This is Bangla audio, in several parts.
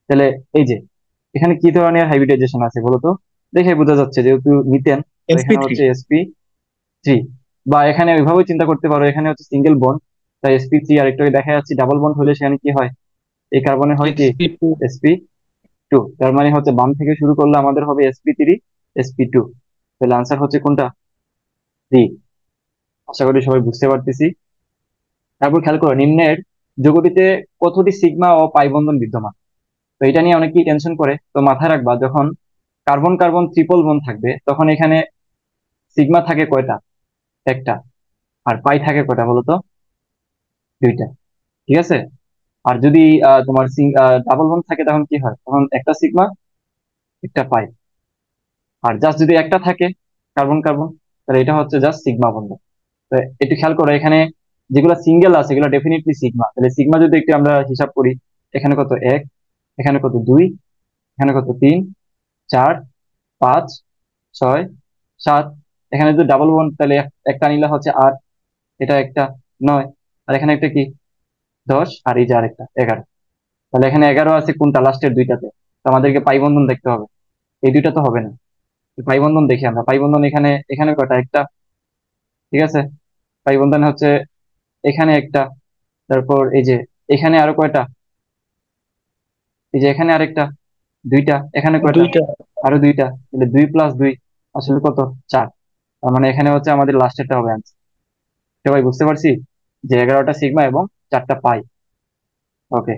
তাহলে এই যে এখানে কি ধরনের হাইব্রিডাইজেশন আছে বলো তো? দেখে বোঝা যাচ্ছে যেহেতু মিথেন, তো এখানে sp3। হচ্ছে sp3। বা এখানে ওইভাবে চিন্তা করতে পারো, এখানে হচ্ছে সিঙ্গেল বন্ড, তাই sp3। আর একটু আগে দেখা যাচ্ছে ডাবল বন্ড হলে সেখানে কি হয়, এই কার্বনে হয় কি sp2। sp2। তার মানে হচ্ছে বাম থেকে শুরু করলে আমাদের হবে sp3 sp2। তাহলে আনসার হচ্ছে কোনটা? ডি। আশা করি সবাই বুঝতে পারতেছি। তারপর খেয়াল করো, নিম্নের যৌগটিতে কতটি সিগমা ও পাই বন্ধন বিদ্যমান। তো এটা নিয়ে অনেকেই টেনশন করে, তো মাথায় রাখবা যখন কার্বন কার্বন ট্রিপল বন্ড থাকবে তখন এখানে সিগমা থাকে কয়টা? একটা। আর পাই থাকে কয়টা বলো তো? দুইটা। ঠিক আছে। আর যদি তোমার ডাবল বন্ড থাকে তখন কি হয়, তখন একটা সিগমা একটা পাই। আর জাস্ট যদি একটা থাকে কার্বন কার্বন, তাহলে এটা হচ্ছে জাস্ট সিগমা বন্ধ। তো একটু খেয়াল করো, এখানে যেগুলো সিঙ্গেল আছে এগুলো ডেফিনেটলি সিগমা। তাহলে সিগমা যদি একটু আমরা হিসাব করি, এখানে কত এক, এখানে কত দুই, এখানে কত তিন, চার, পাঁচ, ছয়, সাত। এখানে যদি ডাবল বন্ড তাহলে একটা নিলে হচ্ছে আট, এটা একটা নয়, আর এখানে একটা কি দশ, আর এই যে আরেকটা 11। তাহলে এখানে 11 আছে কোনটা, লাস্টের দুইটাতে। তো আমাদেরকে পাই বন্ধন দেখতে হবে, এই দুইটা তো হবে না। পাই বন্ধন দেখি আমরা, পাই বন্ধন এখানে এখানে কয়টা, একটা। ঠিক আছে। পাই বন্ধন হচ্ছে এখানে একটা, তারপর এই যে এখানে আরো কয়টা, এই যে এখানে আরেকটা, দুইটা, এখানে কয়টা, দুইটা। আরো দুইটা। তাহলে 2 + 2 আসলে কত, 4। তার মানে এখানে হচ্ছে আমাদের লাস্টেরটা হবে আনসার। সবাই বুঝতে পারছি যে 11টা সিগমা এবং 4টা পাই। ওকে।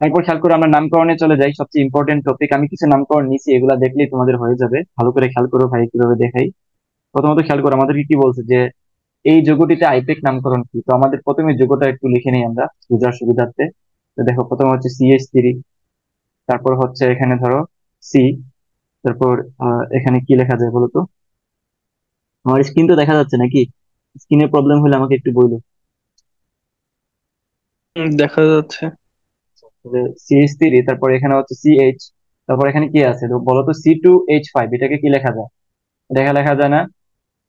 তারপর খেয়াল করে আমরা নামকরণে চলে যাই, সবচেয়ে ইম্পর্টেন্ট টপিক। আমি কিছু নামকরণ নিছি, এগুলা দেখলেই তোমাদের হয়ে যাবে। ভালো করে খেয়াল করো ভাই, কিভাবে দেখাই। প্রথমত খেয়াল করো আমাদের কি কি বলছে, যে এই যৌগটিতে আইপেক নামকরণ কি। তো আমাদের প্রথমে যৌগটা একটু লিখে নিই আমরা বোঝার সুবিধার্থে। তো দেখো প্রথমে হচ্ছে CH3, তারপর হচ্ছে এখানে ধরো সি, তারপর এখানে কি লেখা যায় বলো তো? আমার স্ক্রিন তো দেখা যাচ্ছে নাকি? স্ক্রিনের প্রবলেম হলে আমাকে একটু বললো। দেখা যাচ্ছে। CH3, তারপর এখানে হচ্ছে CH, তারপর এখানে কি আছে তো বলো তো? C2H5, এটাকে কি লেখা যায়? দেখা লেখা যায় না,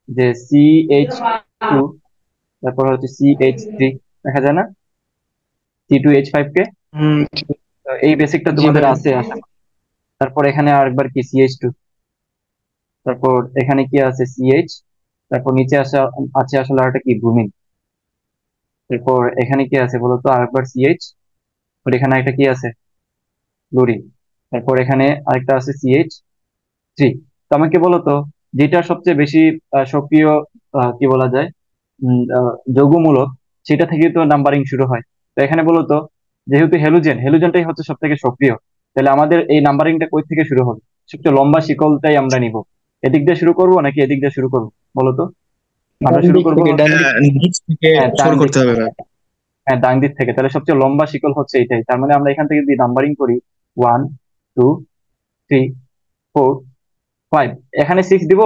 যে CH2, তারপর হচ্ছে CH3, দেখা যায় না C2H5 কে? হম। তো এই বেসিকটা জি তোমাদের ভাই। আছে আশা করি। তারপর এখানে আরেকবার কি CH2, তারপর এখানে কি আছে CH, তারপর নিচে আসা আছে আসলে আরেকটা কি, ব্রোমিন। এরপর এখানে কি আছে বলতো? আরেকবার CH, আর এখানে একটা কি আছে, ক্লোরিন। তারপর এখানে আরেকটা আছে CH3। তো আমাকে বলো তো, যেটা সবচেয়ে বেশি সক্রিয়, কি বলা যায়, যৌগমূলক, সেটা থেকে তো নাম্বারিং শুরু হয়। তো এখানে বলো তো, যেহেতু হেলুজেনটাই হচ্ছে সব থেকে সক্রিয়, তাহলে আমাদের এই নাম্বারিংটা কই থেকে শুরু হবে? সবচেয়ে লম্বা শিকলটাই আমরা নিব। এদিক দিয়ে শুরু করবো নাকি এদিক দিয়ে শুরু করবো বলো তো? আমরা ডান শুরু দিক করবো থেকে, ডান হচ্ছে, দিক নিচ থেকে হ্যাঁ ডান শুরু দিক। করতে হবে ভাই। হ্যাঁ ডান দিক থেকে, তাহলে সবচেয়ে লম্বা শিকল হচ্ছে এটাই। তার মানে আমরা এখান থেকে যদি নাম্বারিং করি, 1, 2, 3, 4, 5, এখানে 6 দিব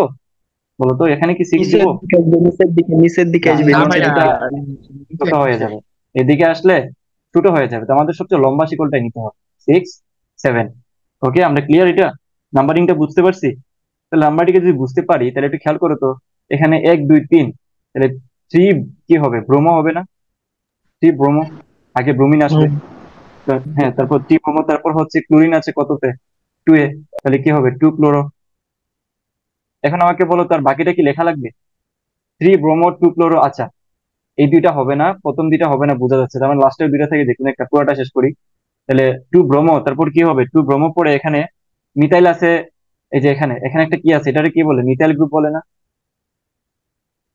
বলো তো? এখানে কি 6 দিব? নিচের দিকে আসবে, নিচের দিকে, নিচের দিকে না, আসবে, না কারণ ভাই, নিচের না এটা দিকে। নিচে ছোট হয়ে নিচে। যাবে। এদিকে আসলে ছোট হয়ে যাবে, তো আমাদের সবচেয়ে লম্বা শিকলটাই নিতে হবে। 6, 7। ওকে, আমরা ক্লিয়ার এটা? নাম্বারিংটা বুঝতে পারছি? তাহলে নাম্বারটিকে যদি বুঝতে পারি, তাহলে একটু খেয়াল করো তো, এখানে 1, 2, 3, তাহলে 3 কি হবে, ব্রোমো হবে না? 3 ব্রোমো, আগে ব্রোমিন আসবে। হুম। হ্যাঁ, তারপর 3 ব্রোমো, তারপর হচ্ছে ক্লোরিন আছে কততে, 2 এ। তাহলে কি হবে, 2 ক্লোরো। এখন আমাকে বলো তার বাকিটা কি লেখা লাগবে? 3 ব্রোমো 2 ক্লোরো, আচ্ছা। এই দুইটা হবে না, প্রথম দুইটা হবে না বোঝা যাচ্ছে, তার মানে লাস্টের দুইটা থেকে দেখুন একটা, পুরোটা শেষ করি। তাহলে 2 ব্রোমো, তারপর কি হবে, 2 ব্রোমো পরে এখানে মিথাইল আছে। এই যে এখানে এখানে একটা কি আছে, এটাকে কি বলে, মিথাইল গ্রুপ বলে না?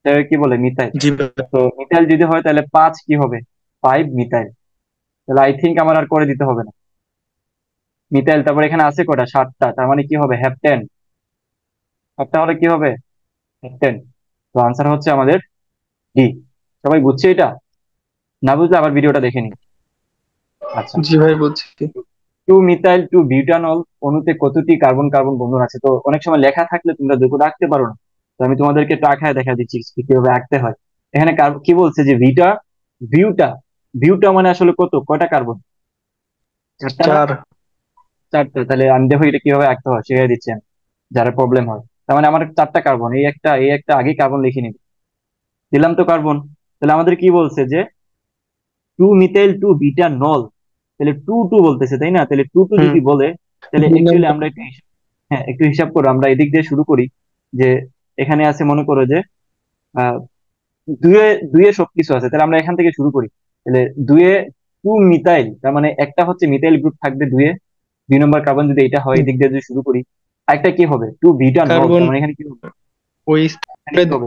এটাকে কি বলে, মিথাইল। জি ভাই। তো মিথাইল যদি হয় তাহলে 5 কি হবে, 5 মিথাইল। তাহলে আই থিঙ্ক আমার আর করে দিতে হবে না। মিথাইল, তারপর এখানে আছে কটা, 7টা, তার মানে কি হবে, হ্যাপটেন। 7টা হলে কি হবে, হ্যাপটেন। তো আনসার হচ্ছে আমাদের ডি। সবাই বুঝছে এটা? না বুঝলে আবার ভিডিওটা দেখে নিন। আচ্ছা। জি ভাই, বলছি। 2 মিথাইল 2 বিউটানল অণুতে কতটি কার্বন কার্বন বন্ধন আছে? তো অনেক সময় লেখা থাকলে তোমরা যোগ রাখতে পারো না। তো আমি তোমাদেরকে টাকায় দেখা দিচ্ছি কিভাবে আঁকতে হয়। এখানে কি বলছে, যে ভিউটা ভিউটা মানে আসলে কত, কয়টা কার্বন? 4টা না? চার। 4টা। তাহলে আমি দেখো এটা কিভাবে আঁকতে হয় শিখিয়ে দিচ্ছি আমি, যারা প্রবলেম হয়। তার মানে আমার 4টা কার্বন, এই একটা আগে কার্বন লিখে নিবি, দিলাম তো কার্বন। তাহলে আমাদের কি বলছে, যে 2 মিথাইল 2 বিটা নল তাহলে টু টু বলতেছে, তাই না? তাহলে টু টু হুম, যদি বলে, তাহলে 2 নম্বর। অ্যাকচুয়ালি আমরা একটু হ্যাঁ একটু হিসাব করো, আমরা এদিক দিয়ে শুরু করি। যে এখানে আছে মনে করো যে আহ দুয়ে দুয়ে সবকিছু আছে, তাহলে আমরা এখান থেকে শুরু করি। তাহলে দুয়ে টু মিথাইল, তার মানে একটা হচ্ছে মিথাইল গ্রুপ থাকবে দুয়ে, 2 নম্বর কার্বন যদি এটা হয়, এদিক দিয়ে যদি শুরু করি। আরেকটা কি হবে? টু বিটানল, কার্বন তার মানে এখানে কি হবে? ওই এখানে কি স্তরে হবে?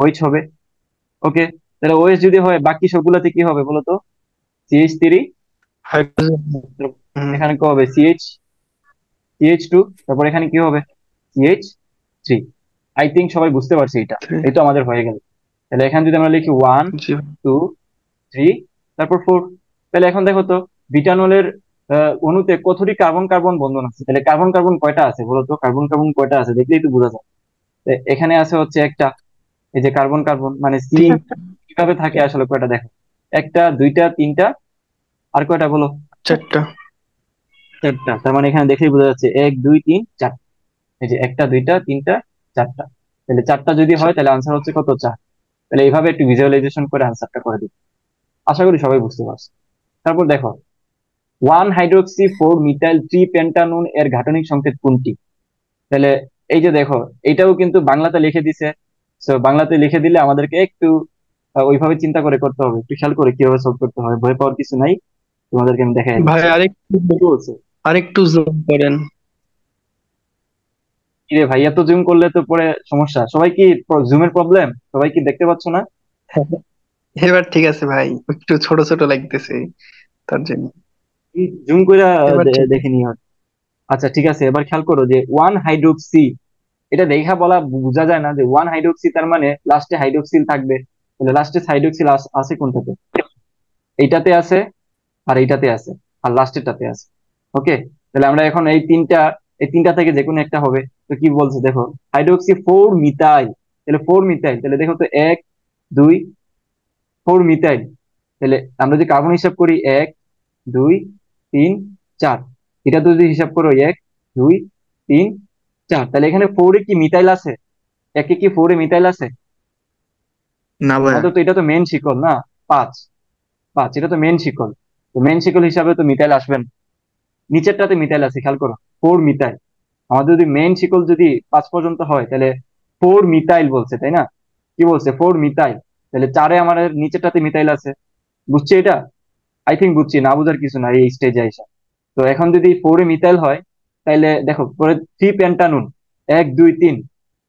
OH হবে। ওকে, তাহলে OH যদি হয় বাকি সবগুলোতে কি হবে বলো তো? CH3। হাইড্রোজেন। হুম, এখানে কি হবে? CH2। তারপর এখানে কি হবে? CH3। আই থিঙ্ক সবাই বুঝতে পারছি এটা। এই তো আমাদের হয়ে গেল। তাহলে এখানে যদি আমরা লিখি ওয়ান, জি। টু, থ্রি, তারপর ফোর। তাহলে এখন দেখো তো বিটানলের অণুতে কতটি কার্বন কার্বন বন্ধন আছে? তাহলে কার্বন কার্বন কয়টা আছে বলো তো? কার্বন কার্বন কয়টা আছে দেখলেই তো বোঝা যায়। তো এখানে আছে হচ্ছে একটা, এই যে কার্বন কার্বন মানে সি। 3, কিভাবে থাকে আসলে কয়টা দেখো? একটা, দুইটা, তিনটা, আর কয়টা বলো? 4টা। চারটা। তার মানে এখানে দেখেই বোঝা যাচ্ছে এক, দুই, তিন, চার। এই যে একটা, দুইটা, তিনটা, চারটা। তাহলে চারটা যদি হয় তাহলে আনসার হচ্ছে কত? চার। তাহলে এইভাবে একটু ভিজুয়ালাইজেশন করে আনসারটা করে দিই। আশা করি সবাই বুঝতে পারছে। তারপর দেখো, one hydroxy four methyl three pentanone এর গাঠনিক সংকেত কোনটি? তাহলে এই যে দেখো, এটাও কিন্তু বাংলাতে লিখে দিছে। তো বাংলাতে লিখে দিলে আমাদেরকে একটু ওইভাবে চিন্তা করে করতে হবে, একটু খেয়াল করে কিভাবে সলভ করতে হবে। ভয় পাওয়ার কিছু নাই, তোমাদেরকে আমি দেখাই ভাই দিচ্ছি। কি বলছে? আরেকটু জুম করেন। কিরে ভাই, এত জুম করলে তো পরে সমস্যা। সবাই কি জুমের প্রবলেম? সবাই কি দেখতে পাচ্ছ না? এবার ঠিক আছে ভাই, একটু ছোট ছোট লাগতেছে তার জন্য। জুম করে এবার ঠিক দেখে নিও। আচ্ছা ঠিক আছে, এবার খেয়াল করো যে ওয়ান হাইড্রোক্সি, এটা দেখা বলা বোঝা যায় না যে ওয়ান হাইড্রোক্সি, তার মানে লাস্টে হাইড্রোক্সিল থাকবে। তাহলে লাস্টে হাইড্রোক্সিল আছে কোনটাতে? এইটাতে আছে, আর এইটাতে আছে, আর লাস্টেরটাতে আছে। ওকে, তাহলে আমরা এখন এই তিনটা থেকে যে কোনো একটা হবে। তো কি বলছে দেখো, হাইড্রোক্সি ফোর মিথাইল। তাহলে ফোর মিথাইল, তাহলে দেখো তো এক, দুই, ফোর মিথাইল। তাহলে আমরা যদি কার্বন হিসাব করি এক, দুই, তিন, চার। এটা তো যদি হিসাব করো এক, দুই, তিন, চার, তাহলে এখানে ফোরে কি মিথাইল আছে? একে কি ফোরে মিথাইল আছে? না ভাই। আমাদের তো এটা তো মেন শিকল না। পাঁচ, পাঁচ, এটা তো মেন শিকল। তো মেন শিকল হিসাবে তো মিথাইল আসবেন। নিচেরটাতে মিথাইল আছে, খেয়াল করো, ফোর মিথাইল। আমাদের যদি মেইন শিকল যদি 5 পর্যন্ত হয়, তাহলে ফোর মিথাইল বলছে, তাই না? কি বলছে? Four methyl. তাহলে চারে আমাদের নিচেরটাতে মিথাইল আছে। বুঝছি এটা? আই থিঙ্ক বুঝছি, না বুঝার কিছু না এই স্টেজে আইসা। তো এখন যদি ফোরে মিথাইল হয়, তাহলে দেখো পরে থ্রি পেন্টানুন, এক, দুই, তিন,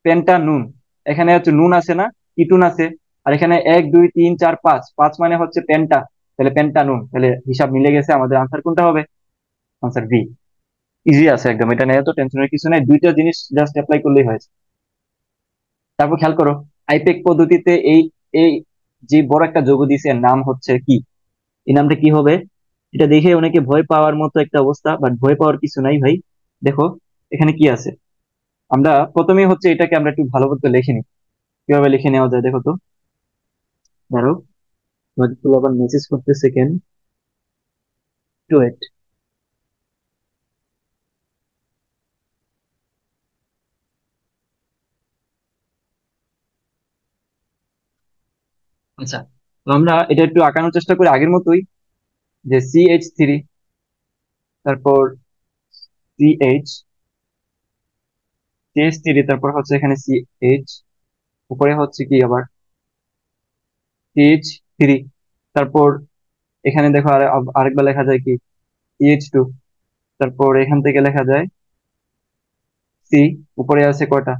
পেন্টানুন। এখানে হচ্ছে নুন আছে না, কিটুন আছে। আর এখানে এক, দুই, তিন, চার, পাঁচ, পাঁচ মানে হচ্ছে পেন্টা। তাহলে পেন্টানুন, তাহলে হিসাব মিলে গেছে। আমাদের আনসার কোনটা হবে? Answer B. ইজি আছে একদম, এটা নিয়ে তো টেনশনের কিছু নাই, দুইটা জিনিস জাস্ট অ্যাপ্লাই করলেই হয়েছে। তারপর খেয়াল করো, আইপেক পদ্ধতিতে এই এই যে বড় একটা যৌগ দিছে, এর নাম হচ্ছে কি? এই নামটা কি হবে? এটা দেখে অনেকে ভয় পাওয়ার মতো একটা অবস্থা, বাট ভয় পাওয়ার কিছু নাই ভাই। দেখো এখানে কি আছে। আমরা প্রথমেই হচ্ছে এটাকে আমরা একটু ভালো করে লিখে নিই। কিভাবে লিখে নেওয়া যায় দেখো তো। ধরো, তোমাকে তো আবার মেসেজ করতেছে কেন? To wait. আচ্ছা, তো আমরা এটা একটু আঁকানোর চেষ্টা করি আগের মতোই। যে CH3, তারপর CH, CH3, তারপর হচ্ছে এখানে CH, উপরে হচ্ছে কি আবার CH3। তারপর এখানে দেখো আরেকবার লেখা যায় কি? CH2। তারপর এখান থেকে লেখা যায় সি। উপরে আছে কয়টা?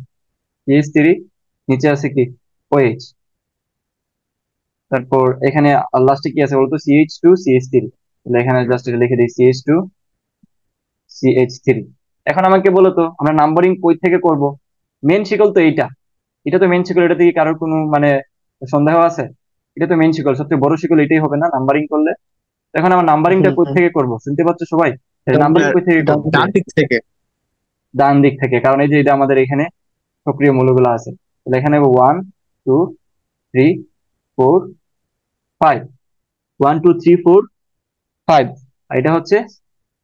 CH3। নিচে আছে কি? OH। তারপর এখানে লাস্টে কি আছে বলতো? CH2, CH3। তাহলে এখানে জাস্ট লিখে দিই CH2, CH3। এখন আমাকে বলো তো আমরা নাম্বারিং কই থেকে করব? মেন শিকল তো এইটা, এটা তো মেন শিকল। এটা থেকে কারোর কোনো মানে সন্দেহ আছে? এটা তো মেন শিকল, সবচেয়ে বড় শিকল এটাই হবে না নাম্বারিং করলে? এখন আমার নাম্বারিংটা হুম, কই হুম। থেকে করব? শুনতে পাচ্ছ সবাই? নাম্বারিং ডান কই থেকে করব? ডান দিক থেকে। ডান দিক থেকে, কারণ এই যে এটা আমাদের এখানে সক্রিয় মৌলগুলো আছে। তাহলে এখানে one, two, three, four, five. One, two, three, four, five. আর এটা হচ্ছে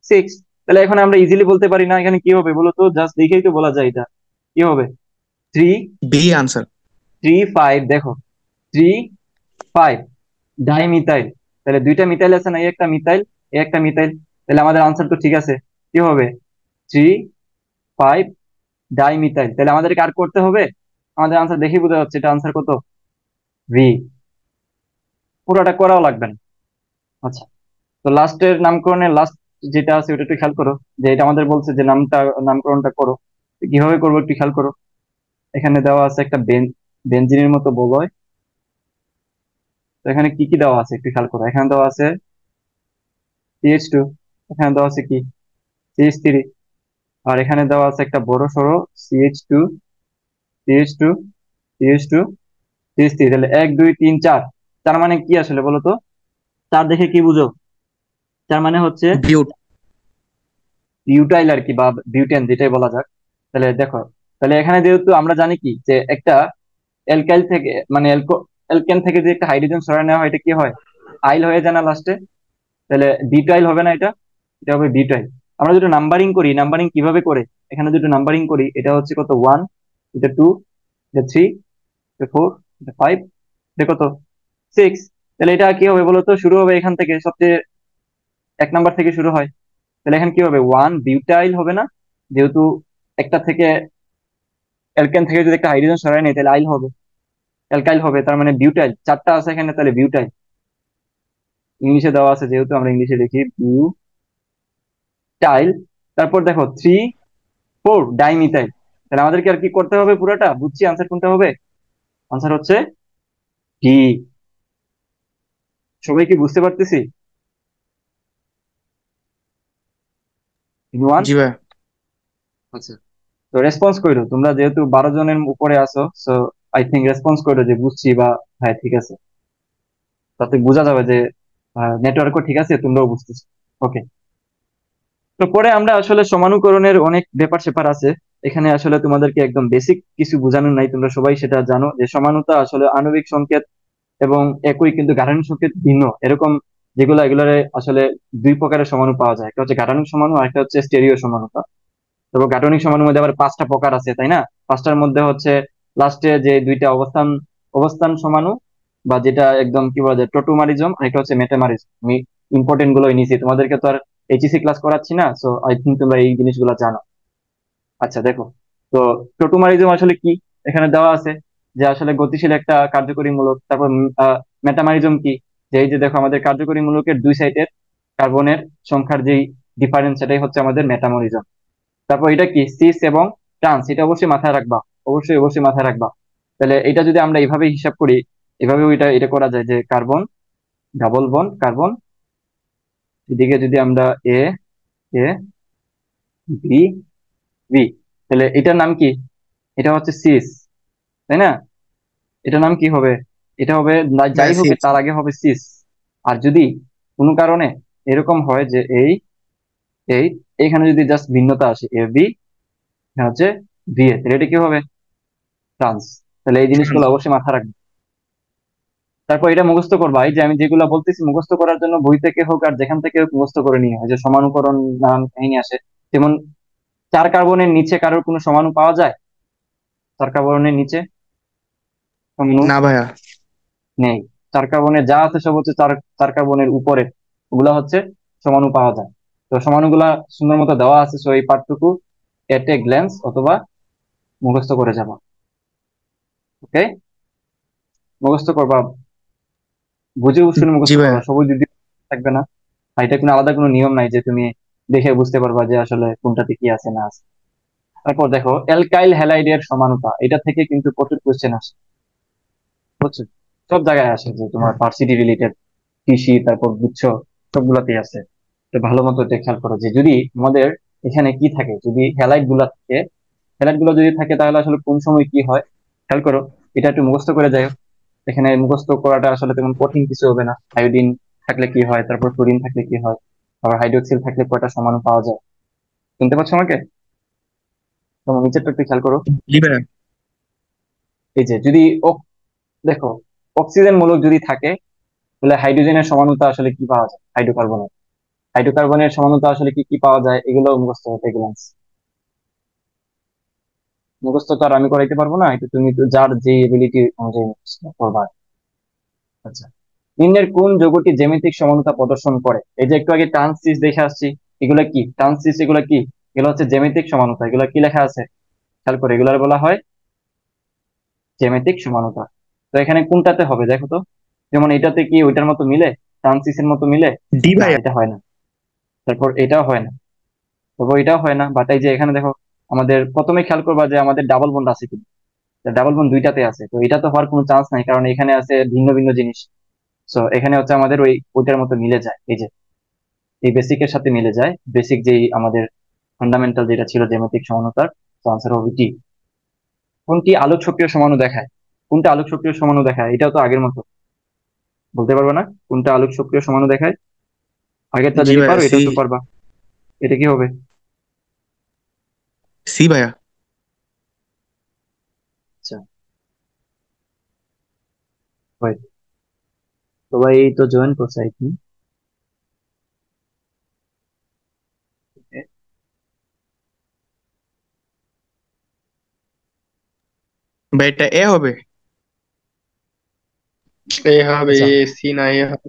সিক্স। তাহলে এখন আমরা ইজিলি বলতে পারি না এখানে কি হবে বলো তো? জাস্ট দেখেই তো বলা যায় এটা কি হবে। Three, B answer. Three, five, দেখো, থ্রি, ফাইভ, ডাইমিথাইল। তাহলে দুইটা মিথাইল আছে না, এই একটা মিথাইল, এই একটা মিথাইল। তাহলে আমাদের আনসার তো ঠিক আছে, কি হবে? 3 5 ডাইমিথাইল। তাহলে আমাদেরকে আর করতে হবে? আমাদের আনসার দেখে বোঝা যাচ্ছে এটা আনসার কত, ভি। পুরোটা করাও লাগবে না। আচ্ছা, তো লাস্টের নামকরণের লাস্ট যেটা আছে ওটা একটু খেয়াল করো, যে এটা আমাদের বলছে যে নামকরণটা করো। তো কিভাবে করবো একটু খেয়াল করো। এখানে দেওয়া আছে একটা বেনজিনের মতো বলয়। তো এখানে কি কি দেওয়া আছে একটু খেয়াল করো। এখানে দেওয়া আছে CH2, এখানে দেওয়া আছে কি CH3, আর এখানে দেওয়া আছে একটা বড় সড়ো CH2, CH2, CH2, CH3। তাহলে 1 2 3 4। তার মানে কি আসলে বলো তো? চার দেখে কি বুঝো? তার মানে হচ্ছে বিউট। বিউটাইল আর কি, বা বিউটেন যেটাই বলা যাক। তাহলে দেখো, তাহলে এখানে যেহেতু আমরা জানি কি যে একটা অ্যালকাইল থেকে মানে অ্যালকেন থেকে যে একটা হাইড্রোজেন সরায় নেওয়া হয়, এটা কি হয়? আইল হয়ে যায় না লাস্টে? তাহলে বিউটাইল হবে না এটা? এটা হবে বিউটাইল। আমরা দুটো নাম্বারিং করি, নাম্বারিং কিভাবে করে? এখানে দুটো নাম্বারিং করি, এটা হচ্ছে কত, 1, এটা 2, এটা 3, এটা 4, এটা 5, এটা কত, 6। তাহলে এটা কি হবে বলতো? শুরু হবে এখান থেকে, সবচেয়ে 1 নাম্বার থেকে শুরু হয়। তাহলে এখানে কি হবে, 1 বিউটাইল হবে না? যেহেতু একটা থেকে অ্যালকেন থেকে যদি একটা হাইড্রোজেন সরায় নেই তাহলে আইল হবে, অ্যালকাইল হবে। তার মানে বিউটাইল, চারটা আছে এখানে, তাহলে বিউটাইল। ইংলিশে দেওয়া আছে যেহেতু আমরা ইংলিশে লিখি বিউটাইল। তারপর দেখো 3 4 ডাইমিথাইল। তাহলে আমাদেরকে আর কি করতে হবে? পুরোটা বুঝছি, আনসার কোনটা হবে? আনসার হচ্ছে ডি। সবাই কি বুঝতে পারতেছি? ওয়ান। জি ভাই। আচ্ছা, তো রেসপন্স করো তোমরা, যেহেতু 12 জনের উপরে আছো, সো আই থিঙ্ক রেসপন্স করো যে বুঝছি, বা হ্যাঁ ঠিক আছে। তাতে বোঝা যাবে যে নেটওয়ার্কও ঠিক আছে, তোমরাও বুঝতেছো। ওকে। তো পরে আমরা আসলে সমানুকরণের অনেক ব্যাপার স্যাপার আছে। এখানে আসলে তোমাদেরকে একদম বেসিক কিছু বোঝানো নাই, তোমরা সবাই সেটা জানো যে সমানুতা আসলে আণবিক সংকেত এবং একই কিন্তু গাঠনিক সংকেত ভিন্ন এরকম, যেগুলো এগুলোরে আসলে 2 প্রকারের সমাণু পাওয়া যায়। একটা হচ্ছে গাঠনিক সমাণু, আর একটা হচ্ছে স্টেরিও সমানুতা। তবে গাঠনিক সমাণুর মধ্যে আবার 5টা প্রকার আছে, তাই না? 5টার মধ্যে হচ্ছে লাস্টে যে দুইটা অবস্থান অবস্থান সমাণু, বা যেটা একদম কি বলা যায় টোটোমারিজম, আর একটা হচ্ছে মেটামারিজম। আমি ইম্পর্টেন্ট গুলোই নিছি, তোমাদেরকে তো আর এইচএসসি ক্লাস করাচ্ছি না, সো আই থিঙ্ক তোমরা এই জিনিসগুলো জানো। আচ্ছা দেখো, তো টোটোমারিজম আসলে কি? এখানে দেওয়া আছে যে আসলে গতিশীল একটা কার্যকরী মূলক। তারপর মেটামারিজম কি? যে এই যে দেখো, আমাদের কার্যকরী মূলকের দুই সাইডের কার্বনের সংখ্যার যেই ডিফারেন্স, সেটাই হচ্ছে আমাদের মেটামরিজম। তারপর এটা কি, সিস এবং ট্রান্স, এটা অবশ্যই মাথায় রাখবা, অবশ্যই অবশ্যই মাথায় রাখবা। তাহলে এটা যদি আমরা এইভাবে হিসাব করি, এভাবেও এটা এটা করা যায় যে কার্বন, ডাবল বন্ড কার্বন, এদিকে যদি আমরা এ এ বি বি, তাহলে এটার নাম কি? এটা হচ্ছে সিস, তাই না? এটার নাম কি হবে? এটা হবে যাই হোক মেসেজ। তার আগে হবে সিস। আর যদি কোনো কারণে এরকম হয় যে এই এখানে যদি জাস্ট ভিন্নতা আসে, এ বি, এখানে হচ্ছে বি এ, তাহলে এটা কি হবে, ট্রান্স। তাহলে এই জিনিসগুলো অবশ্যই মাথায় রাখবে। তারপর এটা মুখস্থ করবা, এই যে আমি যেগুলো বলতেছি মুখস্থ করার জন্য বই থেকে হোক আর যেখান থেকে হোক মুখস্থ করে নিয়ে হয়, যে সমানুকরণ নানান কাহিনী আসে। যেমন 4 কার্বনের নিচে কারোর কোনো সমাণু পাওয়া যায়? 4 কার্বনের নিচে সমাণু না ভাইয়া। নেই। 4 কার্বনের যা আছে সব হচ্ছে চার 4 কার্বনের উপরে, ওগুলা হচ্ছে সমাণু পাওয়া যায়। তো সমাণুগুলা সুন্দর মতো দেওয়া আছে, সো এই পার্টটুকু এট এ গ্ল্যান্স অথবা মুখস্থ করে যাবা। ওকে, মুখস্থ করবা, বুঝে শুনে জি মুখস্থ ভাইয়া। করবা, সবুজ যদি থাকবে না। আর এটা কোনো আলাদা কোনো নিয়ম নাই যে তুমি দেখে বুঝতে পারবা যে আসলে কোনটাতে কি আছে না আছে। তারপর দেখো অ্যালকাইল হ্যালাইডের সমানুতা, এটা থেকে কিন্তু প্রচুর কোশ্চেন আসে, বুঝছো? সব জায়গায় আসে, যে তোমার ভার্সিটি রিলেটেড, কৃষি, তারপর গুচ্ছ, সবগুলাতেই আছে। তো ভালো মতো এটা খেয়াল করো যে যদি আমাদের এখানে কি থাকে, যদি হ্যালাইড গুলা থাকে, হ্যালাইড গুলো যদি থাকে তাহলে আসলে কোন সময় কি হয় খেয়াল করো। এটা একটু মুখস্থ করে যাই হোক। এখানে মুখস্থ করাটা আসলে তেমন কঠিন কিছু হবে না। আয়োডিন থাকলে কি হয়, তারপর ক্লোরিন থাকলে কি হয়, আবার হাইড্রোক্সিল থাকলে কয়টা সমাণু পাওয়া যায়। শুনতে পাচ্ছ আমাকে? তোমার নিচেরটা একটু খেয়াল করো। জি ভাইয়া। এই যে যদি দেখো, অক্সিজেন মূলক যদি থাকে, তাহলে হাইড্রোজেনের সমানুতা আসলে কি পাওয়া যায়, হাইড্রোকার্বনের। হাইড্রোকার্বনের সমানুতা আসলে কি কি পাওয়া যায়, এগুলো মুখস্থ হতে গেলে মুখস্থ তো আর আমি করাইতে পারবো না, এটা তুমি তো যার যে এবিলিটি অনুযায়ী মুখস্থ করবা। আচ্ছা, নিম্নের কোন যৌগটি জ্যামিতিক সমানতা প্রদর্শন করে? এই যে একটু আগে ট্রান্সিস দেখে আসছি, এগুলা কি ট্রান্সিস, এগুলা কি? এগুলো হচ্ছে জ্যামিতিক সমানতা। এগুলা কি লেখা আছে খেয়াল করে, এগুলার বলা হয় জ্যামিতিক সমানতা। তো এখানে কোনটাতে হবে দেখো তো, যেমন এটাতে কি ওইটার মতো মিলে, ট্রান্সিসের মতো মিলে? ডি না, ভাইয়া। এটা হয় না। তারপর এটাও হয় না, তারপর এটাও হয় না। বাট এই যে এখানে দেখো, আমাদের প্রথমে খেয়াল করবা যে আমাদের ডাবল বন্ড আছে কি, ডাবল বন্ড দুইটাতে আছে, তো এটা তো হওয়ার কোনো চান্স নাই, কারণ এখানে আছে ভিন্ন ভিন্ন জিনিস। সো এখানে হচ্ছে আমাদের ওইটার মতো মিলে যায়, এই যে এই বেসিকের সাথে মিলে যায়, বেসিক যেই আমাদের ফান্ডামেন্টাল যেটা ছিল জ্যামিতিক সমানতার। তো আনসার হবে টি। কোনটি আলোক সক্রিয় সমাণু দেখায়? কোনটা আলোক সক্রিয় সমাণু দেখায়? এটাও তো আগের মতো, বলতে পারবে না কোনটা আলোক সক্রিয় সমাণু দেখায়? আগেরটা জি যদি ভাইয়া, পারো সি। এটাও তো পারবা। এটা কি হবে? সি ভাইয়া। আচ্ছা, হয়। সবাই তো জয়েন করছে আই থিঙ্ক। ভাই এটা এ হবে। এ হবে, আচ্ছা এ সি না এ হবে।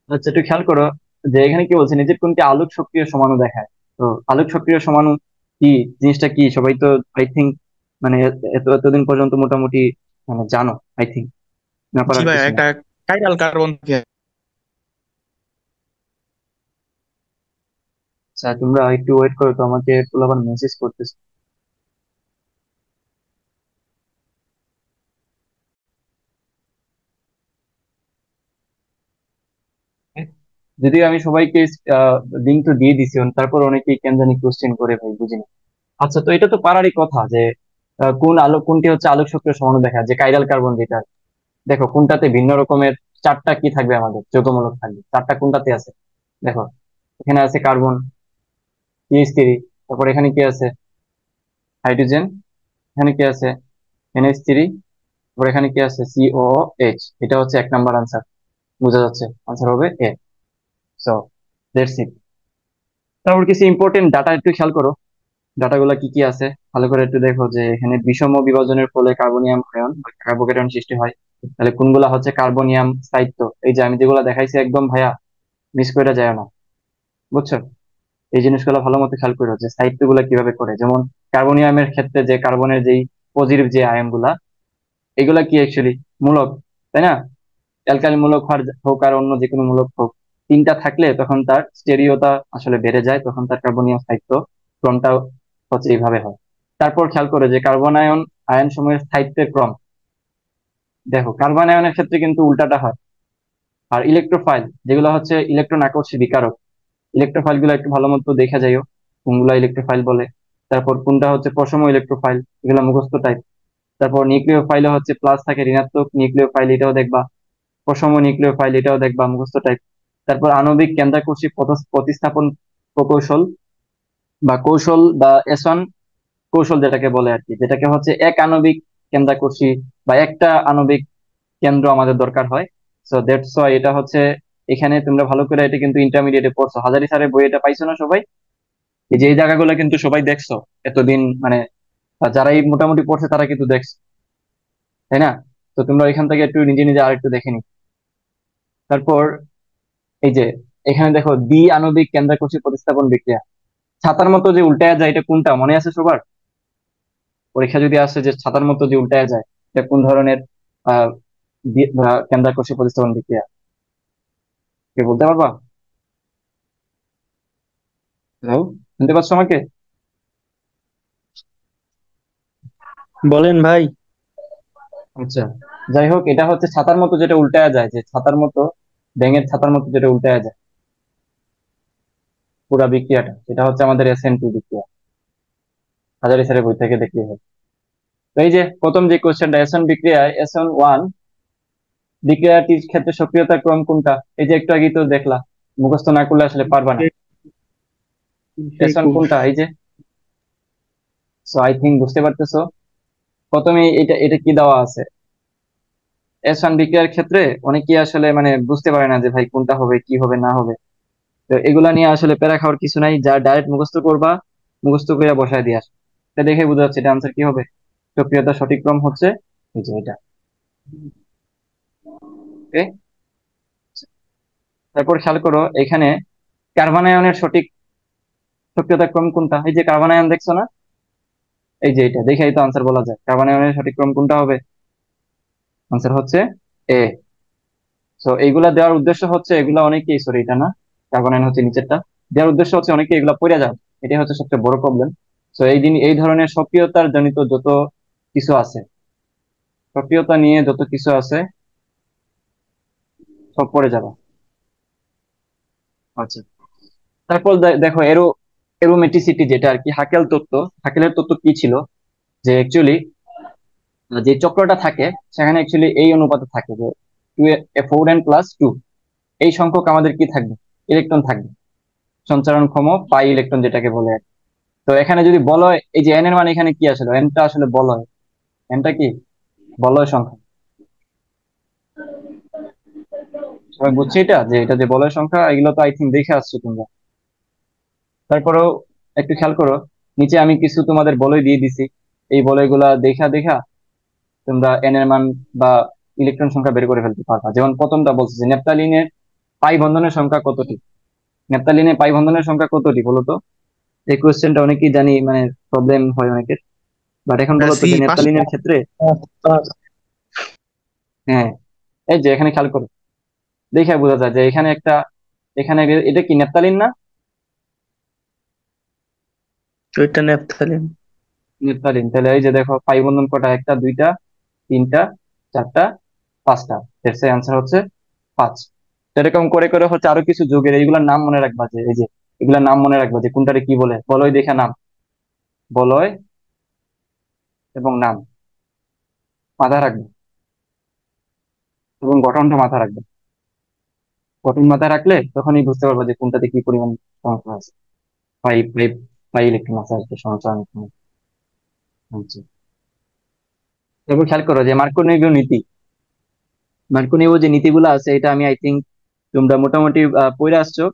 আচ্ছা, একটু খেয়াল করো যে এখানে কি বলছে, নিজের কোনটি আলোক সক্রিয় সমাণু দেখায়। তো আলোক সক্রিয় সমাণু কি জিনিসটা, কি সবাই তো আই থিঙ্ক মানে এতদিন পর্যন্ত মোটামুটি মানে জানো আই থিঙ্ক, না জি পারার ভাইয়া, কিছু নেই। একটা কাইরাল কার্বন থেকে। আচ্ছা, তোমরা একটু ওয়েট করো তো, আমাকে একটু আবার মেসেজ করতেছে। যদিও আমি সবাইকে লিঙ্ক তো দিয়ে দিছি, তারপর অনেকেই কেন জানি কোশ্চেন করে, ভাই বুঝিনি। আচ্ছা, তো এটা তো পারারই কথা যে কোনটি হচ্ছে আলোক সক্রিয় সমাণু দেখা, যে কাইরাল কার্বন যেটা। দেখো কোনটাতে ভিন্ন রকমের চারটা কি থাকবে, আমাদের যৌগমূলক থাকবে চারটা, কোনটাতে আছে দেখো। এখানে আছে কার্বন, CH3, তারপর এখানে কি আছে হাইড্রোজেন, এখানে কি আছে NH3, তারপর এখানে কি আছে COOH। এটা হচ্ছে 1 নাম্বার আনসার, বোঝা যাচ্ছে আনসার হবে এ। So that's it. তারপর কিছু ইম্পর্টেন্ট ডাটা একটু খেয়াল করো, ডাটাগুলো কি কি আছে ভালো করে একটু দেখো। যে এখানে বিষম বিভাজনের ফলে কার্বনিয়াম আয়ন বা কার্বোকেটন সৃষ্টি হয়, তাহলে কোনগুলা হচ্ছে কার্বনিয়াম স্থায়িত্ব? এই যে আমি যেগুলো দেখাইছি একদম ভাইয়া মিস করে যায় না, বুঝছো? এই জিনিসগুলো ভালো মতো খেয়াল করো যে স্থায়িত্ব গুলা কিভাবে করে। যেমন কার্বনিয়ামের ক্ষেত্রে যে কার্বনের যেই পজিটিভ যে আয়ন গুলা, এগুলা কি অ্যাকচুয়ালি মূলক, তাই না? অ্যালকাইল মূলক হোক আর অন্য যে কোনো মূলক হোক, তিনটা থাকলে তখন তার স্টেরিওটা আসলে বেড়ে যায়, তখন তার কার্বনীয় স্থায়িত্ব ক্রমটা হচ্ছে এইভাবে হয়। তারপর খেয়াল করে যে কার্বন আয়ন আয়ন সমূহের স্থায়িত্বের ক্রম, দেখো কার্বন আয়নের ক্ষেত্রে কিন্তু উল্টাটা হয়। আর ইলেকট্রোফাইল যেগুলো হচ্ছে ইলেকট্রন আকর্ষী বিকারক, ইলেকট্রোফাইল গুলো একটু ভালো মতো দেখা যাইও কোনগুলা ইলেকট্রোফাইল বলে। তারপর কোনটা হচ্ছে পশম ইলেকট্রোফাইল, এগুলো মুখস্থ টাইপ। তারপর নিউক্লিওফাইলে হচ্ছে প্লাস থাকে, ঋণাত্মক নিউক্লিওফাইল এটাও দেখবা, পশম নিউক্লিওফাইল এটাও দেখবা, মুখস্থ টাইপ। তারপর আণবিক কেন্দ্রাকর্ষী প্রতিস্থাপন প্রকৌশল বা কৌশল বা এসন কৌশল যেটাকে বলে আর কি, যেটাকে হচ্ছে এক আণবিক কেন্দ্রাকর্ষী বা একটা আণবিক কেন্দ্র আমাদের দরকার হয়। সো দ্যাটস ওয়াই এটা হচ্ছে, এখানে তোমরা ভালো করে এটা কিন্তু ইন্টারমিডিয়েটে পড়ছো, হাজারি স্যারের বই এটা পাইছো না সবাই? এই যে এই জায়গাগুলো কিন্তু সবাই দেখছো এতদিন, মানে যারাই মোটামুটি পড়ছে তারা কিন্তু দেখছো, তাই না? তো তোমরা এখান থেকে একটু নিজে নিজে আর একটু দেখে নি। তারপর এই যে এখানে দেখো দ্বি আণবিক কেন্দ্রাকর্ষী প্রতিস্থাপন বিক্রিয়া, ছাতার মতো যে উল্টায়া যায়, এটা কোনটা মনে আছে সবার? পরীক্ষা যদি আসে যে ছাতার মতো যে উল্টায়া যায়, এটা কোন ধরনের আহ কেন্দ্রাকর্ষী প্রতিস্থাপন বিক্রিয়া, কে বলতে পারবা? হ্যালো, শুনতে পাচ্ছ আমাকে? বলেন ভাই। আচ্ছা, যাই হোক, এটা হচ্ছে ছাতার মতো যেটা উল্টায়া যায়, যে ছাতার মতো, ব্যাঙের ছাতার মতো যেটা উল্টায়া যায় পুরা বিক্রিয়াটা, সেটা হচ্ছে আমাদের SN2 বিক্রিয়া। হাজারি স্যারের বই থেকে দেখতে হবে। তো এই যে প্রথম যে কোশ্চেনটা, এসন বিক্রিয়ায় SN1 বিক্রিয়াটির ক্ষেত্রে সক্রিয়তার ক্রম কোনটা? এই যে একটু আগে তো দেখলা, মুখস্থ না করলে আসলে পারবা না। 321। এসন কোনটা, এই যে। সো আই থিঙ্ক বুঝতে পারতেছো। প্রথমে এটা এটা কি দেওয়া আছে, S1 বিক্রিয়ার ক্ষেত্রে অনেকেই আসলে মানে বুঝতে পারে না যে ভাই কোনটা হবে কি হবে না হবে। তো এগুলা নিয়ে আসলে প্যারা খাওয়ার কিছু নাই, যা ডাইরেক্ট মুখস্থ করবা, মুখস্থ করে বসায় দিয়ে আসবে। এটা দেখে বোঝা যাচ্ছে এটা আনসার কি হবে। সক্রিয়তার সঠিক ক্রম হচ্ছে এই যে এটা। ওকে। তারপর খেয়াল করো এখানে কার্বন আয়নের সঠিক সক্রিয়তা ক্রম কোনটা? এই যে কার্বন আয়ন দেখছো না, এই যে এটা দেখেই তো আনসার বলা যায় কার্বন আয়নের সঠিক ক্রম কোনটা হবে। আনসার হচ্ছে এ। তো এইগুলা দেওয়ার উদ্দেশ্য হচ্ছে এগুলা অনেকেই, সরি এটা না, কার্বন আয়ন হচ্ছে নিচেরটা। দেওয়ার উদ্দেশ্য হচ্ছে অনেকে এগুলা পড়ে যাবে, এটাই হচ্ছে সবচেয়ে বড় প্রবলেম। তো এই ধরনের সক্রিয়তার জনিত যত কিছু আছে, সক্রিয়তা নিয়ে যত কিছু আছে সব পড়ে যাবে। আচ্ছা, তারপর দেখো এরোমেটিসিটি, যেটা আর কি হাকেল তত্ত্ব। হাকেলের তত্ত্ব কি ছিল? যে অ্যাকচুয়ালি যে চক্রটা থাকে সেখানে অ্যাকচুয়ালি এই অনুপাতে থাকে যে 4n+2, এই সংখ্যক আমাদের কি থাকবে? ইলেকট্রন থাকবে, সঞ্চারণক্ষম পাই ইলেকট্রন যেটাকে বলে আর কি। তো এখানে যদি বলয়, এই যে এন এর মানে এখানে কি আসলে? এনটা আসলে বলয়। এনটা কি? বলয় সংখ্যা। সবাই বুঝছে এটা, যে এটা যে বলয় সংখ্যা, এগুলো তো আই থিঙ্ক দেখে আসছো তোমরা। তারপরেও একটু খেয়াল করো, নিচে আমি কিছু তোমাদের বলয় দিয়ে দিছি। এই বলয়গুলা দেখা দেখা তোমরা এন এর মান বা ইলেকট্রন সংখ্যা বের করে ফেলতে পারবা। যেমন প্রথমটা বলছে যে নেপথালিনের পাই বন্ধনের সংখ্যা কতটি? নেপথালিনে পাই বন্ধনের সংখ্যা কতটি বলো তো? এই কোয়েশ্চেনটা অনেকেই জানি, মানে প্রবলেম হয় অনেকের। বাট এখন বলো তো সি যে পাঁচটা। নেপথালিনের ক্ষেত্রে, হ্যাঁ, এই যে এখানে খেয়াল করো, দেখে বোঝা যায় যে এখানে একটা, এখানে এটা কি নেপথালিন না? ওইটা নেপথালিন। নেপথালিন। তাহলে এই যে দেখো পাই বন্ধন কটা? একটা, দুইটা, তিনটা, চারটা, পাঁচটা। এর অ্যান্সার হচ্ছে 5। এরকম করে করে হচ্ছে আরো কিছু যোগের, এইগুলোর নাম মনে রাখবা, যে এই যে এগুলোর নাম মনে রাখবা যে কোনটারে কি বলে। বলয় দেখে নাম, বলয় এবং নাম মাথায় রাখবে, এবং গঠনটা মাথায় রাখবে। গঠন মাথায় রাখলে তখনই বুঝতে পারবা যে কোনটাতে কি পরিমাণ সমস্যা আছে। পাই পাই পাই ইলেকট্রন আছে আর কি, সমস্যা অনেক সময় হচ্ছে। তারপর খেয়াল করো যে মার্কোনিনীয় নীতি। মার্কোনিয় যে নীতিগুলো আছে, এটা আমি আই থিঙ্ক তোমরা মোটামুটি পড়ে আসছো।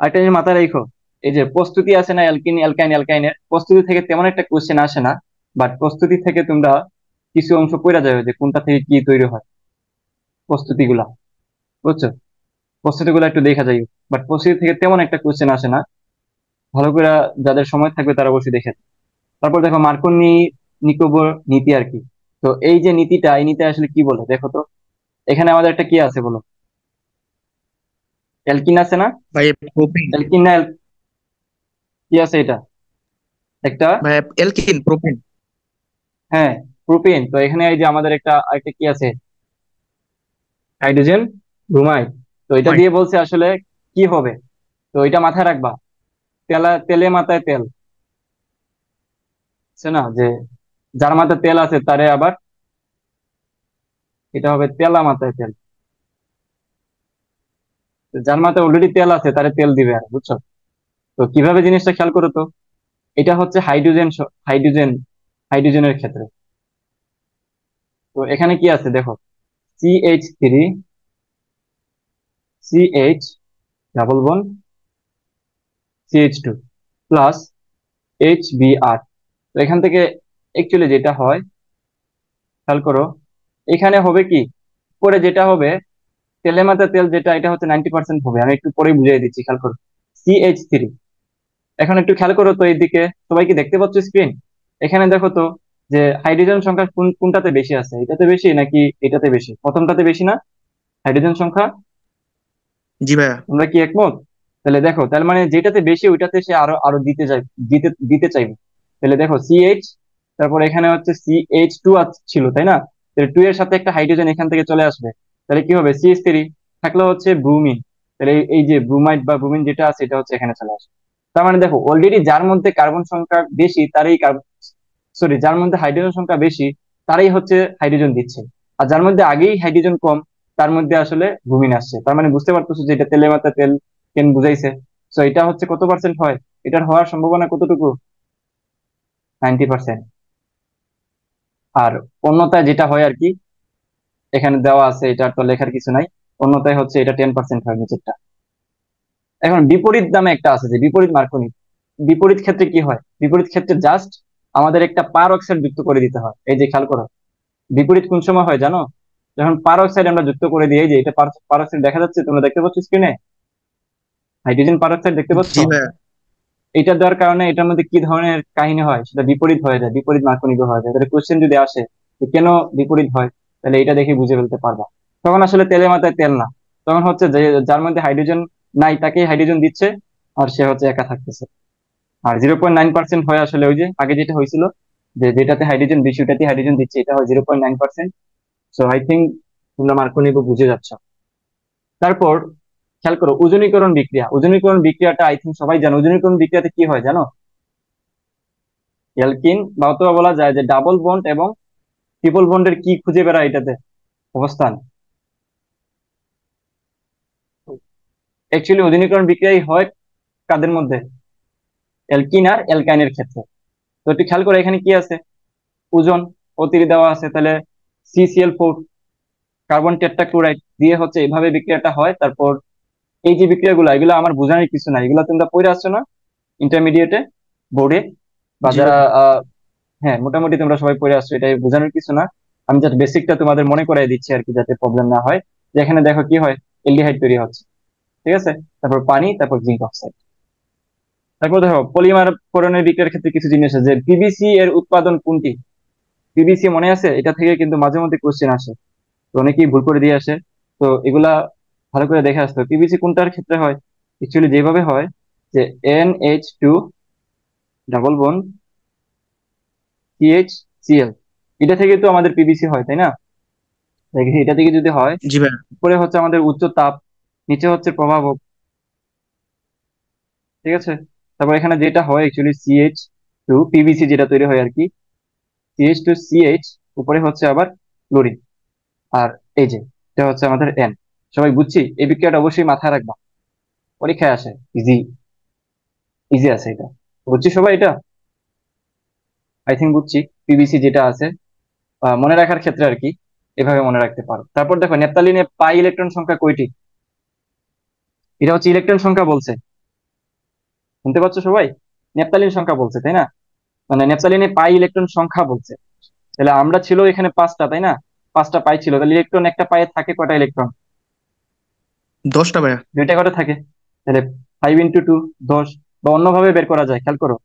আরেকটা জিনিস মাথায় রাখো, এই যে প্রস্তুতি আছে না, অ্যালকিন অ্যালকাইন অ্যালকাইনের প্রস্তুতি থেকে তেমন একটা কোশ্চেন আসে না। বাট প্রস্তুতি থেকে তোমরা কিছু অংশ পড়ে যাবে যে কোনটা থেকে কি তৈরি হয়, প্রস্তুতি গুলা, বুঝছো? প্রস্তুতি গুলা একটু দেখা যায়, বাট প্রস্তুতি থেকে তেমন একটা কোশ্চেন আসে না। ভালো করে যাদের সময় থাকবে তারা অবশ্যই দেখে। তারপর দেখো মার্কনি নিকোবর নীতি আর কি। তো এই যে নীতিটা, এই নীতি আসলে কি বলে দেখো তো। এখানে আমাদের একটা কি আছে বলো? অ্যালকিন আছে না? ভাই প্রোপিন। অ্যালকিন না কি আছে এটা? একটা, ভাই এলকিন প্রোপিন। হ্যাঁ, প্রোপিন। তো এখানে এই যে আমাদের একটা আরেকটা কি আছে? Hydrogen bromide. তো এটা দিয়ে বলছে আসলে কি হবে। তো এটা মাথায় রাখবা, তেলে মাথায় তেল আছে না, যে যার মাথায় তেল আছে তারে আবার, এটা হবে তেলা মাথায় তেল। তো যার মাথায় অলরেডি তেল আছে তারে তেল দিবে আর, বুঝছো? তো কিভাবে জিনিসটা খেয়াল করো তো। এটা হচ্ছে হাইড্রোজেন হাইড্রোজেন, হাইড্রোজেনের ক্ষেত্রে। তো এখানে কি আছে দেখো, CH3, CH ডাবল বন, CH2 প্লাস HBr। তো এখান থেকে অ্যাকচুয়ালি যেটা হয়, খেয়াল করো, এখানে হবে কি, পরে যেটা হবে, তেলে মাথা তেল যেটা, এটা হচ্ছে 90% হবে। আমি একটু পরে বুঝিয়ে দিচ্ছি, খেয়াল করো। CH3, এখন একটু খেয়াল করো তো এইদিকে, সবাই কি দেখতে পাচ্ছ স্ক্রিন? এখানে দেখো তো যে হাইড্রোজেন সংখ্যা কোনটাতে বেশি আছে, এটাতে বেশি নাকি এটাতে বেশি? প্রথমটাতে বেশি না হাইড্রোজেন সংখ্যা? জি ভাইয়া। তোমরা কি একমত? তাহলে দেখো, তার মানে যেটাতে বেশি ওইটাতে সে আরো আরো দিতে চাই, দিতে দিতে চাইবে। তাহলে দেখো তারপর এখানে হচ্ছে CH2 ছিল, তাই না? তাহলে 2 এর সাথে একটা হাইড্রোজেন এখান থেকে চলে আসবে। তাহলে কি হবে? CH3 থাকলে হচ্ছে ব্রুমিন। তাহলে এই যে ব্রুমাইড বা ব্রুমিন যেটা আছে, এটা হচ্ছে এখানে চলে আসবে। তার মানে দেখো, অলরেডি যার মধ্যে কার্বন সংখ্যা বেশি তারই সরি, যার মধ্যে হাইড্রোজেন সংখ্যা বেশি তারাই হচ্ছে হাইড্রোজেন দিচ্ছে। আর যার মধ্যে আগেই হাইড্রোজেন কম, তার মধ্যে আসলে ব্রুমিন আসছে। তার মানে বুঝতে পারতেছো যে এটা তেলে মাথা তেল কেন বুঝাইছে। তো এটা হচ্ছে কত পার্সেন্ট হয়, এটার হওয়ার সম্ভাবনা কতটুকু? 90%। আর অন্যথায় যেটা হয় আর কি, এখানে দেওয়া আছে, এটা তো লেখার কিছু নাই। অন্যথায় হচ্ছে এটা 10% হয় নিচেরটা। এখন বিপরীত নামে একটা আছে, যে বিপরীত মার্কনি। বিপরীত ক্ষেত্রে কি হয়? বিপরীত ক্ষেত্রে জাস্ট আমাদের একটা পার অক্সাইড যুক্ত করে দিতে হয়। এই যে খেয়াল করো, বিপরীত কোন সময় হয় জানো? যখন পার অক্সাইড আমরা যুক্ত করে দিই, এই যে এটা পার অক্সাইড দেখা যাচ্ছে, তোমরা দেখতে পাচ্ছ স্ক্রিনে। হাইড্রোজেন পারক্সাইড দেখতে পাচ্ছ? জি ভাইয়া। এটা দেওয়ার কারণে এটার মধ্যে কি ধরনের কাহিনী হয় সেটা বিপরীত হয়ে যায়, বিপরীত মার্কনিক হয়ে যায়। তাহলে কোশ্চেন যদি আসে যে কেন বিপরীত হয়, তাহলে এটা দেখে বুঝে ফেলতে পারবা। তখন আসলে তেলে মাথায় তেল না, তখন হচ্ছে যে যার মধ্যে হাইড্রোজেন নাই তাকে হাইড্রোজেন দিচ্ছে, আর সে হচ্ছে একা থাকতেছে। আর 0.9% হয় আসলে ওই যে আগে যেটা হয়েছিল, যে যেটাতে হাইড্রোজেন বেশি ওটাতে হাইড্রোজেন দিচ্ছে, এটা হয় 0.9%। সো আই থিঙ্ক তোমরা মার্কনিক বুঝে যাচ্ছ। তারপর খেয়াল করো ওজনীকরণ বিক্রিয়া। ওজনীকরণ বিক্রিয়াটা আই থিঙ্ক সবাই জানো। ওজনীকরণ বিক্রিয়াতে কি হয় জানো? অ্যালকিন বা অথবা বলা যায় যে ডাবল বন্ড এবং ট্রিপল বন্ডের কি খুঁজে বেড়ায় এটাতে অবস্থান। অ্যাকচুয়ালি ওজনীকরণ বিক্রিয়াই হয় কাদের মধ্যে? অ্যালকিন আর অ্যালকাইনের ক্ষেত্রে। তো একটু খেয়াল করে এখানে কি আছে, ওজন অতিরি দেওয়া আছে, তাহলে CCl4 কার্বন টেট্রাক্লোরাইড দিয়ে হচ্ছে এইভাবে বিক্রিয়াটা হয়। তারপর এই যে বিক্রিয়াগুলো, এগুলো আমার বোঝানোর কিছু নাই, এগুলো তোমরা পড়ে আসছো না ইন্টারমিডিয়েটে, বোর্ডে, বা জি যারা ভাইয়া। হ্যাঁ মোটামুটি তোমরা সবাই পড়ে আসছো, এটাই বোঝানোর কিছু না। আমি জাস্ট বেসিকটা তোমাদের মনে করাই দিচ্ছি আর কি, যাতে প্রবলেম না হয়। যে এখানে দেখো কি হয়, এলডিহাইড তৈরি হচ্ছে, ঠিক আছে? তারপর পানি, তারপর জিঙ্ক অক্সাইড। তারপর দেখো পলিমার করণের বিক্রিয়ার ক্ষেত্রে কিছু জিনিস আছে, যে পিভিসি এর উৎপাদন কোনটি? পিভিসি মনে আছে? এটা থেকে কিন্তু মাঝে মধ্যে কোশ্চেন আসে, তো অনেকেই ভুল করে দিয়ে আসে। তো এগুলা ভালো করে দেখে আসতে হবে, পিভিসি কোনটার ক্ষেত্রে হয়। অ্যাকচুয়ালি যেভাবে হয় যে NH2 double bond CH Cl, এটা থেকে তো আমাদের পিভিসি হয়, তাই না? দেখি এটা থেকে যদি হয়, জি ভাইয়া। উপরে হচ্ছে আমাদের উচ্চ তাপ, নিচে হচ্ছে প্রভাবক, ঠিক আছে? তারপর এখানে যেটা হয় অ্যাকচুয়ালি CH2 পিভিসি যেটা তৈরি হয় আর কি, CH2CH, উপরে হচ্ছে আবার ক্লোরিন। আর এই যে এটা হচ্ছে আমাদের N। সবাই বুঝছি? এই বিক্রিয়াটা অবশ্যই মাথায় রাখবা, পরীক্ষায় আসে। ইজি, ইজি আছে এটা, বুঝছি সবাই এটা? আই থিঙ্ক বুঝছি। পিভিসি যেটা আছে মনে রাখার ক্ষেত্রে আর কি, এভাবে মনে রাখতে পারো। তারপর দেখো ন্যাপথালিনে পাই ইলেকট্রন সংখ্যা কয়টি? এটা হচ্ছে ইলেকট্রন সংখ্যা বলছে, শুনতে পাচ্ছ সবাই? ন্যাপথালিন সংখ্যা বলছে, তাই না? মানে ন্যাপথালিনে পাই ইলেকট্রন সংখ্যা বলছে। তাহলে আমরা ছিল এখানে পাঁচটা, তাই না? পাঁচটা পাই ছিল, তাহলে ইলেকট্রন একটা পায়ে থাকে কয়টা ইলেকট্রন? 10টা ভাইয়া। দুইটা করে থাকে। তাহলে 5 × 2, 10। বা অন্যভাবে বের করা যায়, খেয়াল করো।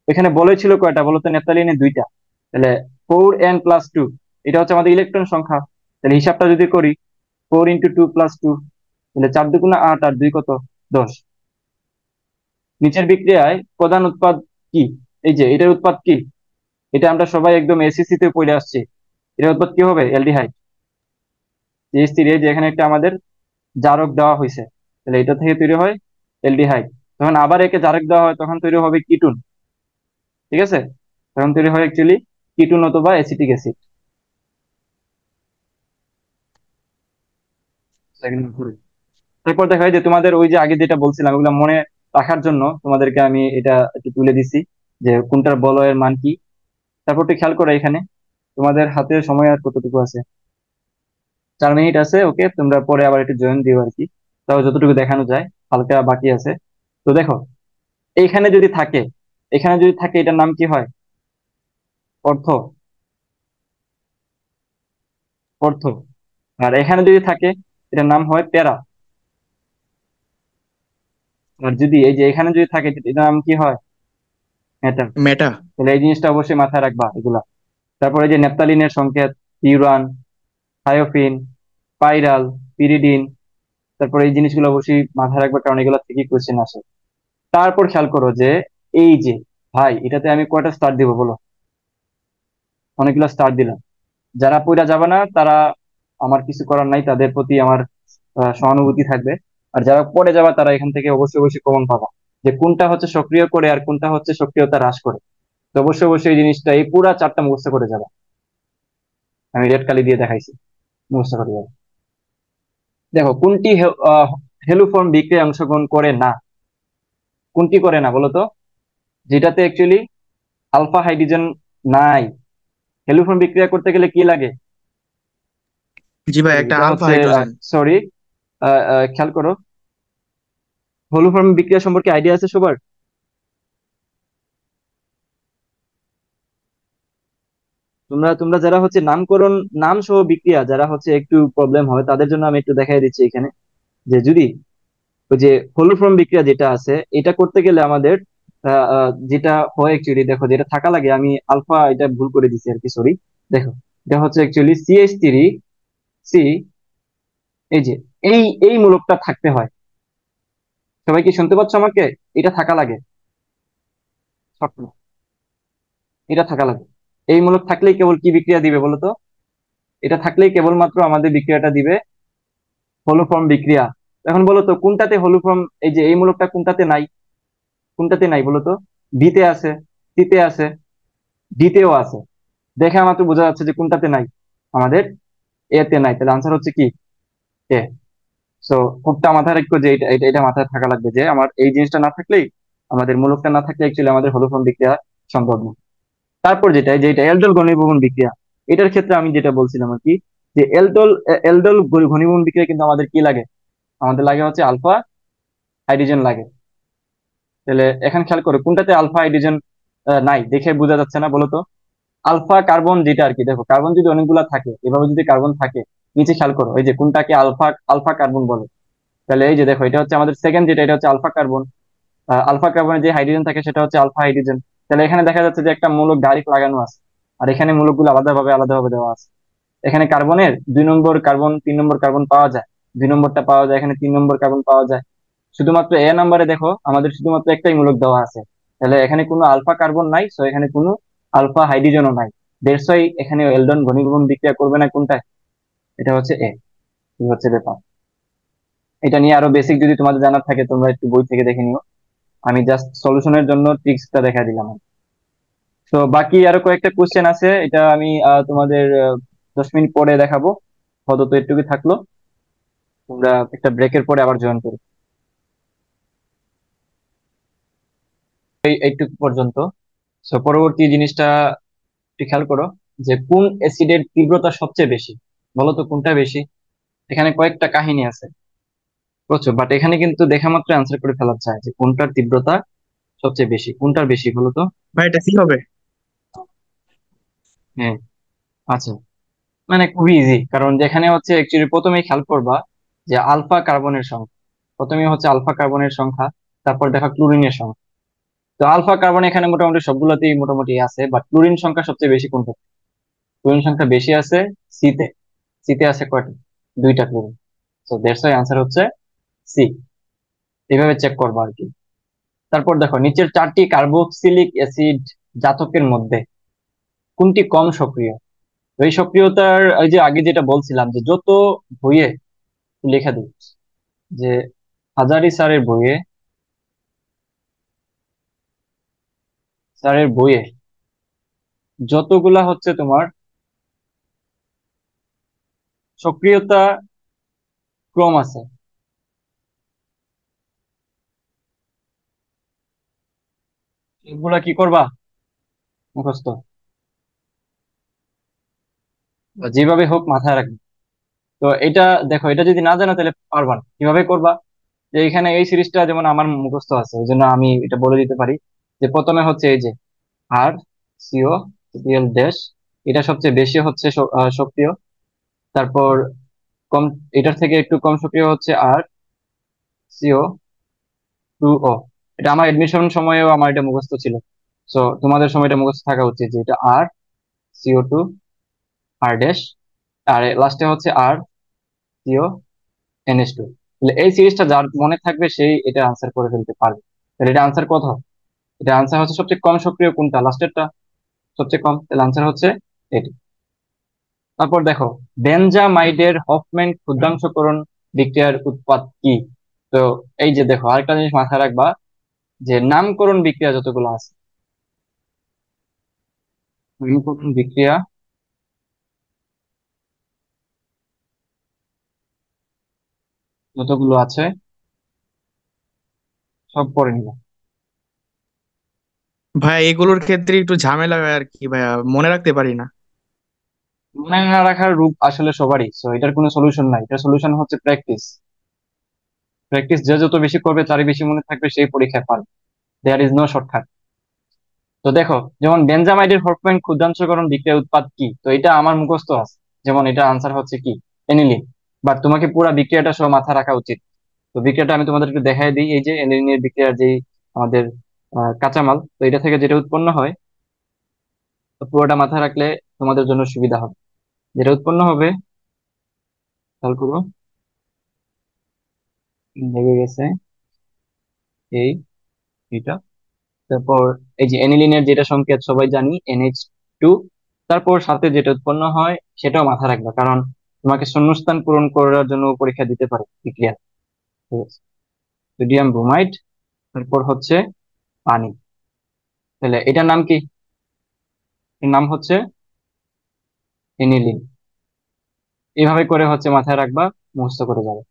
এখানে বলেছিল কয়টা বলো তো? ন্যাপথালিনে দুইটা। তাহলে 4n+2, এটা হচ্ছে আমাদের ইলেকট্রন সংখ্যা। তাহলে হিসাবটা যদি করি, 4 × 2 + 2, তাহলে 4 × 2 = 8, আর 2 কত? 10। নিচের বিক্রিয়ায় প্রধান উৎপাদ কি? এই যে এটার উৎপাদ কি, এটা আমরা সবাই একদম এসএসসি তে পড়ে আসছি। এটার উৎপাদ কি হবে? অ্যালডিহাইড। CH3, যে এখানে একটা আমাদের জারক দেওয়া হয়েছে, তাহলে এটা থেকে তৈরি হয় অ্যালডিহাইড। তখন আবার একে জারক দেওয়া হয়, তখন তৈরি হবে কিটুন, ঠিক আছে? তখন তৈরি হয় অ্যাকচুয়ালি কিটুন অথবা অ্যাসিটিক অ্যাসিড। তারপর দেখা যায় যে তোমাদের ওই যে আগে যেটা বলছিলাম, ওগুলো মনে রাখার জন্য তোমাদেরকে আমি এটা একটু তুলে দিছি, যে কোনটার বলয়ের মান কি। তারপর একটু খেয়াল করো এখানে, তোমাদের হাতে সময় আর কতটুকু আছে? 4 মিনিট আছে, ওকে। তোমরা পরে আবার একটু জয়েন দিও আর কি, তাও যতটুকু দেখানো যায়। হালকা বাকি আছে। তো দেখো এইখানে যদি থাকে, এখানে যদি থাকে, এটার নাম কি হয়? অর্থ, অর্থ। আর এখানে যদি থাকে, এটার নাম হয় প্যারা। আর যদি এই যে এখানে যদি থাকে, এটার নাম কি হয়? মেটা। মেটা। তাহলে এই জিনিসটা অবশ্যই মাথায় রাখবা এগুলা। তারপরে যে নেপথালিনের সংকেত, ইউরান, থায়োফিন, পাইরাল, পিরিডিন। তারপরে এই জিনিসগুলো অবশ্যই মাথায় রাখবা, কারণ এগুলো থেকে কোশ্চেন আসে। তারপর খেয়াল করো যে এই যে, ভাই এটাতে আমি কয়টা স্টার দিব বলো? অনেকগুলো স্টার দিলাম। যারা পইরা যাবে না তারা, আমার কিছু করার নাই, তাদের প্রতি আমার সহানুভূতি থাকবে। আর যারা পড়ে যাবে তারা এখান থেকে অবশ্যই অবশ্যই কমন পাবা, যে কোনটা হচ্ছে সক্রিয় করে আর কোনটা হচ্ছে সক্রিয়তা হ্রাস করে। তো অবশ্যই অবশ্যই এই জিনিসটা এই পুরা চারটা মুখস্থ করে যাবে। আমি রেড কালি দিয়ে দেখাইছি, মুখস্থ করে যাবে। দেখো কোনটি হেলুফর্ম বিক্রিয়ায় অংশগ্রহণ করে না? কোনটি করে না বলো তো? যেটাতে অ্যাকচুয়ালি আলফা হাইড্রোজেন নাই। হেলুফর্ম বিক্রিয়া করতে গেলে কি লাগে? জি ভাই, সরি একটা এটা আলফা হচ্ছে, হাইড্রোজেন। সরি, খেয়াল করো। হলুফর্ম বিক্রিয়া সম্পর্কে আইডিয়া আছে সবার? তোমরা তোমরা যারা হচ্ছে নামকরণ, নাম সহ বিক্রিয়া যারা হচ্ছে একটু প্রবলেম হয়, তাদের জন্য আমি একটু দেখাই দিচ্ছি এখানে। যে যদি ওই যে হলুফর্ম বিক্রিয়া যেটা আছে এটা করতে গেলে আমাদের যেটা হয় অ্যাকচুয়ালি, দেখো যেটা থাকা লাগে, আমি আলফা এটা ভুল করে দিছি আর কি, সরি। দেখো এটা হচ্ছে অ্যাকচুয়ালি CH3 এই যে এই এই মূলকটা থাকতে হয়। সবাই কি শুনতে পাচ্ছ আমাকে? এটা থাকা লাগে, স্বপ্ন, এটা থাকা লাগে। এই মূলক থাকলেই কেবল কি বিক্রিয়া দিবে বলো তো? এটা থাকলেই কেবলমাত্র আমাদের বিক্রিয়াটা দিবে হলুফর্ম বিক্রিয়া। এখন বলো তো কোনটাতে হলুফর্ম, এই যে এই মূলকটা কোনটাতে নাই? কোনটাতে নাই বলো তো? বিতে আছে, সিতে আছে, ডিতেও আছে। দেখে আমার তো বোঝা যাচ্ছে যে কোনটাতে নাই, আমাদের এতে নাই। তাহলে আনসার হচ্ছে কি? এ। সো খুবটা মাথায় রাখবো যে এটা এটা এটা মাথায় থাকা লাগবে যে আমার এই জিনিসটা না থাকলেই, আমাদের মূলকটা না থাকলে অ্যাকচুয়ালি আমাদের হলুফর্ম বিক্রিয়া সম্ভব না। তারপর যেটা যেটা এলডোল ঘনীভবন বিক্রিয়া, এটার ক্ষেত্রে আমি যেটা বলছিলাম আর কি, যে এলডোল এলডোল ঘনীভবন বিক্রিয়া কিন্তু আমাদের কি লাগে? আমাদের লাগে হচ্ছে আলফা হাইড্রোজেন লাগে। তাহলে এখন খেয়াল করো কোনটাতে আলফা হাইড্রোজেন নাই, দেখে বোঝা যাচ্ছে না বলো তো? আলফা কার্বন যেটা আর কি, দেখো কার্বন যদি অনেকগুলা থাকে, এভাবে যদি কার্বন থাকে, নিচে খেয়াল করো এই যে কোনটাকে আলফা আলফা কার্বন বলে। তাহলে এই যে দেখো এটা হচ্ছে আমাদের সেকেন্ড, যেটা এটা হচ্ছে আলফা কার্বন। আলফা কার্বনে যে হাইড্রোজেন থাকে সেটা হচ্ছে আলফা হাইড্রোজেন। তাহলে এখানে দেখা যাচ্ছে যে একটা মূলক ডাইরেক্ট লাগানো আছে, আর এখানে মূলকগুলো আলাদাভাবে আলাদাভাবে দেওয়া আছে। এখানে কার্বনের 2 নম্বর কার্বন, 3 নম্বর কার্বন পাওয়া যায়, 2 নম্বরটা পাওয়া যায়, এখানে 3 নম্বর কার্বন পাওয়া যায়। শুধুমাত্র নাম্বারে দেখো আমাদের শুধুমাত্র একটাই মূলক দেওয়া আছে। তাহলে এখানে কোনো আলফা কার্বন নাই, সো এখানে কোনো আলফা হাইড্রোজেনও নাই। দ্যাটস ওয়াই এখানে এলডন ঘনীভবন বিক্রিয়া করবে না কোনটায়? এটা হচ্ছে এই হচ্ছে ব্যাপার। এটা নিয়ে আরো বেসিক যদি তোমাদের জানার থাকে তোমরা একটু বই থেকে দেখে নিও। আমি জাস্ট সলিউশনের জন্য ট্রিক্সটা দেখা দিলাম। তো বাকি আরো কয়েকটা কোশ্চেন আছে, এটা আমি তোমাদের 10 মিনিট পরে দেখাবো। আপাতত এটুকু থাকলো, তোমরা একটা ব্রেকের পরে আবার জয়েন করো। এইটুকু পর্যন্ত। তো পরবর্তী জিনিসটা একটু খেয়াল করো, যে কোন অ্যাসিডের তীব্রতা সবচেয়ে বেশি? বলো তো কোনটা বেশি? এখানে কয়েকটা কাহিনী আছে, বুঝছো? বাট এখানে কিন্তু দেখা মাত্র অ্যান্সার করে ফেলা যায় যে কোনটার তীব্রতা সবচেয়ে বেশি, কোনটার বেশি বলো তো? ভাই এটা কি হবে? হ্যাঁ, আচ্ছা, মানে খুবই ইজি, কারণ যেখানে হচ্ছে অ্যাকচুয়ালি প্রথমেই খেয়াল করবা যে আলফা কার্বনের সংখ্যা, প্রথমে হচ্ছে আলফা কার্বনের সংখ্যা, তারপর দেখা ক্লোরিনের সংখ্যা। তো আলফা কার্বন এখানে মোটামুটি সবগুলোতেই মোটামুটি আছে, বাট ক্লোরিন সংখ্যা সবচেয়ে বেশি কোনটা? ক্লোরিন সংখ্যা বেশি আছে সিতে। সিতে আছে কয়টা? 2টা ক্লোরিন। তো দ্যাটস ওয়াই আনসার হচ্ছে সি। এইভাবে চেক করবো আর কি। তারপর দেখো নিচের 4টি কার্বক্সিলিক অ্যাসিড জাতকের মধ্যে কোনটি কম সক্রিয়? তো এই সক্রিয়তার ওই যে আগে যেটা বলছিলাম যে যত বইয়ে লেখা দিই, যে হাজারি স্যারের বইয়ে যতগুলা হচ্ছে তোমার সক্রিয়তা ক্রম আছে, এগুলা কি করবা? মুখস্থ, বা যেভাবে হোক মাথায় রাখবে। তো এটা দেখো, এটা যদি না জানো তাহলে পারবা না, কিভাবে করবা? যে এখানে এই সিরিজটা যেমন আমার মুখস্থ আছে, ওই জন্য আমি এটা বলে দিতে পারি, যে প্রথমে হচ্ছে এই যে আর সিও সিএল ড্যাশ, এটা সবচেয়ে বেশি হচ্ছে সক্রিয়। তারপর কম, এটার থেকে একটু কম সক্রিয় হচ্ছে আর CO2O। এটা আমার এডমিশন সময়েও আমার এটা মুখস্থ ছিল। সো তোমাদের সময় এটা মুখস্থ থাকা উচিত যে এটা R CO2 R ড্যাশ, আর লাস্টে হচ্ছে RCO NH2। তাহলে এই সিরিজটা যার মনে থাকবে সেই এটা আনসার করে ফেলতে পারবে। তাহলে এটা আনসার কত? এটা আনসার হচ্ছে সবচেয়ে কম সক্রিয় কোনটা, লাস্টেরটা সবচেয়ে কম, তাহলে আনসার হচ্ছে এটি। তারপর দেখো বেনজামাইডের হফম্যান ক্ষুদ্রাংশকরণ বিক্রিয়ার উৎপাদ কি? তো এই যে দেখো আরেকটা জিনিস মাথায় রাখবা, যে নামকরণ বিক্রিয়া যতগুলো আছে, নামকরণ বিক্রিয়া যতগুলো আছে সব পড়ে নিবা। ভাই এগুলোর ক্ষেত্রে একটু ঝামেলা হয় আর কি ভাইয়া, মনে রাখতে পারি না। মনে না রাখার রূপ আসলে সবারই, সো এটার কোনো সলিউশন নাই, এটার সলিউশন হচ্ছে প্র্যাকটিস। প্র্যাকটিস যে যত বেশি করবে তারই বেশি মনে থাকবে, সেই পরীক্ষায় পারবে। There is no shortcut. তো দেখো যেমন বেনজামাইডের হফম্যান ক্ষুদ্রাংশকরণ বিক্রিয়া উৎপাদ কি, তো এটা আমার মুখস্থ আছে। যেমন এটা আনসার হচ্ছে কি? এনিলিন। বাট তোমাকে পুরো বিক্রিয়াটা সহ মাথা রাখা উচিত। তো বিক্রিয়াটা আমি তোমাদের একটু দেখাই দিই। এই যে অ্যানিলিনের বিক্রিয়ার যে আমাদের কাঁচামাল, তো এটা থেকে যেটা উৎপন্ন হয়, তো পুরোটা মাথায় রাখলে তোমাদের জন্য সুবিধা হবে। যেটা উৎপন্ন হবে, খেয়াল করো, লেগে গেছে এই এটা। তারপর এই যে অ্যানিলিনের যেটা সংকেত সবাই জানি, NH2। তারপর সাথে যেটা উৎপন্ন হয় সেটাও মাথায় রাখবে, কারণ তোমাকে শূন্যস্থান পূরণ করার জন্য পরীক্ষা দিতে পারে বিক্রিয়া। সোডিয়াম ব্রোমাইড, তারপর হচ্ছে পানি। তাহলে এটার নাম কি? এর নাম হচ্ছে এনিলিন। এইভাবে করে হচ্ছে মাথায় রাখবা, মুখস্থ করে যাবে।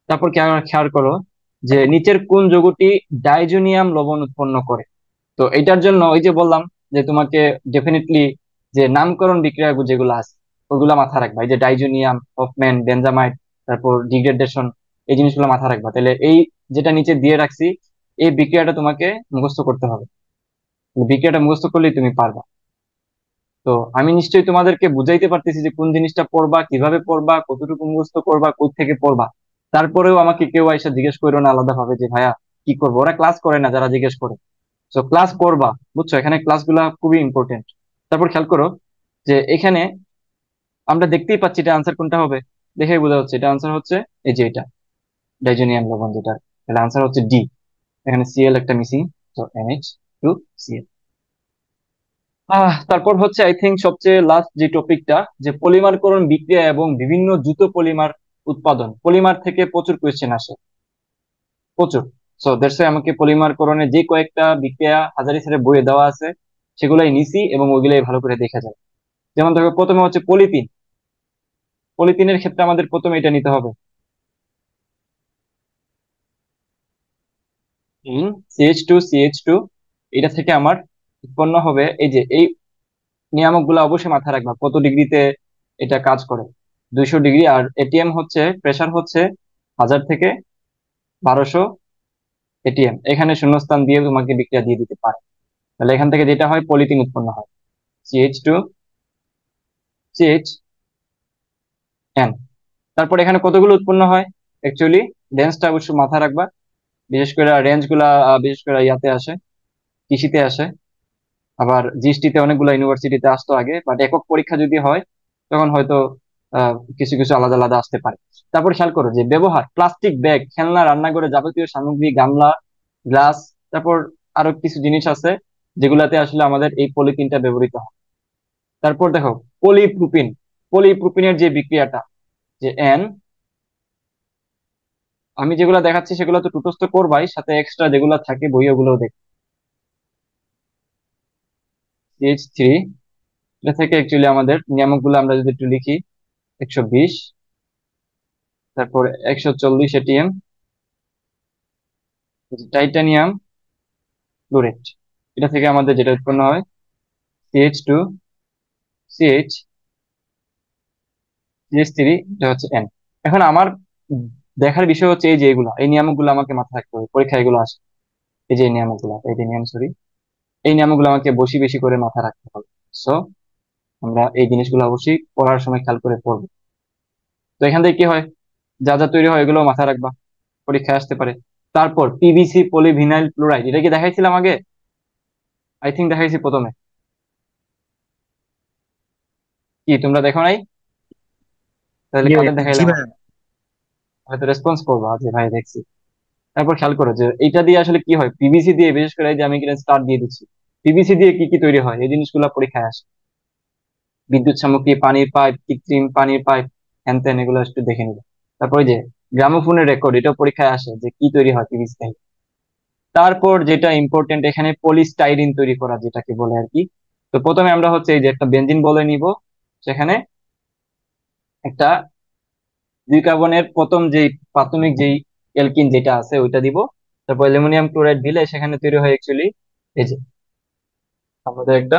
তারপর খেয়াল খেয়াল করো যে নিচের কোন যৌগটি ডাইজোনিয়াম লবণ উৎপন্ন করে। তো এটার জন্য ওই যে বললাম যে তোমাকে ডেফিনেটলি যে নামকরণ বিক্রিয়া যেগুলো আছে ওগুলা মাথায় রাখবা। এই যে ডাইজোনিয়াম, হফম্যান, বেনজামাইড, তারপর ডিগ্রেডেশন, এই জিনিসগুলো মাথায় রাখবা। তাহলে এই যেটা নিচে দিয়ে রাখছি, এই বিক্রিয়াটা তোমাকে মুখস্থ করতে হবে। বিক্রিয়াটা মুখস্থ করলেই তুমি পারবা। তো আমি নিশ্চয়ই তোমাদেরকে বুঝাইতে পারতেছি যে কোন জিনিসটা পড়বা, কিভাবে পড়বা, কতটুকু মুখস্থ করবা, কোথা থেকে পড়বা। তারপরেও আমাকে কেউ এসে জিজ্ঞেস করো না আলাদা ভাবে যে ভাইয়া কি করবো। ওরা ক্লাস করে না যারা জিজ্ঞেস করে। তো ক্লাস করবা, বুঝছো, এখানে ক্লাসগুলা খুবই ইম্পর্টেন্ট। তারপর খেয়াল করো যে এখানে আমরা দেখতেই পাচ্ছি এটা আনসার কোনটা হবে। দেখেই বোঝা যাচ্ছে এটা আনসার হচ্ছে এই যে এটা ডাইজোনিয়াম লবণ যেটা, তাহলে আনসার হচ্ছে ডি। এখানে Cl একটা মিসিং, তো NH2Cl। তারপর হচ্ছে আই থিঙ্ক সবচেয়ে লাস্ট যে টপিকটা, যে পলিমারকরণ বিক্রিয়া এবং বিভিন্ন দ্রুত পলিমার উৎপাদন। পলিমার থেকে প্রচুর কোয়েশ্চেন আসে, প্রচুর। সো দ্যাটস আমাকে পলিমারকরণের যে কয়েকটা বিক্রিয়া হাজারি স্যারের বইয়ে দেওয়া আছে সেগুলাই নিছি এবং ওইগুলাই ভালো করে দেখা যায়। যেমন দেখো প্রথমে হচ্ছে পলিথিন। পলিথিনের ক্ষেত্রে আমাদের প্রথমে এটা নিতে হবে, CH2CH2। এটা থেকে আমার উৎপন্ন হবে এই যে এই নিয়ামক গুলো অবশ্যই মাথায় রাখবা কত ডিগ্রিতে এটা কাজ করে। 200 ডিগ্রি। আর এটিএম হচ্ছে প্রেসার হচ্ছে 1000 থেকে 1200 এটিএম। এখানে শূন্যস্থান দিয়ে তোমাকে বিক্রিয়া দিয়ে দিতে পারে। তাহলে এখান থেকে যেটা হয় পলিথিন উৎপন্ন হয়, CH2CHN। তারপর এখানে কতগুলো উৎপন্ন হয়, অ্যাকচুয়ালি রেঞ্জটা অবশ্যই মাথায় রাখবা। বিশেষ করে রেঞ্জ গুলা বিশেষ করে ইয়াতে আসে, কৃষিতে আসে। আবার জিএসটিতে অনেকগুলো ইউনিভার্সিটিতে আসতো আগে, বাট একক পরীক্ষা যদি হয় তখন হয়তো কিছু কিছু আলাদা আলাদা আসতে পারে। তারপর খেয়াল করো যে ব্যবহার, প্লাস্টিক ব্যাগ, খেলনা, রান্নাঘরে যাবতীয় সামগ্রী, গামলা, গ্লাস। তারপর আরো কিছু জিনিস আছে যেগুলাতে আসলে আমাদের এই পলিথিনটা ব্যবহৃত হয়। তারপর দেখো পলিপ্রুপিন। পলিপ্রুপিনের যে বিক্রিয়াটা, যে এন, আমি যেগুলো দেখাচ্ছি সেগুলো তো টুটস্থ করবাই, সাথে এক্সট্রা যেগুলো থাকে বই ওগুলো দেখ। CH3, এটা থেকে অ্যাকচুয়ালি আমাদের নিয়ামক গুলো আমরা যদি একটু লিখি, 120, তারপর 140 এটিএম, টাইটানিয়াম ক্লোরেট। এটা থেকে আমাদের যেটা উৎপন্ন হয় CH2CH CH3, এটা হচ্ছে এন। এখন আমার দেখার বিষয় হচ্ছে এই যে এগুলা, এই নিয়ামকগুলো আমাকে মাথায় রাখতে হবে, পরীক্ষা এগুলো আসে। এই যে নিয়ামকগুলো, এই যে নিয়ম, সরি, এই নিয়মগুলো আমাকে বেশি বেশি করে মাথায় রাখতে হবে। সো আমরা এই জিনিসগুলো অবশ্যই পড়ার সময় খেয়াল করে পড়বো। তো এখান থেকে কি হয়, যা যা তৈরি হয় এগুলো মাথায় রাখবা, পরীক্ষায় আসতে পারে। তারপর পিভিসি পলিভিনাইল ক্লোরাইড, এটা কি দেখাইছিলাম আগে? আই থিঙ্ক দেখাইছি প্রথমে। কি তোমরা দেখো নাই? তাহলে কাদের জি দেখাইলাম? ভাই। হয়তো রেসপন্স করবা যে ভাই দেখছি। তারপর খেয়াল করো যে এইটা দিয়ে আসলে কি হয়, পিভিসি দিয়ে, বিশেষ করে এই যে আমি এখানে স্টার দিয়ে দিচ্ছি, পিভিসি দিয়ে কি কি তৈরি হয় এই জিনিসগুলো পরীক্ষায় আসে। বিদ্যুৎ সামগ্রী, পানির পাইপ, কৃত্রিম পানির পাইপ, হ্যান ত্যান, এগুলো একটু দেখে নিবে। তারপরে যে গ্রামোফোনের রেকর্ড, এটাও পরীক্ষায় আসে যে কি তৈরি হয় পিভিসি থেকে। তারপর যেটা ইম্পর্টেন্ট এখানে, পলিস্টাইরিন তৈরি করা যেটাকে বলে আর কি। তো প্রথমে আমরা হচ্ছে এই যে একটা বেনজিন বলে নিব, সেখানে একটা দুই কার্বনের প্রথম যেই প্রাথমিক যেই অ্যালকিন যেটা আছে ওইটা দিব। তারপর অ্যালুমিনিয়াম ক্লোরাইড দিলে সেখানে তৈরি হয় অ্যাকচুয়ালি এই যে আমাদের একটা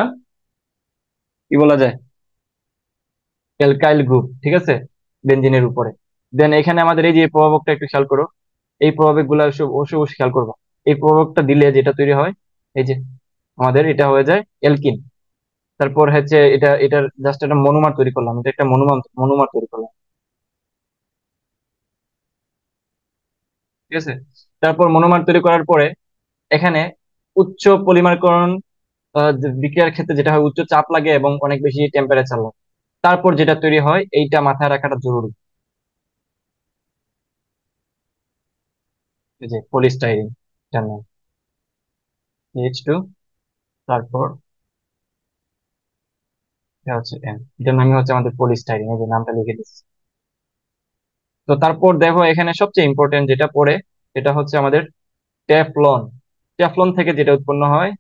কি বলা যায়, অ্যালকাইল গ্রুপ, ঠিক আছে, বেনজিনের উপরে। দেন এখানে আমাদের এই যে প্রভাবকটা একটু খেয়াল করো, এই প্রভাবক গুলা অবশ্যই অবশ্যই খেয়াল করবা। এই প্রভাবকটা দিলে যেটা তৈরি হয় এই যে আমাদের এটা হয়ে যায় অ্যালকিন। তারপর হচ্ছে এটার জাস্ট একটা মনোমার তৈরি করলাম, এটা একটা মনোমার মনোমার তৈরি করলাম। ঠিক আছে। তারপর মনোমার তৈরি করার পরে এখানে উচ্চ পলিমারকরণ বিক্রিয়ার ক্ষেত্রে যেটা হয়, উচ্চ চাপ লাগে এবং অনেক বেশি টেম্পারেচার লাগে। তারপর যেটা তৈরি হয় এইটা মাথায় রাখাটা জরুরি, এই যে পলিস্টাইরিন, এটার নাম H2। তারপর এটা হচ্ছে N, এটার নামই হচ্ছে আমাদের পলিস্টাইরিন, এই যে নামটা লিখে দিচ্ছি। তো তারপর দেখো এখানে সবচেয়ে ইম্পর্টেন্ট যেটা পড়ে, সেটা হচ্ছে আমাদের টেফলন। টেফলন থেকে যেটা উৎপন্ন হয়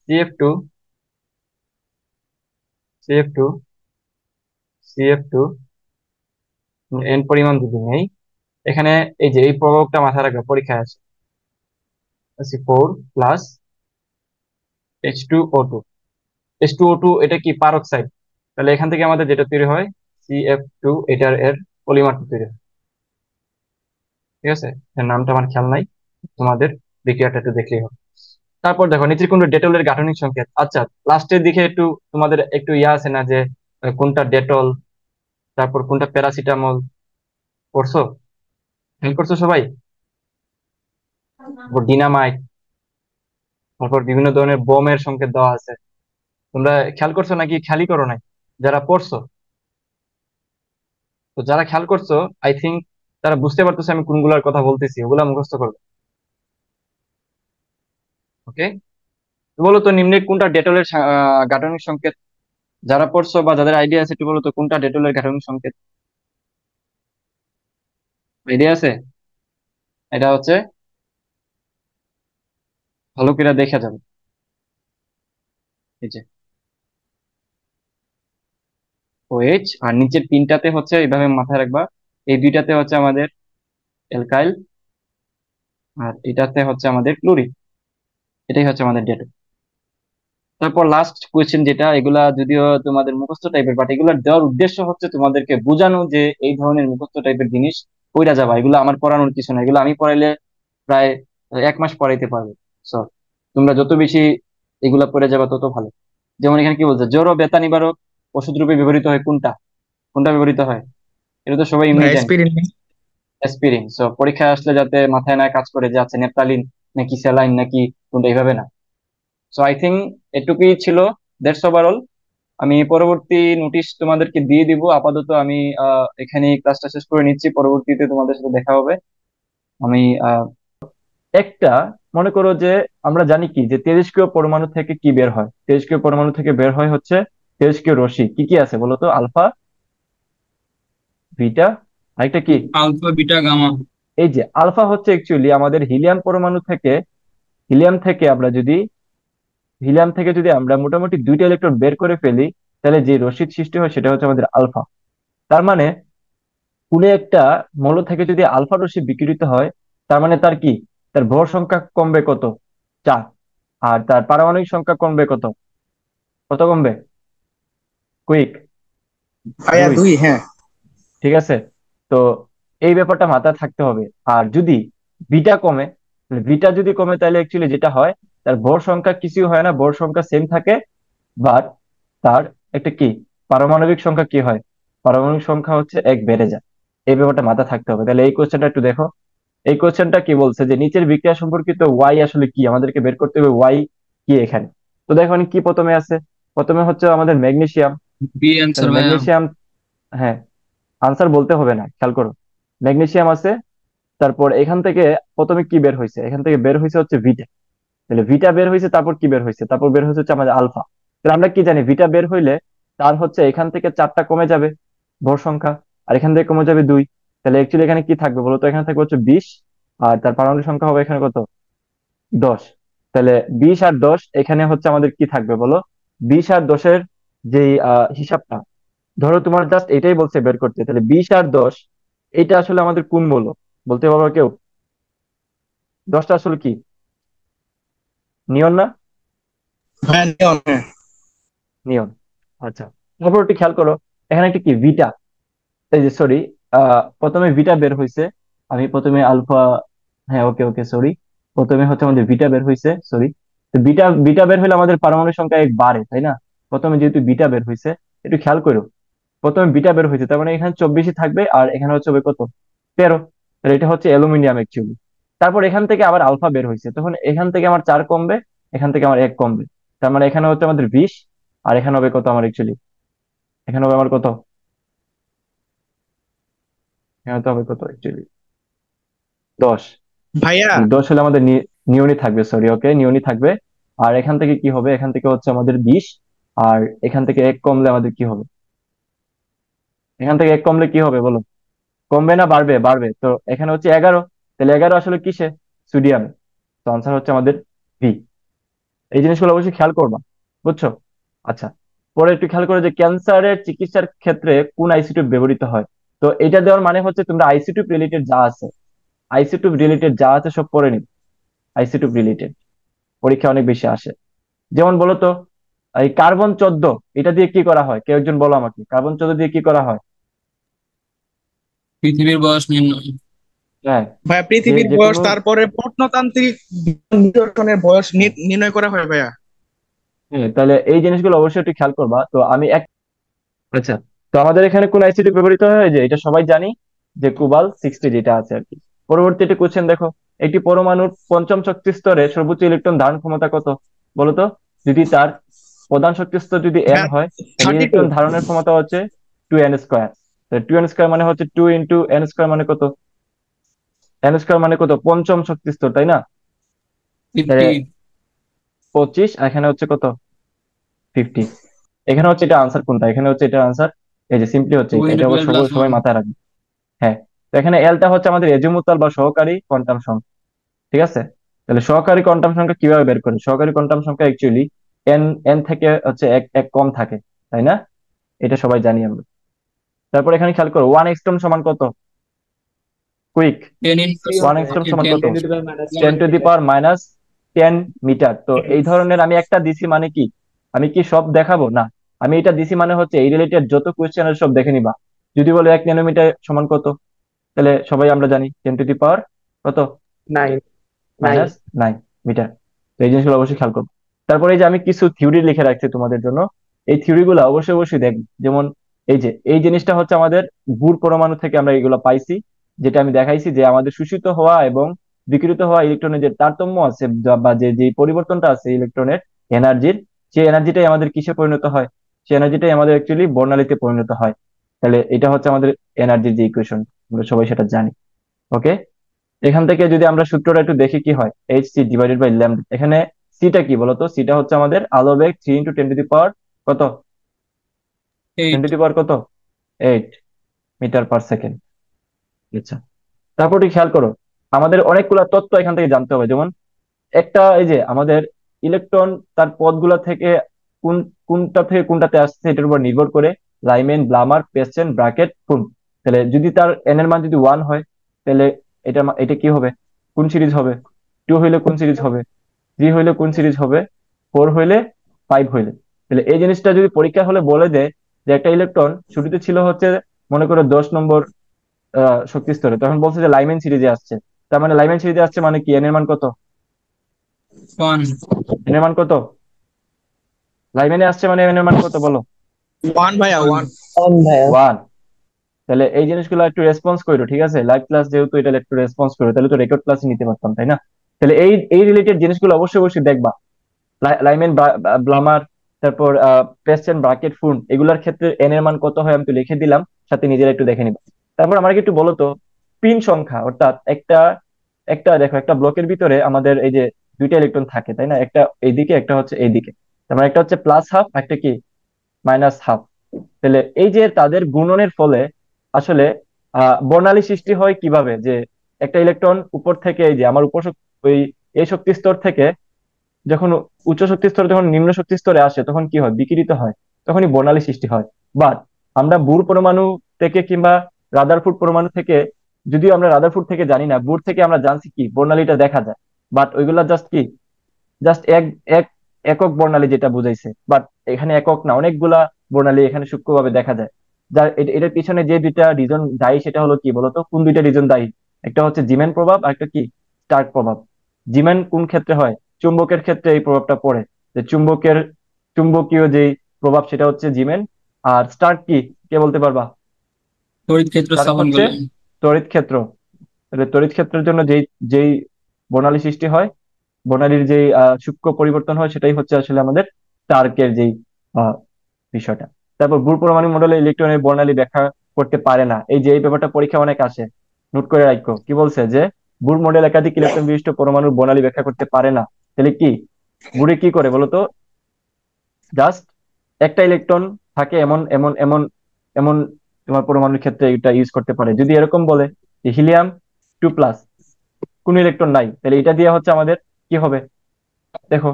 CF2, CF2, CF2, N পরিমাণ যদি নেই এখানে, এই যে এই প্রভাবটা মাথায় রাখবে, পরীক্ষায় আছে 4 প্লাস H2O2। H2O2 এটা কি পারক্সাইড, তাহলে এখান থেকে আমাদের যেটা তৈরি হয় CF2, এটার পলিমারটা তৈরি হয়। ঠিক আছে, এর নামটা আমার খেয়াল নাই, তোমাদের বিক্রিয়াটা একটু দেখলেই হবে। তারপর দেখো নিচের কোনটা ডেটলের গাঠনিক সংকেত। আচ্ছা, লাস্টের দিকে একটু তোমাদের একটু ইয়া আছে না যে কোনটা ডেটল, তারপর কোনটা প্যারাসিটামল, পড়ছো? হেল্প করছো সবাই? তারপর ডিনামাইট, তারপর বিভিন্ন ধরনের বোমের সংকেত দেওয়া আছে। তোমরা খেয়াল করছো নাকি খেয়ালই করো নাই যারা পড়ছো? তো যারা খেয়াল করছো, আই থিংক তারা বুঝতে পারতেছে আমি কোনগুলোর কথা বলতেছি, ওগুলা মুখস্থ করবে। ওকে, তো বলো তো নিম্নে কোনটা ডেটলের গাঠনিক সংকেত? যারা পড়ছো বা যাদের আইডিয়া আছে একটু বলো তো কোনটা ডেটলের গাঠনিক সংকেত, আইডিয়া আছে? এটা হচ্ছে, ভালো করে দেখা যাবে, এই যে OH, আর নিচের তিনটাতে হচ্ছে এইভাবে মাথায় রাখবা, এই দুইটাতে হচ্ছে আমাদের অ্যালকাইল, আর এটাতে হচ্ছে আমাদের ক্লোরিন। এটাই হচ্ছে আমাদের ডেটল। তারপর লাস্ট কোয়েশ্চেন যেটা, এগুলা যদিও তোমাদের মুখস্থ টাইপের, বাট এগুলা দেওয়ার উদ্দেশ্য হচ্ছে তোমাদেরকে বোঝানো যে এই ধরনের মুখস্থ টাইপের জিনিস পড়া যাবা, এগুলো আমার পড়ানোর কিছু না, এগুলো আমি পড়াইলে প্রায় 1 মাস পড়াইতে পারবো। সো তোমরা যত বেশি এগুলা পড়ে যাবা তত ভালো। যেমন এখানে কি বলছে, জ্বর ও ব্যথা নিবারক ওষুধ রূপে ব্যবহৃত হয় কোনটা? কোনটা ব্যবহৃত হয়? এটা তো সবাই এমনি ভাই জানি, অ্যাসপিরিন। অ্যাসপিরিন। সো পরীক্ষায় আসলে যাতে মাথায় না কাজ করে যে আচ্ছা নেপটালিন নাকি স্যালাইন নাকি কোনটা, এইভাবে না। সো আই থিঙ্ক এটুকুই ছিল, দ্যাটস ওভারঅল। আমি পরবর্তী নোটিশ তোমাদেরকে দিয়ে দিব। আপাতত আমি এখানে ক্লাসটা শেষ করে নিচ্ছি, পরবর্তীতে তোমাদের সাথে দেখা হবে। আমি একটা, মনে করো যে আমরা জানি কি যে তেজস্ক্রিয় পরমাণু থেকে কি বের হয়, তেজস্ক্রিয় পরমাণু থেকে বের হয় হচ্ছে তেজস্ক্রিয় রশ্মি। কি কি আছে বলো তো? আলফা, বিটা, আরেকটা কি? Alpha beta gamma. এই যে আলফা হচ্ছে অ্যাকচুয়ালি আমাদের হিলিয়াম পরমাণু থেকে, হিলিয়াম থেকে আমরা যদি, হিলিয়াম থেকে যদি আমরা মোটামুটি 2টা ইলেকট্রন বের করে ফেলি, তাহলে যে রশ্মির সৃষ্টি হয় সেটা হচ্ছে আমাদের আলফা। তার মানে কোন একটা মৌল থেকে যদি আলফা রশ্মি বিকিরিত হয়, তার মানে তার কি, তার ভর সংখ্যা কমবে কত? 4। আর তার পারমাণবিক সংখ্যা কমবে কত? কত কমবে? কুইক। ভাইয়া 2। 2, হ্যাঁ। ঠিক আছে। তো এই ব্যাপারটা মাথায় থাকতে হবে। আর যদি বিটা কমে, বিটা যদি কমে তাহলে অ্যাকচুয়ালি যেটা হয়, তার ভর সংখ্যা কিছুই হয় না, ভর সংখ্যা সেম থাকে, বাট তার একটা কি, পারমাণবিক সংখ্যা কি হয়, পারমাণবিক সংখ্যা হচ্ছে 1 বেড়ে যায়। এই ব্যাপারটা মাথায় থাকতে হবে। তাহলে এই কোশ্চেনটা একটু দেখো। এই কোশ্চেনটা কি বলছে যে নিচের বিক্রিয়া সম্পর্কিত ওয়াই আসলে কি, আমাদেরকে বের করতে হবে ওয়াই কি এখানে। তো দেখো এখানে কি প্রথমে আছে, প্রথমে হচ্ছে আমাদের ম্যাগনেসিয়াম। বি অ্যান্সার তাহলে ভাইয়া। ম্যাগনেসিয়াম, হ্যাঁ, আনসার বলতে হবে না, খেয়াল করো। ম্যাগনেসিয়াম আছে, তারপর এখান থেকে প্রথমে কি বের হয়েছে, এখান থেকে বের হয়েছে হচ্ছে ভিটা। তাহলে ভিটা বের হয়েছে, তারপর কি বের হয়েছে, তারপর বের হয়েছে হচ্ছে আমাদের আলফা। তাহলে আমরা কি জানি, ভিটা বের হইলে তার হচ্ছে এখান থেকে 4টা কমে যাবে ভর সংখ্যা, আর এখান থেকে কমে যাবে 2। তাহলে অ্যাকচুয়ালি এখানে কি থাকবে বলতো, এখানে থাকবে হচ্ছে 20, আর তার পারমাণবিক সংখ্যা হবে এখানে কত, 10। তাহলে 20 আর 10 এখানে হচ্ছে আমাদের কি থাকবে বলো? 20 আর 10-এর যে হিসাবটা, ধরো তোমার জাস্ট এটাই বলছে বের করতে, তাহলে 20 আর 10 এটা আসলে আমাদের কোন বলো, বলতে পারবো কেউ? 10টা আসলে কি, নিয়ন না? হ্যাঁ নিয়ন, হ্যাঁ। নিয়ন। আচ্ছা, তারপর একটু খেয়াল করো, এখানে একটা কি ভিটা, এই যে সরি, প্রথমে ভিটা বের হয়েছে, আমি প্রথমে আলফা, হ্যাঁ ওকে ওকে সরি, প্রথমে হচ্ছে আমাদের ভিটা বের হয়েছে, সরি। তো বিটা, বিটা বের হলে আমাদের পারমাণবিক সংখ্যা 1 বাড়ে, তাই না? প্রথমে যেহেতু বিটা বের হয়েছে, একটু খেয়াল করো, প্রথমে বিটা বের হয়েছে, তার মানে এখানে 24 থাকবে, আর এখানে হচ্ছে হবে কত, 13। তাহলে এটা হচ্ছে অ্যালুমিনিয়াম অ্যাকচুয়ালি। তারপর এখান থেকে আবার আলফা বের হয়েছে, তখন এখান থেকে আমার 4 কমবে, এখান থেকে আমার 1 কমবে। তার মানে এখানে হচ্ছে আমাদের 20, আর এখানে হবে কত আমার অ্যাকচুয়ালি, এখানে হবে আমার কত, এখানে তো হবে কত অ্যাকচুয়ালি 10। ভাইয়া 10 হলে আমাদের নিয়নই থাকবে, সরি, ওকে, নিয়নই থাকবে। আর এখান থেকে কি হবে, এখান থেকে হচ্ছে আমাদের 20, আর এখান থেকে 1 কমলে আমাদের কি হবে, এখান থেকে 1 কমলে কি হবে বলো, কমবে না বাড়বে? বাড়বে। তো এখানে হচ্ছে 11, তাহলে 11 আসলে কিসে, সোডিয়ামে। তো আনসার হচ্ছে আমাদের বি। এই জিনিসগুলো অবশ্যই খেয়াল করবা, বুঝছো? আচ্ছা, পরে একটু খেয়াল করে যে ক্যান্সারের চিকিৎসার ক্ষেত্রে কোন আইসোটোপ ব্যবহৃত হয়। তো এটা দেওয়ার মানে হচ্ছে তোমরা আইসোটোপ রিলেটেড যা আছে, আইসোটোপ রিলেটেড যা আছে সব পড়ে নিবে। আইসোটোপ রিলেটেড পরীক্ষা অনেক বেশি আসে। যেমন বলো তো, এই কার্বন 14, এটা দিয়ে কি করা হয়, কেউ একজন বলো আমাকে, কার্বন 14 দিয়ে কি করা হয়? পৃথিবীর বয়স নির্ণয়। হ্যাঁ, ভাইয়া যে পৃথিবীর যে বয়স, কোনো, তারপরে প্রত্নতান্ত্রিক নিদর্শনের বয়স হ্যাঁ, নির্ণয় করা হয় ভাইয়া। হ্যাঁ, তাহলে এই জিনিসগুলো অবশ্যই একটু খেয়াল করবা। তো আমি এক, আচ্ছা, তো আমাদের এখানে কোন আইসিটি ব্যবহৃত হয়, যে এটা সবাই জানি, যে কোবাল 60 যেটা আছে আর কি। পরবর্তী একটি কোশ্চেন দেখো, একটি পরমাণুর পঞ্চম শক্তি স্তরে সর্বোচ্চ ইলেকট্রন ধারণ ক্ষমতা কত? বলতো, যদি তার প্রধান শক্তি স্তর যদি এন ভাইয়া হয়, তাহলে 32। ইলেকট্রন ধারণের ক্ষমতা হচ্ছে 2n²। 2n² মানে হচ্ছে 2 × n² মানে কত, n² মানে কত, পঞ্চম শক্তি স্তর, তাই না? তাহলে 50। 25, আর এখানে হচ্ছে কত, 50। এখানে হচ্ছে এটা আনসার কোনটা, এখানে হচ্ছে এটা আনসার, এই যে সিম্পলি হচ্ছে টু এটা, ইন্টু এটা আবার টুয়েলভ সবাই প্লাস সবাই ওয়ান মাথায় রাখবে। হ্যাঁ, তো এখানে এলটা হচ্ছে আমাদের এজিমুথাল বা সহকারী কোয়ান্টাম সংখ্যা, ঠিক আছে? তাহলে সহকারী কোয়ান্টাম সংখ্যা কিভাবে বের করে, সহকারী কোয়ান্টাম সংখ্যা অ্যাকচুয়ালি এন, এন থেকে হচ্ছে এক এক কম থাকে, তাই না? এটা সবাই জানি আমরা। তারপর এখানে খেয়াল করো, 1 angstrom সমান কত, কুইক, 1 angstrom সমান টেন কত, to the power minus ten 10⁻−10 metre. তো এই ধরনের আমি একটা দিছি মানে কি, আমি কি সব দেখাবো না, আমি এটা দিছি মানে হচ্ছে এই রিলেটেড যত কোয়েশ্চেন সব দেখে নিবা। যদি বলে 1 ন্যানোমিটার সমান কত, তাহলে সবাই আমরা জানি 10⁻, কত, 9। 9। -9 মিটার। তো এই জিনিসগুলো অবশ্যই খেয়াল করবো। তারপরে এই যে আমি কিছু থিওরি লিখে রাখছি তোমাদের জন্য, এই থিওরি গুলো অবশ্যই অবশ্যই দেখবো। যেমন এই যে এই জিনিসটা হচ্ছে আমাদের বুর পরমাণু থেকে আমরা এগুলো পাইছি, যেটা আমি দেখাইছি যে আমাদের শোষিত হওয়া এবং বিকিরিত হওয়া ইলেকট্রনের যে তারতম্য আছে, বা যে যে পরিবর্তনটা আছে ইলেকট্রনের এনার্জির, সেই এনার্জিটাই আমাদের কিসে পরিণত হয়, সেই এনার্জিটাই আমাদের অ্যাকচুয়ালি বর্ণালীতে পরিণত হয়। তাহলে এটা হচ্ছে আমাদের এনার্জির যে ইকুয়েশন, আমরা সবাই সেটা জানি। ওকে, এখান থেকে যদি আমরা সূত্রটা একটু দেখি কি হয়, Hc/λ। এখানে সিটা কি বলতো, সিটা হচ্ছে আমাদের আলো বেগ 3 × 10⁻, কত, টেন এইট। টু দি পাওয়ার কত, 8 মিটার পার সেকেন্ড। আচ্ছা, তারপর একটু খেয়াল করো, আমাদের অনেকগুলা তথ্য এখান থেকে জানতে হবে। যেমন একটা, এই যে আমাদের ইলেকট্রন তার পদগুলা থেকে কোন কোনটা থেকে কোনটাতে আসছে এটার উপর নির্ভর করে লাইমেন, ব্লামার, পেস্টেন, ব্রাকেট, ফুন। তাহলে যদি তার এন এর মান যদি 1 হয়, তাহলে এটা কি হবে, কোন সিরিজ হবে, 2 হইলে কোন সিরিজ হবে, 3 হইলে কোন সিরিজ হবে, 4 হইলে, 5 হইলে। তাহলে এই জিনিসটা যদি পরীক্ষা হলে বলে দেয় যে একটা ইলেকট্রন শুরুতে ছিল হচ্ছে মনে করো 10 নম্বর শক্তি স্তরে, তখন বলছে যে লাইমেন সিরিজে আসছে। তার মানে লাইমেন সিরিজে আসছে মানে কি, এন এর মান কত, ওয়ান। এন এর মান কত, লাইমেনে আসছে মানে এন এর মান কত বলো, 1 ভাইয়া, ওয়ান। 1। 1। তাহলে এই জিনিসগুলো একটু রেসপন্স করো, ঠিক আছে? লাইভ ক্লাস যেহেতু, এটা একটু রেসপন্স করো, তাহলে তো রেকর্ড ক্লাসই নিতে পারতাম, তাই না? তাহলে এই এই রিলেটেড জিনিসগুলো অবশ্যই অবশ্যই দেখবা। লাইমেন, ব্লামার, তারপর পেস্টেন, ব্রাকেট, ফুন, এগুলোর ক্ষেত্রে এন এর মান কত হয় আমি তো লিখে দিলাম, সাথে নিজেরা একটু দেখে নিবা। তারপর আমাকে একটু বলো তো, পিন সংখ্যা, অর্থাৎ একটা একটা দেখো, একটা ব্লকের ভিতরে আমাদের এই যে দুইটা ইলেকট্রন থাকে, তাই না? একটা এইদিকে, একটা হচ্ছে এইদিকে। তার মানে একটা হচ্ছে +½ একটা কি, -½ তাহলে এই যে তাদের গুণনের ফলে আসলে বর্ণালী সৃষ্টি হয় কিভাবে, যে একটা ইলেকট্রন উপর থেকে, এই যে আমার ওই এই শক্তি স্তর থেকে যখন উচ্চ শক্তি স্তরে, যখন নিম্ন শক্তি স্তরে আসে, তখন কি হয়, বিকিরিত হয়, তখনই বর্ণালী সৃষ্টি হয়। বাট আমরা বুর পরমাণু থেকে কিংবা রাদারফোর্ড পরমাণু থেকে, যদিও আমরা রাদারফোর্ড থেকে জানি না, বুর থেকে আমরা জানছি কি বর্ণালীটা দেখা যায়। বাট ওইগুলা জাস্ট কি, জাস্ট এক এক একক বর্ণালী যেটা বুঝাইছে, বাট এখানে একক না, অনেকগুলা বর্ণালী এখানে সূক্ষ্মভাবে দেখা যায়। যার এটার পিছনে যে দুইটা রিজন দায়ী, সেটা হলো কি বলতো, কোন দুইটা রিজন দায়ী, একটা হচ্ছে জিমেন প্রভাব, আর একটা কি, স্টার্ক প্রভাব। জিমেন কোন ক্ষেত্রে হয়, চুম্বকের ক্ষেত্রে এই প্রভাবটা পড়ে, যে চুম্বকীয় যে প্রভাব সেটা হচ্ছে জিমেন। আর স্টার্ক কি, কে বলতে পারবা? তড়িৎ ক্ষেত্র স্টার্ক স্থাপন হচ্ছে করলেন। তড়িৎ ক্ষেত্র, তাহলে তড়িৎ ক্ষেত্রের জন্য যেই যেই বর্ণালী সৃষ্টি হয়, বর্ণালীর যেই সূক্ষ্ম পরিবর্তন হয়, সেটাই হচ্ছে আসলে আমাদের টার্কের যেই আহ, বিষয়টা। তারপর বুর পরমাণু মডেলে ইলেকট্রনের বর্ণালী ব্যাখ্যা করতে পারে না, এই যে এই ব্যাপারটা পরীক্ষা অনেক আসে, নোট করে রাখো। কি বলছে যে বুর মডেল একাধিক ইলেকট্রন বিশিষ্ট পরমাণুর বর্ণালী ব্যাখ্যা করতে পারে না। তাহলে কি বুড়ি কি করে বলতো? জাস্ট একটা ইলেকট্রন থাকে এমন এমন এমন এমন তোমার পরমাণুর ক্ষেত্রে এটা ইউজ করতে পারে। যদি এরকম বলে যে হিলিয়াম 2+, কোনো ইলেকট্রন নাই, তাহলে এটা দিয়ে হচ্ছে আমাদের কি হবে? দেখো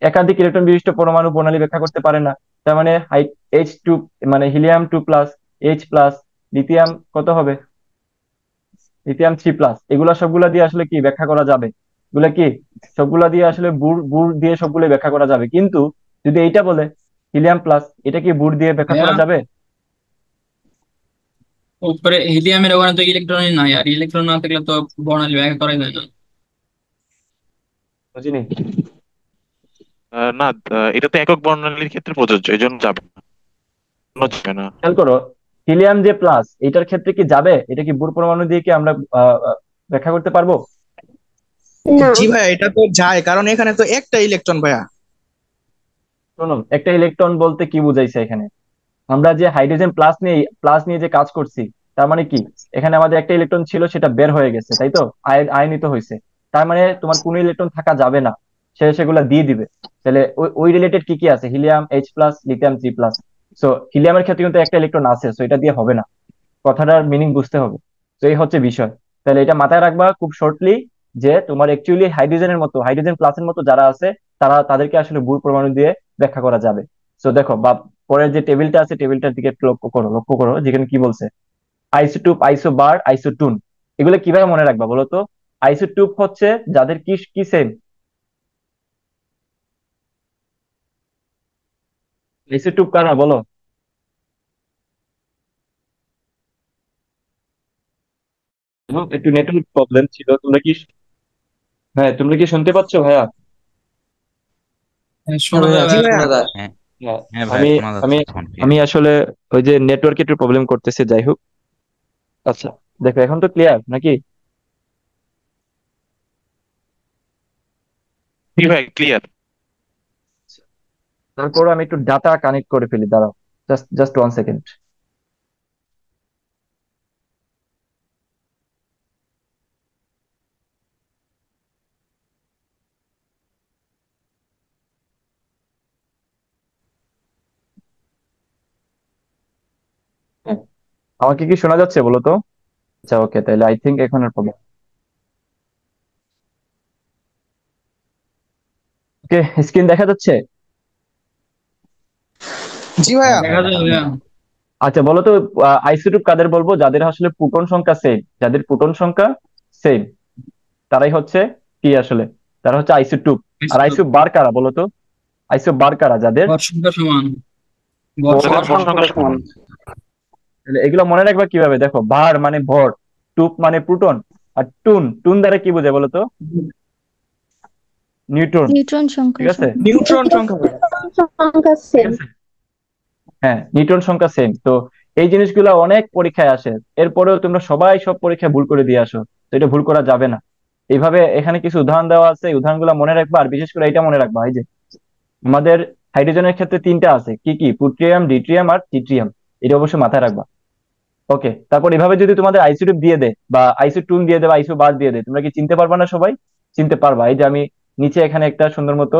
একাধিক ইলেকট্রন বিশিষ্ট পরমাণু বর্ণালী ব্যাখ্যা করতে পারে না। তার মানে H2, মানে হিলিয়াম 2+, H+, লিথিয়াম কত হবে? লিথিয়াম 3+, এগুলা সবগুলা দিয়ে আসলে কি ব্যাখ্যা করা যাবে? এগুলা কি সবগুলা দিয়ে আসলে বুর বুর দিয়ে সবগুলো ব্যাখ্যা করা যাবে। কিন্তু যদি এইটা বলে হিলিয়াম+, এটা কি বুর দিয়ে ব্যাখ্যা ভাইয়া, করা যাবে? উপরে হিলিয়ামের ওখানে তো ইলেকট্রনই নাই, আর ইলেকট্রন না থাকলে তো বর্ণালী ব্যাখ্যা করাই যায় না। বুঝিনি। না, এটা তো একক বর্ণালীর ক্ষেত্রে প্রযোজ্য, এই জন্য যাবে না, যাবে না। খেয়াল করো, হিলিয়াম যে প্লাস, এটার ক্ষেত্রে কি যাবে? এটা কি বুর পরমাণু দিয়ে কি আমরা ব্যাখ্যা করতে পারবো? না। জি ভাইয়া, এটা তো যায়, কারণ এখানে তো একটা ইলেকট্রন ভাইয়া। শোনো, একটা ইলেকট্রন বলতে কি বুঝাইছে এখানে? আমরা যে হাইড্রোজেন প্লাস নিয়ে যে কাজ করছি, তার মানে কি এখানে আমাদের একটা ইলেকট্রন ছিল, সেটা বের হয়ে গেছে, তাই তো? আয়নিত হয়েছে। তার মানে তোমার কোনো ইলেকট্রন থাকা যাবে না, সে সেগুলা দিয়ে দিবে। তাহলে ওই ওই রিলেটেড কি কি আছে? Helium H+, lithium 3+। সো হিলিয়ামের ক্ষেত্রে কিন্তু একটা ইলেকট্রন আছে, সো এটা দিয়ে হবে না। কথাটার মিনিং বুঝতে হবে। তো এই হচ্ছে বিষয়। তাহলে এটা মাথায় রাখবা খুব শর্টলি, যে তোমার অ্যাকচুয়ালি হাইড্রোজেন প্লাসের মতো যারা আছে, তাদেরকে আসলে বুর পরমাণু দিয়ে ব্যাখ্যা করা যাবে। তো দেখো, বা পরের যে টেবিলটা আছে, টেবিলটার দিকে একটু লক্ষ্য করো যেখানে কি বলছে। আইসোটুপ, আইসোবার, আইসোটুন, এগুলো কিভাবে মনে রাখবা বলো তো? আইসোটুপ হচ্ছে যাদের কি কি সেম। আইসোটুপ কারা বলো? একটু নেটওয়ার্ক প্রবলেম ছিল, হ্যাঁ তোমরা কি শুনতে পাচ্ছ ভাইয়া? হ্যাঁ, শোনা ভাইয়া। যায় জি ভাইয়া, ভাইয়া। শোনা যায়। হ্যাঁ, হ্যাঁ, হ্যাঁ ভাইয়া আমি শোনা আমি যাচ্ছে এখন আমি ক্লিয়ার। আসলে ওই যে নেটওয়ার্ক একটু প্রবলেম করতেছে, যাই হোক। আচ্ছা, দেখো এখন তো ক্লিয়ার নাকি? জি ভাই, ক্লিয়ার। তারপর আমি একটু ডাটা কানেক্ট করে ফেলি, দাঁড়াও। Just just 1 second. আমাকে কি শোনা যাচ্ছে বলো তো? আচ্ছা, ওকে, তাহলে আই থিঙ্ক এখন আর প্রবলেম। ওকে, স্ক্রিন দেখা যাচ্ছে? জি হ্যাঁ ভাইয়া। ভাইয়া দেখা যায় দেখা ভাইয়া। যাচ্ছে। আচ্ছা বলো তো, আইসোটুপ কাদের বলবো? যাদের আসলে প্রোটন সংখ্যা সেম, যাদের প্রোটন সংখ্যা সেম, তারাই হচ্ছে কি আসলে, তারা হচ্ছে আইসোটুপ। আর আইসোবার কারা বলো তো? আইসোবার কারা? যাদের ভর সংখ্যা সমান, ভর ভর তাদের সংখ্যা ভর সমান। সংখ্যা সমান। তাহলে এগুলো মনে রাখবা কিভাবে? দেখো, ভার মানে ভর, টুপ মানে প্রোটন, আর টুন টুন দ্বারা কি বোঝায় বলো তো? নিউট্রন। নিউট্রন ঠিক সংখ্যা আছে, সমান। নিউট্রন সংখ্যা ভাইয়া। সংখ্যা ঠিক সেম। আছে। হ্যাঁ, নিউটন সংখ্যা সেম। তো এই জিনিসগুলো অনেক পরীক্ষায় আসে, এরপরেও তোমরা সবাই সব পরীক্ষায় ভুল করে দিয়ে আসো। তো এটা ভুল করা যাবে না। এইভাবে এখানে কিছু উদাহরণ দেওয়া আছে, এই উদাহরণগুলো মনে রাখবা। আর বিশেষ করে এটা মনে রাখবা, এই যে আমাদের হাইড্রোজেনের ক্ষেত্রে তিনটা আছে, কি কি? পুট্রিয়াম, ডিট্রিয়াম আর ট্রিটিয়াম। এটা অবশ্যই মাথায় রাখবা। ওকে, তারপর এভাবে যদি তোমাদের আইসোটুপ দিয়ে দেয় বা আইসোটুন দিয়ে দেয় বা আইসোবার দিয়ে দেয়, তোমরা কি চিনতে পারবা না সবাই? চিনতে পারবা। এই যে আমি নিচে এখানে একটা সুন্দর মতো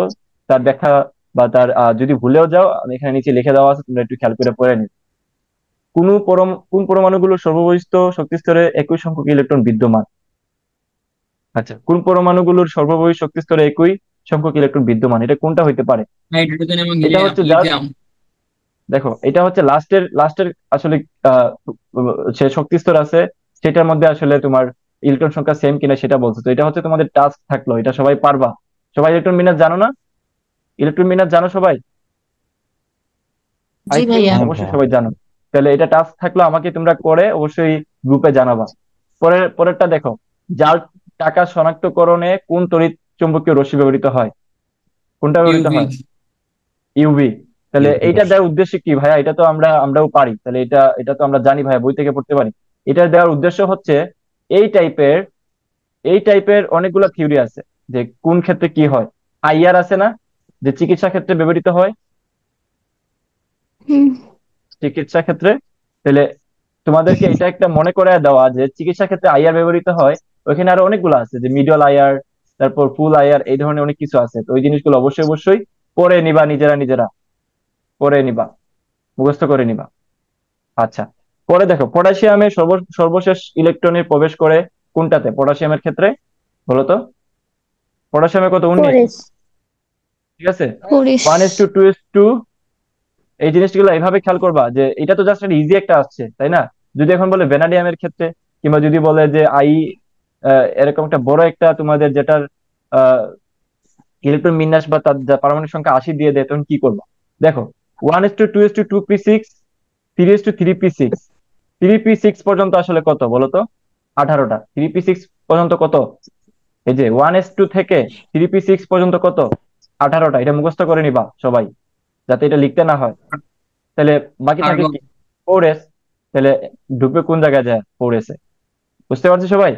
তার ব্যাখ্যা বা তার যদি ভুলেও যাও, আমি এখানে নিচে লিখে দেওয়া আছে, তোমরা একটু খেয়াল করে পড়ে নিও। কোন পরমাণুগুলোর সর্ববহিষ্ঠ শক্তি স্তরে একই সংখ্যক ইলেকট্রন বিদ্যমান? আচ্ছা, কোন পরমাণুগুলোর সর্ববহিঃ শক্তি স্তরে একই সংখ্যক ইলেকট্রন বিদ্যমান, এটা কোনটা হইতে পারে? হাইড্রোজেন এবং এটা হিলিয়াম, হচ্ছে জাস্ট, লিথিয়াম। দেখো এটা হচ্ছে লাস্টের আসলে আহ সে শক্তি স্তর আছে, সেটার মধ্যে আসলে তোমার ইলেকট্রন সংখ্যা সেম কিনা সেটা বলছে। তো এটা হচ্ছে তোমাদের টাস্ক থাকলো, এটা সবাই পারবা। সবাই ইলেকট্রন বিন্যাস জানো না? ইলেকট্রন বিন্যাস জানো সবাই? আই জি থিঙ্ক ভাইয়া। হ্যাঁ অবশ্যই ভাইয়া। সবাই জানো। তাহলে এটা টাস্ক থাকলো, আমাকে তোমরা করে অবশ্যই গ্রুপে জানাবা। পরেরটা দেখো, জাল টাকা শনাক্তকরণে কোন তড়িৎ চুম্বকীয় রশ্মি ব্যবহৃত হয়? কোনটা ব্যবহৃত ইউভি। হয়? ইউভি। তাহলে ইউভি এইটা রশ্মি। দেওয়ার উদ্দেশ্য কি ভাইয়া? এটা তো আমরাও পারি, তাহলে এটা এটা তো আমরা জানি ভাইয়া, বই থেকে পড়তে পারি। এটা দেওয়ার উদ্দেশ্য হচ্ছে এই টাইপের এই টাইপের অনেকগুলো থিওরি আছে যে কোন ক্ষেত্রে কি হয়। আইআর আছে না, যে চিকিৎসা ক্ষেত্রে ব্যবহৃত হয়, হুম। চিকিৎসা ক্ষেত্রে। তাহলে তোমাদেরকে এটা একটা মনে করে দেওয়া যে চিকিৎসা ক্ষেত্রে আইআর ব্যবহৃত হয়। ওইখানে আরো অনেকগুলো আছে, যে মিডল আইআর, তারপর ফুল আইআর, এই ধরনের অনেক কিছু আছে। তো ওই জিনিসগুলো অবশ্যই অবশ্যই পড়ে নিবা, নিজেরা নিজেরা পড়ে নিবা, মুখস্থ করে নিবা। আচ্ছা, পরে দেখো পটাশিয়ামের সর্বশেষ ইলেকট্রনে প্রবেশ করে কোনটাতে পটাশিয়ামের ক্ষেত্রে, বলো তো? পটাশিয়ামের কত? 19। ফোরেস। ঠিক আছে, ফোরেস। 1:2:2। এই জিনিসগুলো এইভাবে খেয়াল করবা যে এটা তো জাস্ট একটা ইজি একটা আসছে, তাই না? যদি এখন বলে ভ্যানাডিয়ামের ক্ষেত্রে, কিংবা যদি বলে যে এরকম একটা বড় একটা তোমাদের যেটার ইলেকট্রন বিন্যাস বা তার পারমাণবিক সংখ্যা 80 দিয়ে দেয়, তখন কি করবা? দেখো, 1:2:2p6, 3:3p6। 3p6 পর্যন্ত আসলে কত বলো তো? 18টা। 3p6 পর্যন্ত কত? এই যে 1:2 থেকে 3p6 পর্যন্ত কত? 18টা। এটা মুখস্থ করে নিবা সবাই, যাতে এটা লিখতে না হয়। তাহলে বাকি থাকে আর্গন। কি? 4s। তাহলে ঢুকবে কোন জায়গায় যায়? 4s এ। বুঝতে পারছি সবাই?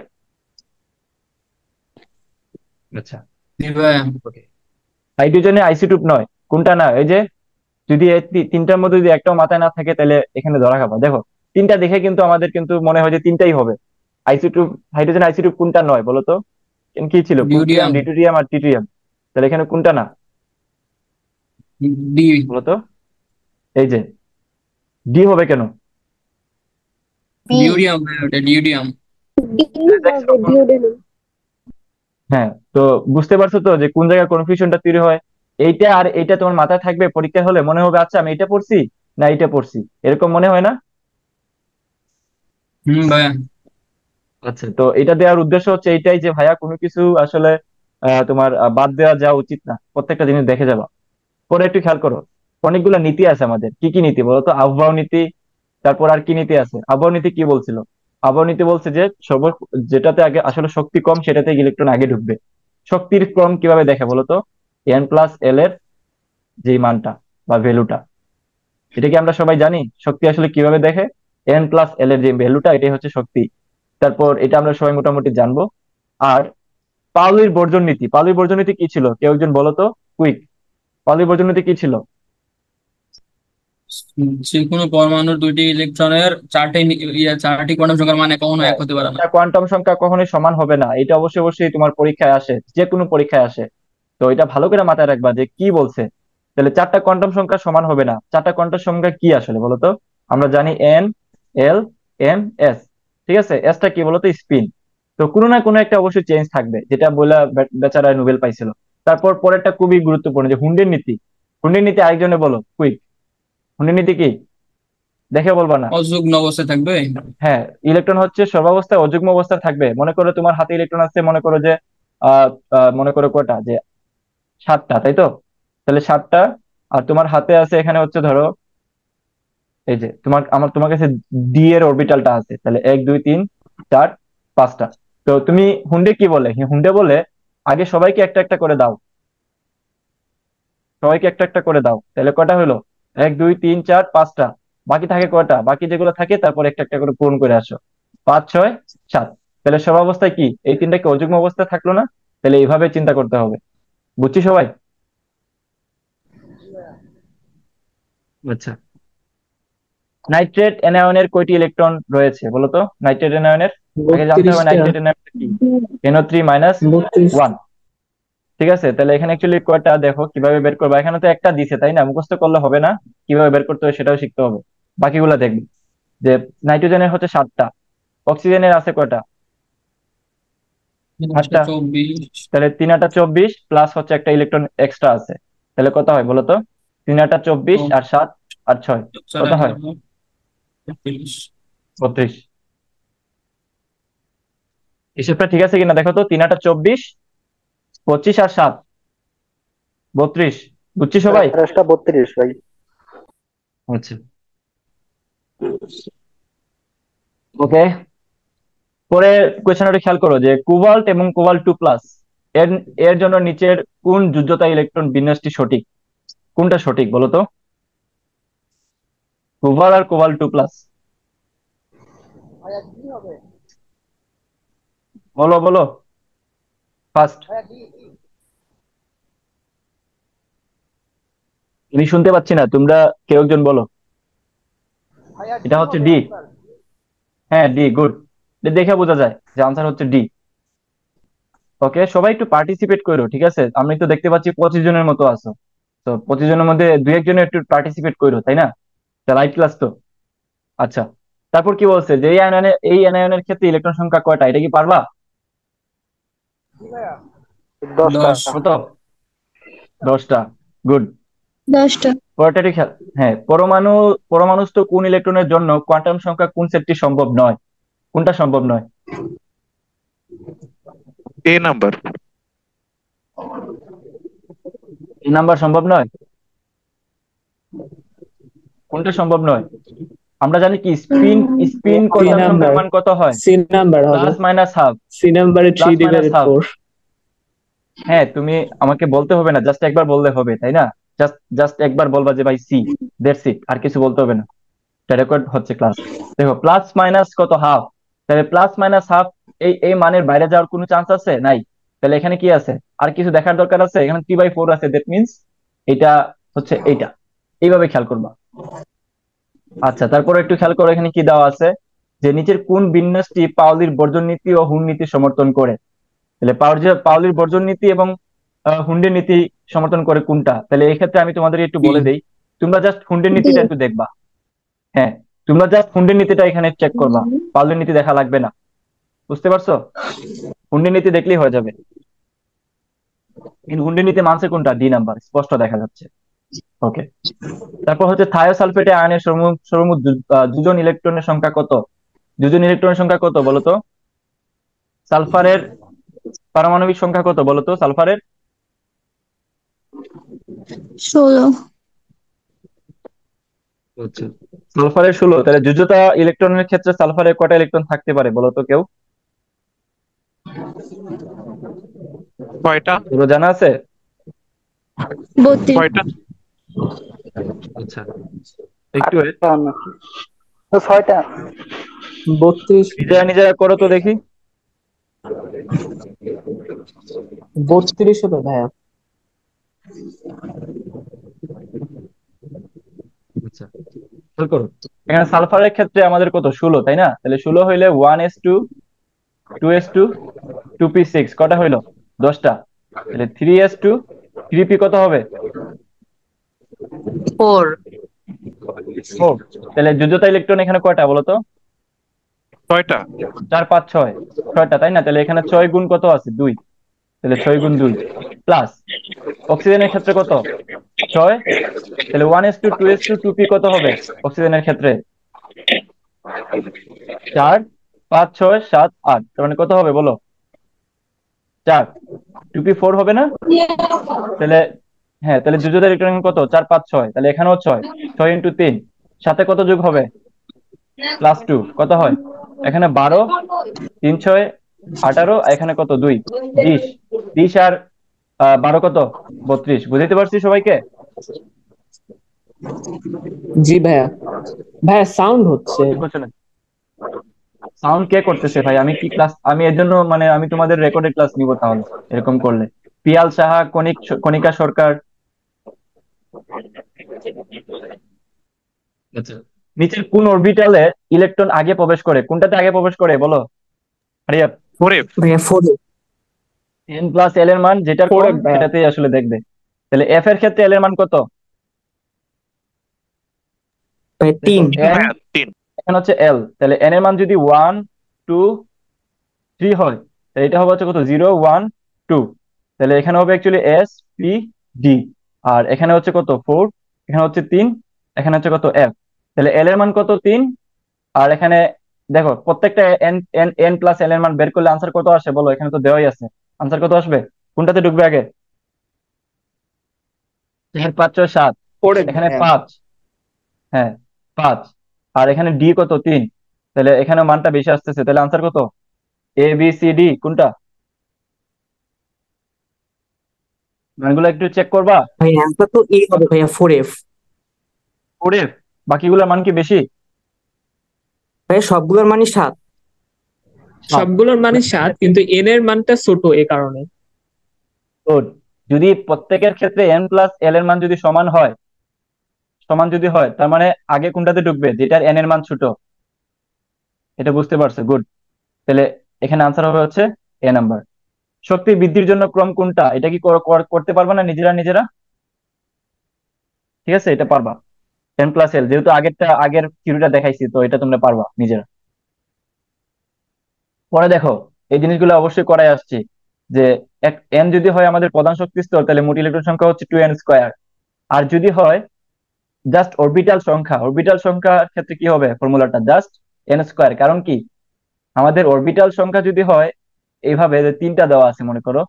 আচ্ছা, জি ভাইয়া। ওকে। হাইড্রোজেনে আইসোটোপ নয় কোনটা? না, এই যে যদি এই তিনটার মধ্যে যদি একটাও মাথায় না থাকে, তাহলে এখানে ধরা খাবা। দেখো, তিনটা দেখে কিন্তু আমাদের কিন্তু মনে হয় যে তিনটাই হবে আইসোটোপ। হাইড্রোজেন আইসোটোপ কোনটা নয় বলো তো? কি ছিল? প্রোটিয়াম, ডিউডিয়াম। ডিউটেরিয়াম আর ট্রিটিয়াম। তাহলে এখানে কোনটা না ডি। বলো তো? এই যে ডি হবে কেন? বি। ডিউডিয়াম ভাইয়া, ওটা ডিউডিয়াম। ডি দেখছো? হবে ডিওডোনাম। হ্যাঁ, তো বুঝতে পারছো তো যে কোন জায়গায় কনফিউশনটা তৈরি হয়? এইটা আর এইটা তোমার মাথায় থাকবে, পরীক্ষা হলে মনে হবে আচ্ছা আমি এটা পড়ছি না এইটা পড়ছি, এরকম মনে হয় না? ভাইয়া। আচ্ছা, তো এটা দেওয়ার উদ্দেশ্য হচ্ছে এইটাই যে ভাইয়া কোনো কিছু আসলে তোমার বাদ দেওয়া যাওয়া উচিত না, প্রত্যেকটা জিনিস দেখে যাবা। পরে একটু খেয়াল করো, অনেকগুলা নীতি আছে আমাদের। কি কি নীতি বলো তো? আবহাওয়া নীতি। তারপর আর কি নীতি আছে? আবহাওয়া নীতি কি বলছিল? আবহাওয়া নীতি বলছে যে যেটাতে আগে আসলে শক্তি কম সেটাতে ইলেকট্রন আগে ঢুকবে। শক্তির ক্রম কিভাবে দেখে বলো তো? n+l এর যে মানটা বা ভ্যালুটা, এটা কি আমরা সবাই জানি? শক্তি আসলে কিভাবে দেখে? n+l এর যে ভ্যালুটা, এটাই হচ্ছে শক্তি। তারপর এটা আমরা সবাই মোটামুটি জানবো। আর পাউলির বর্জন নীতি। পাউলির বর্জন নীতি কি ছিল? কেউ একজন বলো তো, কুইক। পাউলির বর্জন নীতি কি ছিল? যে কোনো পরমাণুর দুইটি ইলেকট্রনের চারটি কোয়ান্টাম সংখ্যার মানে কখনো এক হ্যাঁ, হতে পারে না। তিনটা কোয়ান্টাম সংখ্যা কখনোই সমান হবে না। এটা অবশ্যই অবশ্যই তোমার পরীক্ষায় আসে, যে কোনো পরীক্ষায় আসে। তো এটা ভালো করে মাথায় রাখবা যে কি বলছে। তাহলে চারটা কোয়ান্টাম সংখ্যা সমান হবে না। চারটা কোয়ান্টাম সংখ্যা কি আসলে বলো তো? আমরা জানি n, l, m, s। ঠিক আছে, এসটা কি বলতো? স্পিন। তো কোনো না কোনো একটা অবশ্যই চেঞ্জ থাকবে, যেটা বলে বেচারা নোবেল পাইছিল। তারপর পরেরটা খুবই গুরুত্বপূর্ণ, যে হুন্ডের নীতি। হুন্ডের নীতি আরেকজনে বলো, কুইক। হুন্ডের নীতি কি? দেখে বলবা না? অযুগ্ম অবস্থায় থাকবে। হ্যাঁ, ইলেকট্রন হচ্ছে সর্বাবস্থায় অযুগ্ম অবস্থায় থাকবে। মনে করো তোমার হাতে ইলেকট্রন আছে, মনে করো যে মনে করো কয়টা, যে 7টা, তাই তো? তাহলে 7টা। আর তোমার হাতে আছে এখানে হচ্ছে ধরো, এই যে তোমার কাছে ডি এর অরবিটালটা আছে, তাহলে 1 2 3 4 5টা। তো তুমি হুন্ডে কি বলে? হুন্ডে বলে আগে সবাইকে একটা একটা করে দাও, সবাইকে একটা একটা করে দাও। তাহলে কয়টা হলো? 1 2 3 4 5টা। বাকি থাকে কয়টা? বাকি যেগুলো থাকে তারপর একটা একটা করে পূরণ করে আসো। 5 6 7। তাহলে সব অবস্থায় কি এই তিনটা কি অযুগ্ম অবস্থায় থাকলো না? তাহলে এইভাবে চিন্তা করতে হবে। বুঝছি সবাই? আচ্ছা, নাইট্রেট অ্যানায়নের কয়টি ইলেকট্রন রয়েছে বলো তো? নাইট্রেট অ্যানায়নের আগে জানতে হবে 32টা। নাইট্রেট অ্যানায়ন কি। NO3-1। 32। ঠিক আছে, তাহলে এখানে অ্যাকচুয়ালি কয়টা দেখো কিভাবে বের করবে। এখানে তো একটা দিছে, তাই না? মুখস্থ করলে হবে না, কিভাবে বের করতে হয় সেটাও শিখতে হবে। বাকিগুলো দেখবে যে নাইট্রোজেনের হচ্ছে 7টা, অক্সিজেনের আছে কয়টা? 8টা। 24। তাহলে 3 8 24 প্লাস হচ্ছে একটা ইলেকট্রন এক্সট্রা আছে। তাহলে কত হয় বলো তো? 3 8 24 আর 7 আর 6 কত হয়? 43। 32। হিসেবটা ঠিক আছে কিনা দেখো তো? 3 8 24, 25 আর 7, 32। বুঝছি সবাই? আঠাশটা 32 ভাই। আচ্ছা, ওকে। পরে কোয়েশ্চেনটা খেয়াল করো যে কোবাল্ট এবং কোবাল্ট 2+, এর এর জন্য নিচের কোন যোজ্যতা ইলেকট্রন বিন্যাসটি সঠিক? কোনটা সঠিক বলো তো? কোবাল্ট আর কোবাল্ট 2+, বলো বলো। ফার্স্ট, আমি শুনতে পাচ্ছি না, তোমরা কেউ একজন বলো। এটা হচ্ছে ডি। হ্যাঁ ডি, গুড। দেখে বোঝা যায় যে আনসার হচ্ছে ডি। ওকে, সবাই একটু পার্টিসিপেট করো, ঠিক আছে? আমি তো দেখতে পাচ্ছি 25 জনের মতো আছো। তো 25 জনের মধ্যে দুই একজনের একটু পার্টিসিপেট করো, তাই না? লাইভ ক্লাস তো। আচ্ছা, তারপর কি বলছে যে এই অ্যানায়নের ক্ষেত্রে ইলেকট্রন সংখ্যা কয়টা, এটা কি পারবা? 10। কত? 10টা। গুড। 10টা। পরেরটাটি খেয়াল। হ্যাঁ, পরমাণুস্থ কোন ইলেকট্রনের জন্য কোয়ান্টাম সংখ্যা কোন সেটটি সম্ভব নয়? কোনটা সম্ভব নয়? এ নাম্বার। এই নাম্বার সম্ভব নয়? কোনটা সম্ভব নয়? আমরা জানি কি spin spin C quantum number, সংখ্যার মান কত হয়? সি নাম্বার হবে, প্লাস মাইনাস হাফ। সি নাম্বারে three plus minus divided half. 4। হ্যাঁ, তুমি আমাকে বলতে হবে না, জাস্ট একবার বললে হবে, তাই না? জাস্ট জাস্ট একবার বলবা যে ভাই সি, দ্যাটস ইট, আর কিছু বলতে হবে না। এটা রেকর্ড হচ্ছে ক্লাস। দেখো প্লাস মাইনাস কত, হাফ। তাহলে প্লাস মাইনাস হাফ, এই এই মানের বাইরে যাওয়ার কোনো চান্স আছে? নাই। তাহলে এখানে কি আছে? আর কিছু দেখার দরকার আছে? এখানে 3/4 আছে, দ্যাট মিনস এটা হচ্ছে এইটা। এইভাবে খেয়াল করবা। আচ্ছা, তারপরে একটু খেয়াল করো এখানে কি দেওয়া আছে, যে নিচের কোন বিন্যাসটি পাওলির বর্জন নীতি ও হুন নীতি সমর্থন করে? তাহলে পাওলির বর্জন নীতি এবং হুন্ডের নীতি সমর্থন করে কোনটা? তাহলে এই ক্ষেত্রে আমি তোমাদের একটু বলে দেই, তোমরা জাস্ট হুন্ডের ডি। নীতিটা একটু দেখবা। হ্যাঁ, তোমরা জাস্ট হুন্ডের নীতিটা এখানে চেক করবা, পাওলির নীতি দেখা লাগবে না। বুঝতে পারছো? হুন্ডের নীতি দেখলেই হয়ে যাবে। কিন্তু হুন্ডের নীতি মানছে কোনটা? ডি নাম্বার, স্পষ্ট দেখা যাচ্ছে। ওকে, তারপর হচ্ছে থায়োসালফেটে আয়নের সর্বমোট যোজন ইলেকট্রনের সংখ্যা কত? যোজন ইলেকট্রনের সংখ্যা কত বলো তো? সালফারের পারমাণবিক সংখ্যা কত বলো তো সালফারের? 16। আচ্ছা, সালফারের 16। তাহলে যোজ্যতা ইলেকট্রনের ক্ষেত্রে সালফারের কয়টা ইলেকট্রন থাকতে পারে বলো তো কেউ? কয়টা? এগুলো জানা আছে? 32। কয়টা? আচ্ছা, একটু wait। 6টা। 32, নিজেরা নিজেরা করো তো দেখি। 32 হবে ভাইয়া। আচ্ছা, খেয়াল করো এখানে সালফারের ক্ষেত্রে আমাদের কত? 16, তাই না? তাহলে 16 হইলে 1s2 2s2 2p6 কটা হইলো? 10টা। তাহলে 3s2 3p কত হবে? 4। 4। তাহলে যোজ্যতা ইলেকট্রন এখানে কয়টা বলো তো? কয়টা? 4 5 6, 6টা, তাই না? তাহলে এখানে 6 গুণ কত আছে? 2। তাহলে 6 গুণ 2 প্লাস অক্সিজেনের ক্ষেত্রে কত? 6। তাহলে 1s2 2s2 2p কত হবে অক্সিজেনের ক্ষেত্রে? 4 5 6 7 8, তার মানে কত হবে বলো? 4। 2p4 হবে না? তাহলে হ্যাঁ, তাহলে যোজ্যতা ইলেকট্রন কত? 4 5 6, তাহলে এখানেও 6। 6 ইন্টু 3, সাথে কত যোগ হবে? +2, কত হয়? এখানে 12, 3 6 18, এখানে কত? 2 20। 20 আর 12 কত? 32। বুঝাইতে পারছি সবাইকে? জি ভাইয়া। ভাইয়া সাউন্ড হচ্ছে। ঠিক হচ্ছে না? সাউন্ড কে করতেছে ভাই? আমি কি ক্লাস, আমি এর জন্য মানে আমি তোমাদের রেকর্ডেড ক্লাস নিব তাহলে এরকম করলে। পিয়াল সাহা, কণিকা সরকার। আচ্ছা, নিচের কোন অরবিটালে ইলেকট্রন আগে প্রবেশ করে? কোনটাতে আগে প্রবেশ করে বলো? আরিয়া, ফোরে। ভাইয়া 4, n প্লাস এল এর মান যেটার 4 কম ভাইয়া। সেটাতেই আসলে দেখবে। তাহলে এফ এর ক্ষেত্রে এল এর মান কত? ভাইয়া দেখো 3। n, হ্যাঁ 3। এখন হচ্ছে এল, তাহলে এন এর মান যদি 1 2 3 হয়, তাহলে এটা হবে হচ্ছে কত? 0 1 2। তাহলে এখানে হবে অ্যাকচুয়ালি এস পি ডি। আর এখানে হচ্ছে কত? 4। এখানে হচ্ছে 3। এখানে হচ্ছে কত? এফ। তাহলে এল এর মান কত? 3। আর এখানে দেখো প্রত্যেকটা N N N plus L এর মান বের করলে আনসার কত আসে বলো? এখানে তো দেওয়াই আছে। আনসার কত আসবে? কোনটাতে ঢুকবে আগে? 4 5 6 7, 4 এখানে ভাইয়া। 5। হ্যাঁ 5। আর এখানে ডি কত? 3। তাহলে এখানে মানটা বেশি আসতেছে, তাহলে আনসার কত? এ বি সি ডি কোনটা? মানগুলো একটু চেক করবা। ভাইয়া অ্যান্সার তো এ হবে ভাইয়া, 4F। 4F। বাকিগুলোর মান কি বেশি? ভাইয়া সবগুলোর মানই 7। সাত। সবগুলোর মানে 7, কিন্তু এন এর মানটা ছোট এ কারণে। গুড। যদি প্রত্যেকের ক্ষেত্রে n+l এর মান যদি সমান যদি হয়, তার মানে আগে কোনটাতে ঢুকবে, যেটার n এর মান ছোট। এটা বুঝতে পারছো? গুড। তাহলে এখানে আনসার হবে হচ্ছে এ নাম্বার। শক্তি বৃদ্ধির জন্য ক্রম কোনটা, এটা কি করতে পারবা না নিজেরা নিজেরা? ঠিক আছে, এটা পারবা। n+l, যেহেতু আগের থিওরিটা দেখাইছি, তো এটা তোমরা পারবা নিজেরা। পরে দেখো, এই জিনিসগুলো অবশ্যই করাই আসছে যে n যদি হয় আমাদের প্রধান শক্তি স্তর, তাহলে মোট ইলেকট্রন সংখ্যা হচ্ছে 2n²। আর যদি হয় জাস্ট অরবিটাল সংখ্যার ক্ষেত্রে কি হবে ফর্মুলাটা, জাস্ট n²। কারণ কি, আমাদের অরবিটাল সংখ্যা যদি হয় এইভাবে, যে তিনটা দেওয়া আছে মনে করো,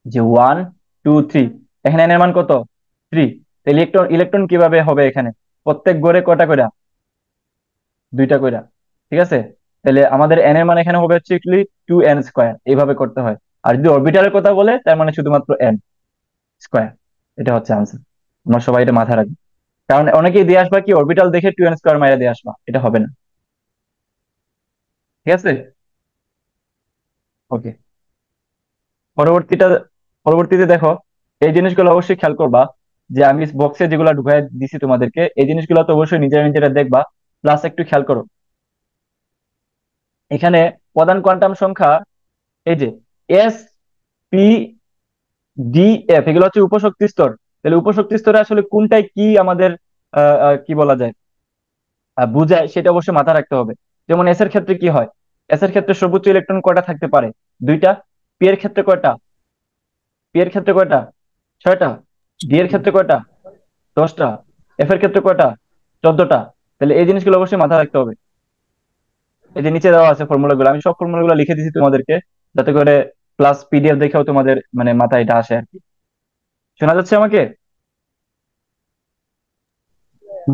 যে 1 2 3, এখানে n এর মান কত, 3। তাহলে ইলেকট্রন কিভাবে হবে এখানে, প্রত্যেক ঘরে কয়টা কইরা, দুইটা কইরা। ঠিক আছে, তাহলে আমাদের n এর মান এখানে হবে হচ্ছে অ্যাকচুয়ালি 2n², এইভাবে করতে হয়। আর যদি অরবিটালের কথা বলে, তার মানে শুধুমাত্র n²। এটা হচ্ছে আনসার। আমরা সবাই এটা মাথায় রাখবো, কারণ অনেকেই দিয়ে আসবা কি অরবিটাল দেখে 2n² মাইরা দিয়ে আসবা, এটা হবে না। ঠিক আছে, ওকে। পরবর্তীটা পরবর্তীতে দেখো, এই জিনিসগুলো অবশ্যই খেয়াল করবা, যে আমি বক্সে যেগুলো ঢুকাই দিছি তোমাদেরকে, এই জিনিসগুলো তো অবশ্যই নিজেরা নিজেরা দেখবা, প্লাস একটু খেয়াল করো। এখানে প্রধান কোয়ান্টাম সংখ্যা, এই যে এস, পি, ডি, এফ, এগুলো হচ্ছে উপশক্তি স্তর। তাহলে উপশক্তি স্তরে আসলে কোনটাই কি আমাদের কি বলা যায়, বুঝায়, সেটা অবশ্যই মাথায় রাখতে হবে। যেমন এস এর ক্ষেত্রে কি হয়, এস এর ক্ষেত্রে সর্বোচ্চ ইলেকট্রন কয়টা থাকতে পারে, দুইটা। পি এর ক্ষেত্রে কয়টা, পি এর ক্ষেত্রে কয়টা, 6টা। ডি এর ক্ষেত্রে কয়টা, 10টা। এফ এর ক্ষেত্রে কয়টা, 14টা। তাহলে এই জিনিসগুলো অবশ্যই মাথায় রাখতে হবে। এই যে নিচে দেওয়া আছে ফর্মুলাগুলো, আমি সব ফর্মুলাগুলো লিখে দিচ্ছি তোমাদেরকে, যাতে করে প্লাস পিডিএফ দেখেও তোমাদের মানে মাথায় এটা আসে আর কি। শোনা যাচ্ছে আমাকে?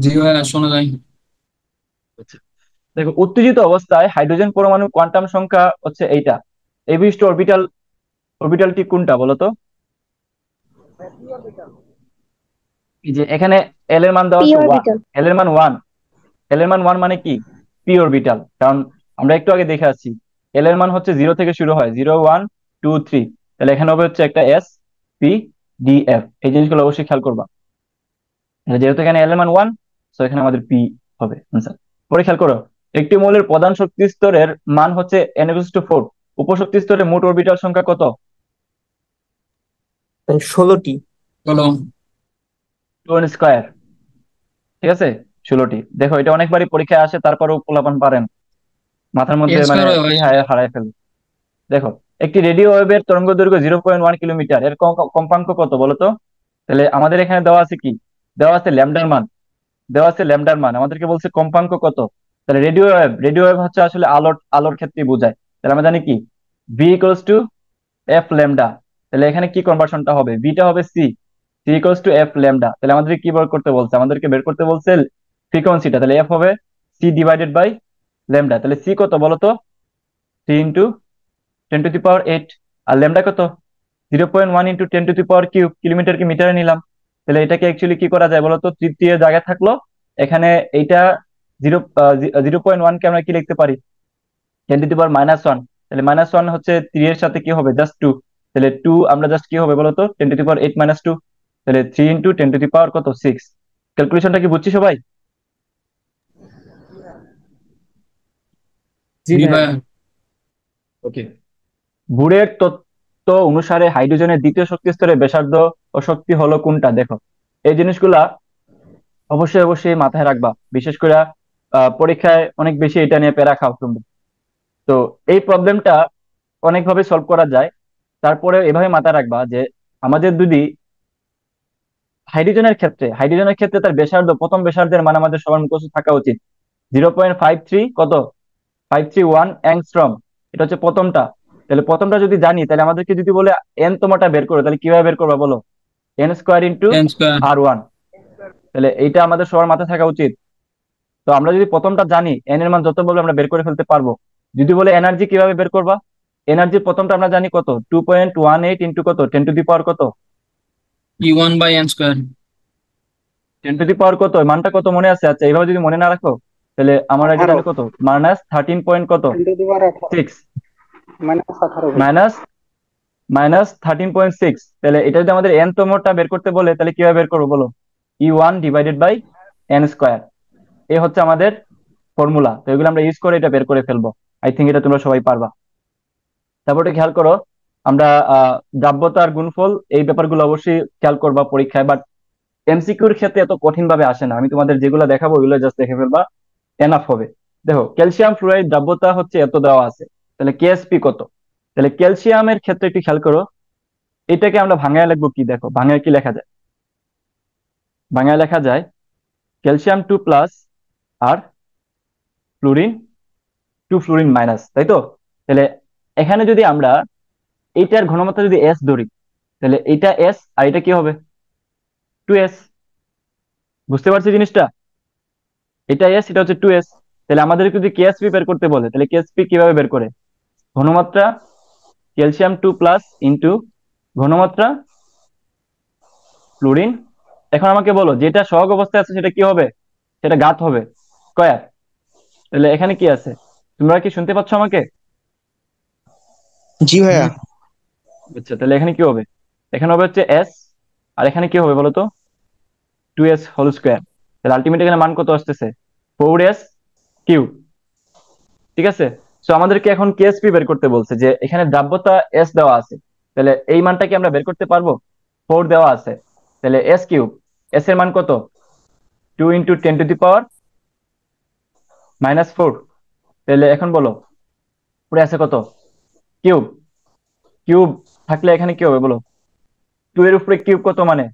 জি ভাইয়া, শোনা যায়। আচ্ছা। দেখো, উত্তেজিত অবস্থায় হাইড্রোজেন পরমাণুর কোয়ান্টাম সংখ্যা হচ্ছে এইটা। এই বিশিষ্ট অরবিটালটি কোনটা বলো তো? এই যে এখানে এল এর মান দেওয়া পি আছে 1, অরবিটাল। এল এর মান 1, এল এর মান 1 মানে কি, পি অরবিটাল। কারণ আমরা একটু আগে দেখে আসছি এল এর মান হচ্ছে 0 থেকে শুরু হয়, 0 1 2 3। তাহলে এখানে হবে হচ্ছে একটা এস, পি, ডি, এফ। এই জিনিসগুলো অবশ্যই খেয়াল করবা। তাহলে যেহেতু এখানে এল এর মান 1, তো এখানে আমাদের পি হবে আনসার। পরে খেয়াল করো, একটি মৌলের প্রধান শক্তি স্তরের মান হচ্ছে n=4। উপশক্তি স্তরে মোট অরবিটাল সংখ্যা কত? 16টি। বলো। 2n²। ঠিক আছে, 16টি। দেখো, এটা অনেকবারই পরীক্ষায় আসে, তারপরেও পোলাপান পারেন, মাথার মধ্যে এন মানে স্কয়ার হয় ভাই। কি হারায় ফেলে। দেখো, একটি রেডিও ওয়েভের তরঙ্গ দৈর্ঘ্য 0.1 কিলোমিটার, এর কম্পাঙ্ক কত বলতো? তাহলে আমাদের এখানে দেওয়া আছে কি, দেওয়া আছে ল্যামডার মান, আমাদেরকে বলছে কম্পাঙ্ক কত। তাহলে রেডিও ওয়েভ হচ্ছে আসলে আলোর ক্ষেত্রে বোঝায়। তাহলে আমরা জানি কি, v=f λ। তাহলে এখানে কি কনভার্সনটা হবে, বিটা হবে c=f λ। তাহলে আমাদের কি বের করতে বলছে, আমাদেরকে বের করতে বলছে ফ্রিকোয়েন্সিটা। তাহলে এফ হবে c/λ। তাহলে সি কত বলতো, 3 × 10⁻⁸। আর ল্যামডা কত, 0.1 × 10⁻³ কিলোমিটারকে মিটারে নিলাম। তাহলে এটাকে অ্যাকচুয়ালি কি করা যায় বলতো, তৃতীয় জায়গায় থাকলো এখানে। এইটা 0.1 কে আমরা কি লিখতে পারি, 10⁻⁻1। তাহলে -1 হচ্ছে 3 এর সাথে কি হবে, জাস্ট 2। তাহলে 2 আমরা জাস্ট কি হবে বলতো, 10⁻8 - 2। তাহলে 3 × 10⁻6। ক্যালকুলেশনটা কি বুঝছি সবাই? জি জি ভাইয়া। ভাইয়া। ওকে। বুরের তত্ত্ব অনুসারে হাইড্রোজেনের দ্বিতীয় শক্তি স্তরে ব্যাসার্ধ ও শক্তি হলো কোনটা? দেখো, এই জিনিসগুলা অবশ্যই অবশ্যই মাথায় রাখবা, বিশেষ করে পরীক্ষায় অনেক বেশি এটা নিয়ে প্যারা খাও তোমরা। তো এই প্রবলেমটা অনেকভাবে সলভ করা যায়। তারপরে এভাবে মাথায় রাখবা যে আমাদের যদি হাইড্রোজেনের ক্ষেত্রে তার প্রথম ব্যাসার্ধের মান আমাদের সবার মুখস্থ থাকা উচিত, 0.53 কত, 531 অ্যাংস্ট্রম। এটা হচ্ছে প্রথমটা। তাহলে প্রথমটা যদি জানি, তাহলে আমাদেরকে যদি বলে এন তমটা বের করো, তাহলে কিভাবে বের করবা বলো, n² এন স্কয়ার। × r1। তাহলে এইটা আমাদের সবার মাথায় থাকা উচিত। তো আমরা যদি প্রথমটা জানি, এন এর মান যত বলবে আমরা বের করে ফেলতে পারবো। যদি বলে এনার্জি কিভাবে বের করবা, এনার্জি প্রথমটা আমরা জানি কত, 2.18 ইন্টু কত, 10⁻, কত, E1/n স্কয়ার। 10⁻, কত মানটা কত মনে আছে? আচ্ছা, এইভাবে যদি মনে না রাখো, তাহলে আমরা এটা 18 জানি কত, -13 পয়েন্ট কত, 6 10⁻18 মাইনাস -13.6, তাহলে এটা যদি আমাদের n তমটা বের করতে বলে তাহলে কিভাবে বের করবো বলো? E1 divided by n square, এই হচ্ছে আমাদের ফর্মুলা। তো এগুলো আমরা ইউজ করে এটা বের করে ফেলবো। আই থিঙ্ক এটা তোমরা সবাই পারবা। তারপরে খেয়াল করো, আমরা দ্রাব্যতার গুণফল এই ব্যাপারগুলো অবশ্যই খেয়াল করবা পরীক্ষায়, বাট এমসিকিউর ক্ষেত্রে এত কঠিন ভাবে আসে না। আমি তোমাদের যেগুলো দেখাবো ওইগুলো জাস্ট দেখে ফেলবা, এনাফ হবে। দেখো, ক্যালসিয়াম ফ্লুরাইড দ্রাব্যতা হচ্ছে এত দেওয়া আছে, তাহলে কেএসপি কত? তাহলে ক্যালসিয়ামের ক্ষেত্রে একটু খেয়াল করো, এটাকে আমরা ভাঙায় লিখবো কি? দেখো ভাঙায় কি লেখা যায়, ভাঙায় লেখা যায় ক্যালসিয়াম 2+ আর ফ্লুরিন 2 ফ্লুরিন মাইনাস, তাই তো? তাহলে এখানে যদি আমরা এইটার ঘনমাত্রা যদি এস ধরি, তাহলে এটা এস আর এটা কি হবে? 2s। বুঝতে পারছি জিনিসটা? এটা এস, এটা হচ্ছে 2s। তাহলে আমাদের যদি কেএসপি বের করতে বলে, তাহলে কেএসপি কিভাবে বের করে? ঘনমাত্রা ক্যালসিয়াম 2+ ইন্টু ঘনমাত্রা ফ্লুরিন। এখন আমাকে বলো যেটা সহগ অবস্থায় আছে সেটা কি হবে? সেটা ঘাত হবে, স্কয়ার। তাহলে এখানে কি আছে? তোমরা কি শুনতে পাচ্ছ আমাকে? জি ভাইয়া। আচ্ছা, তাহলে এখানে কি হবে? এখানে হবে হচ্ছে এস, আর এখানে কি হবে বলো তো? 2s whole square. তাহলে আলটিমেট এখানে মান কত আসতেছে? 4s cube. ঠিক আছে, সো আমাদেরকে এখন কেএসপি বের করতে বলছে, যে এখানে দ্রাব্যতা এস দেওয়া আছে, তাহলে এই মানটা কি আমরা বের করতে পারবো? 4 দেওয়া আছে, তাহলে এস কিউব, এস এর মান কত? 2 × 10⁻⁻4। তাহলে এখন বলো পড়ে আছে কত? কিউব। কিউব থাকলে এখানে কি হবে বলো? 2 এর উপরে কিউব কত মানে?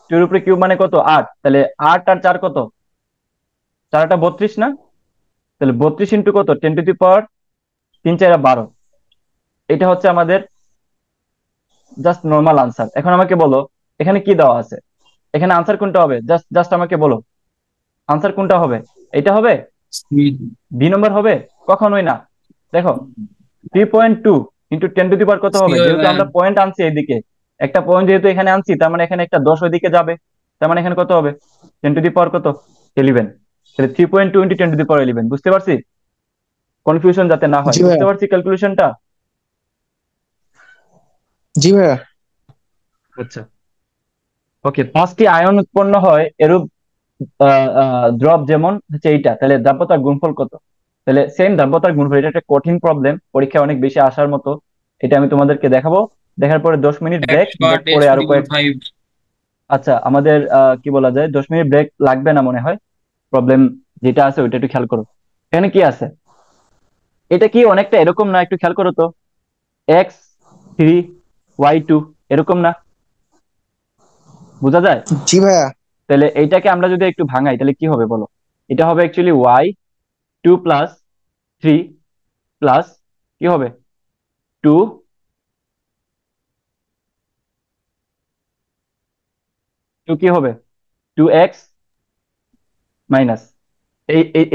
2 এর উপরে কিউব মানে কত? 8। তাহলে 8 আর 4 কত? 4 টা 32 না? তাহলে 32 ইন্টু কত? 10⁻3 × 4 = 12। এটা হচ্ছে আমাদের জাস্ট নর্মাল আনসার। এখন আমাকে বলো এখানে কি দেওয়া আছে, এখানে আনসার কোনটা হবে? জাস্ট জাস্ট আমাকে বলো আনসার কোনটা হবে? এটা হবে? বি নম্বর হবে? কখনোই না। দেখো 3.2 ইন্টু 10⁻⁻ কত হবে? যেহেতু আমরা পয়েন্ট আনছি এইদিকে, একটা পয়েন্ট যেহেতু এখানে আনছি, তার মানে এখানে একটা 10 ওইদিকে যাবে, তার মানে এখানে কত হবে? 10⁻⁻ কত? 11। তাহলে 3.2 ইন্টু 10⁻11। বুঝতে পারছি? কনফিউশন যাতে না হয়, জি বুঝতে ভাইয়া। পারছি ক্যালকুলেশনটা? জি ভাইয়া। আচ্ছা, ওকে। 5টি আয়ন উৎপন্ন হয় এরূপ দ্রব যেমন হচ্ছে এইটা, তাহলে দ্রাব্যতার গুণফল কত? তাহলে সেম দ্রাব্যতার গুণফল, এটা একটা কঠিন প্রবলেম, পরীক্ষায় অনেক বেশি আসার মতো। এটা আমি তোমাদেরকে দেখাবো, দেখার পরে 10 মিনিট ব্রেক, 108 ব্রেক পরে আরো কয়েক, 5। আচ্ছা আমাদের কি বলা যায়, 10 মিনিট ব্রেক লাগবে না মনে হয়। প্রবলেম যেটা আছে ওইটা একটু খেয়াল করো। এখানে কি আছে? এটা কি অনেকটা এরকম না? একটু খেয়াল করো তো, x3 y2 এরকম না? বোঝা যায়? জি ভাইয়া। তাহলে এইটাকে আমরা যদি একটু ভাঙাই তাহলে কি হবে বলো? এটা হবে অ্যাকচুয়ালি y2 + 3 প্লাস কি হবে? 2 কি হবে? 2x মাইনাস,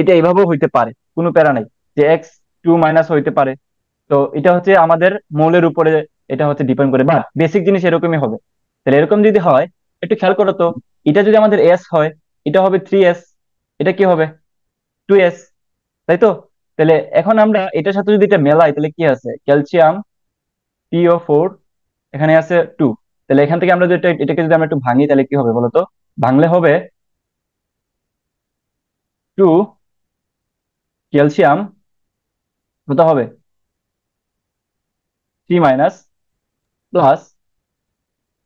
এটা এইভাবেও হইতে পারে, কোনো প্যারা নাই, যে x2 - হইতে পারে। তো এটা হচ্ছে আমাদের মৌলের উপরে এটা হচ্ছে ডিপেন্ড করে, বাট বেসিক জিনিস এরকমই হবে। তাহলে এরকম যদি হয়, একটু খেয়াল করো তো, এটা যদি আমাদের s হয়, এটা হবে 3s, এটা কি হবে? 2s, তাই তো? তাহলে এখন আমরা এটার সাথে যদি এটা মেলাই, তাহলে কি আছে? ক্যালসিয়াম PO4, এখানে আছে 2। তাহলে এখান থেকে আমরা যদি এটাকে যদি আমরা একটু ভাঙি তাহলে কি হবে বলতো? ভাঙলে হবে 2 ক্যালসিয়াম কত হবে? 3 প্লাস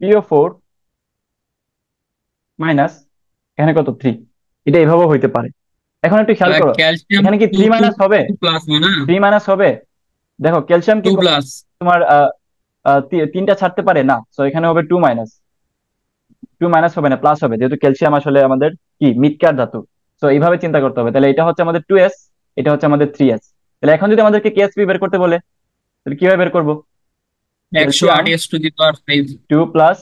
PO4 মাইনাস এখানে কত? 3। এটা এভাবেও হইতে পারে। এখন একটু খেয়াল করো, ক্যালসিয়াম এখানে কি 2 3 - হবে? 2 প্লাস হয় না? 3 - হবে? দেখো ক্যালসিয়াম কি 2 প্লাস। তোমার তিনটা ছাড়তে পারে না, তো এখানে হবে 2 মাইনাস। 2 মাইনাস হবে না, প্লাস হবে, যেহেতু ক্যালসিয়াম আসলে আমাদের কি মিডকার ধাতু। তো এইভাবে চিন্তা করতে হবে। তাহলে এটা হচ্ছে আমাদের 2s, এটা হচ্ছে আমাদের 3s। তাহলে এখন যদি আমাদেরকে কেএসপি বের করতে বলে তাহলে কিভাবে বের করবো? Calcium 108s⁻5। 2 প্লাস,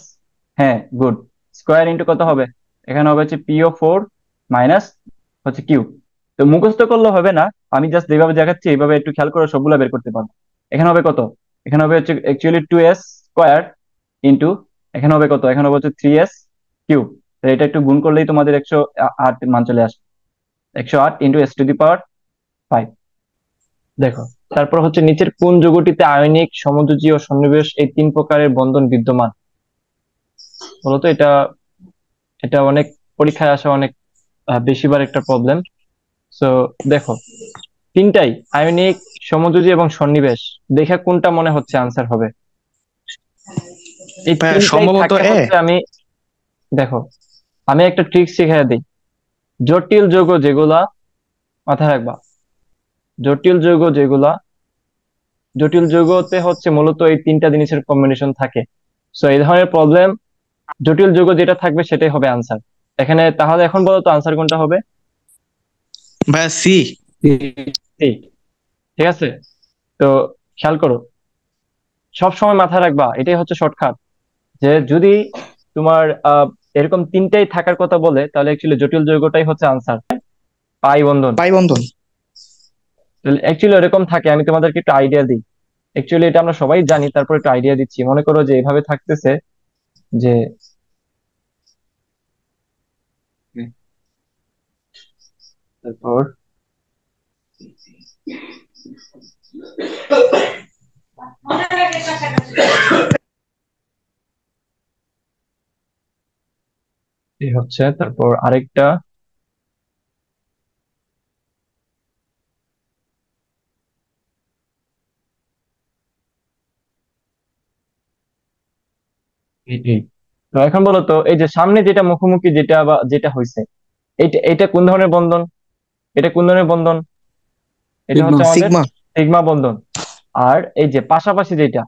হ্যাঁ গুড, স্কোয়ার ইন্টু কত হবে? এখানে হবে হচ্ছে PO4 মাইনাস হচ্ছে কিউব। তো মুখস্থ করলে হবে না, আমি জাস্ট যেভাবে দেখাচ্ছি এইভাবে একটু খেয়াল করে সবগুলা বের করতে পারবো। এখানে হবে কত? এখানে হবে হচ্ছে অ্যাকচুয়ালি 2s স্কোয়ার ইন্টু, এখানে হবে কত? এখানে হবে হচ্ছে 3s কিউব। তো এটা একটু গুণ করলেই তোমাদের 108 মান চলে আসবে। 108 × s⁻5। দেখো তারপর হচ্ছে নিচের কোন যৌগটিতে আয়নিক, সমযোজী ও সন্নিবেশ এই 3 প্রকারের বন্ধন বিদ্যমান? বলতো এটা এটা অনেক পরীক্ষায় আসা অনেক বেশিবার একটা প্রবলেম। সো দেখো, তিনটাই আয়নিক, সমযোজী এবং সন্নিবেশ, দেখে কোনটা মনে হচ্ছে আনসার হবে? এই ভাইয়া তিনটাই সম্ভবত থাকে এ। হচ্ছে, দেখো আমি একটা ট্রিক শিখিয়ে দিই। জটিল যৌগ যেগুলা, মাথায় রাখবা, জটিল যৌগ যেগুলা, জটিল যৌগতে হচ্ছে মূলত এই তিনটা জিনিসের কম্বিনেশন থাকে। সো এই ধরনের প্রবলেম, জটিল যৌগ যেটা থাকবে সেটাই হবে আনসার এখানে। তাহলে এখন বলো তো আনসার কোনটা হবে? ভাইয়া সি। ঠিক, ঠিক আছে। তো খেয়াল করো, সব সময় মাথায় রাখবা, এটাই হচ্ছে শর্টকাট, যে যদি তোমার এরকম তিনটাই থাকার কথা বলে তাহলে অ্যাকচুয়ালি জটিল যৌগটাই হচ্ছে আনসার, পাই বন্ধন। পাই বন্ধন। অ্যাকচুয়ালি এরকম থাকে, আমি তোমাদেরকে একটু আইডিয়া দিই। অ্যাকচুয়ালি এটা আমরা সবাই জানি, তারপর একটু আইডিয়া দিচ্ছি। মনে করো যে এভাবে থাকতেছে যে তারপর এই হচ্ছে, তারপর আরেকটা এই। তো এখন বলো তো, এই যে সামনে যেটা মুখোমুখি যেটা বা যেটা হয়েছে, এটা এটা কোন ধরনের বন্ধন? এটা কোন ধরনের বন্ধন? এটা সিগমা। হচ্ছে আমাদের সিগমা। সিগমা বন্ধন। আর এই যে পাশাপাশি যেটা,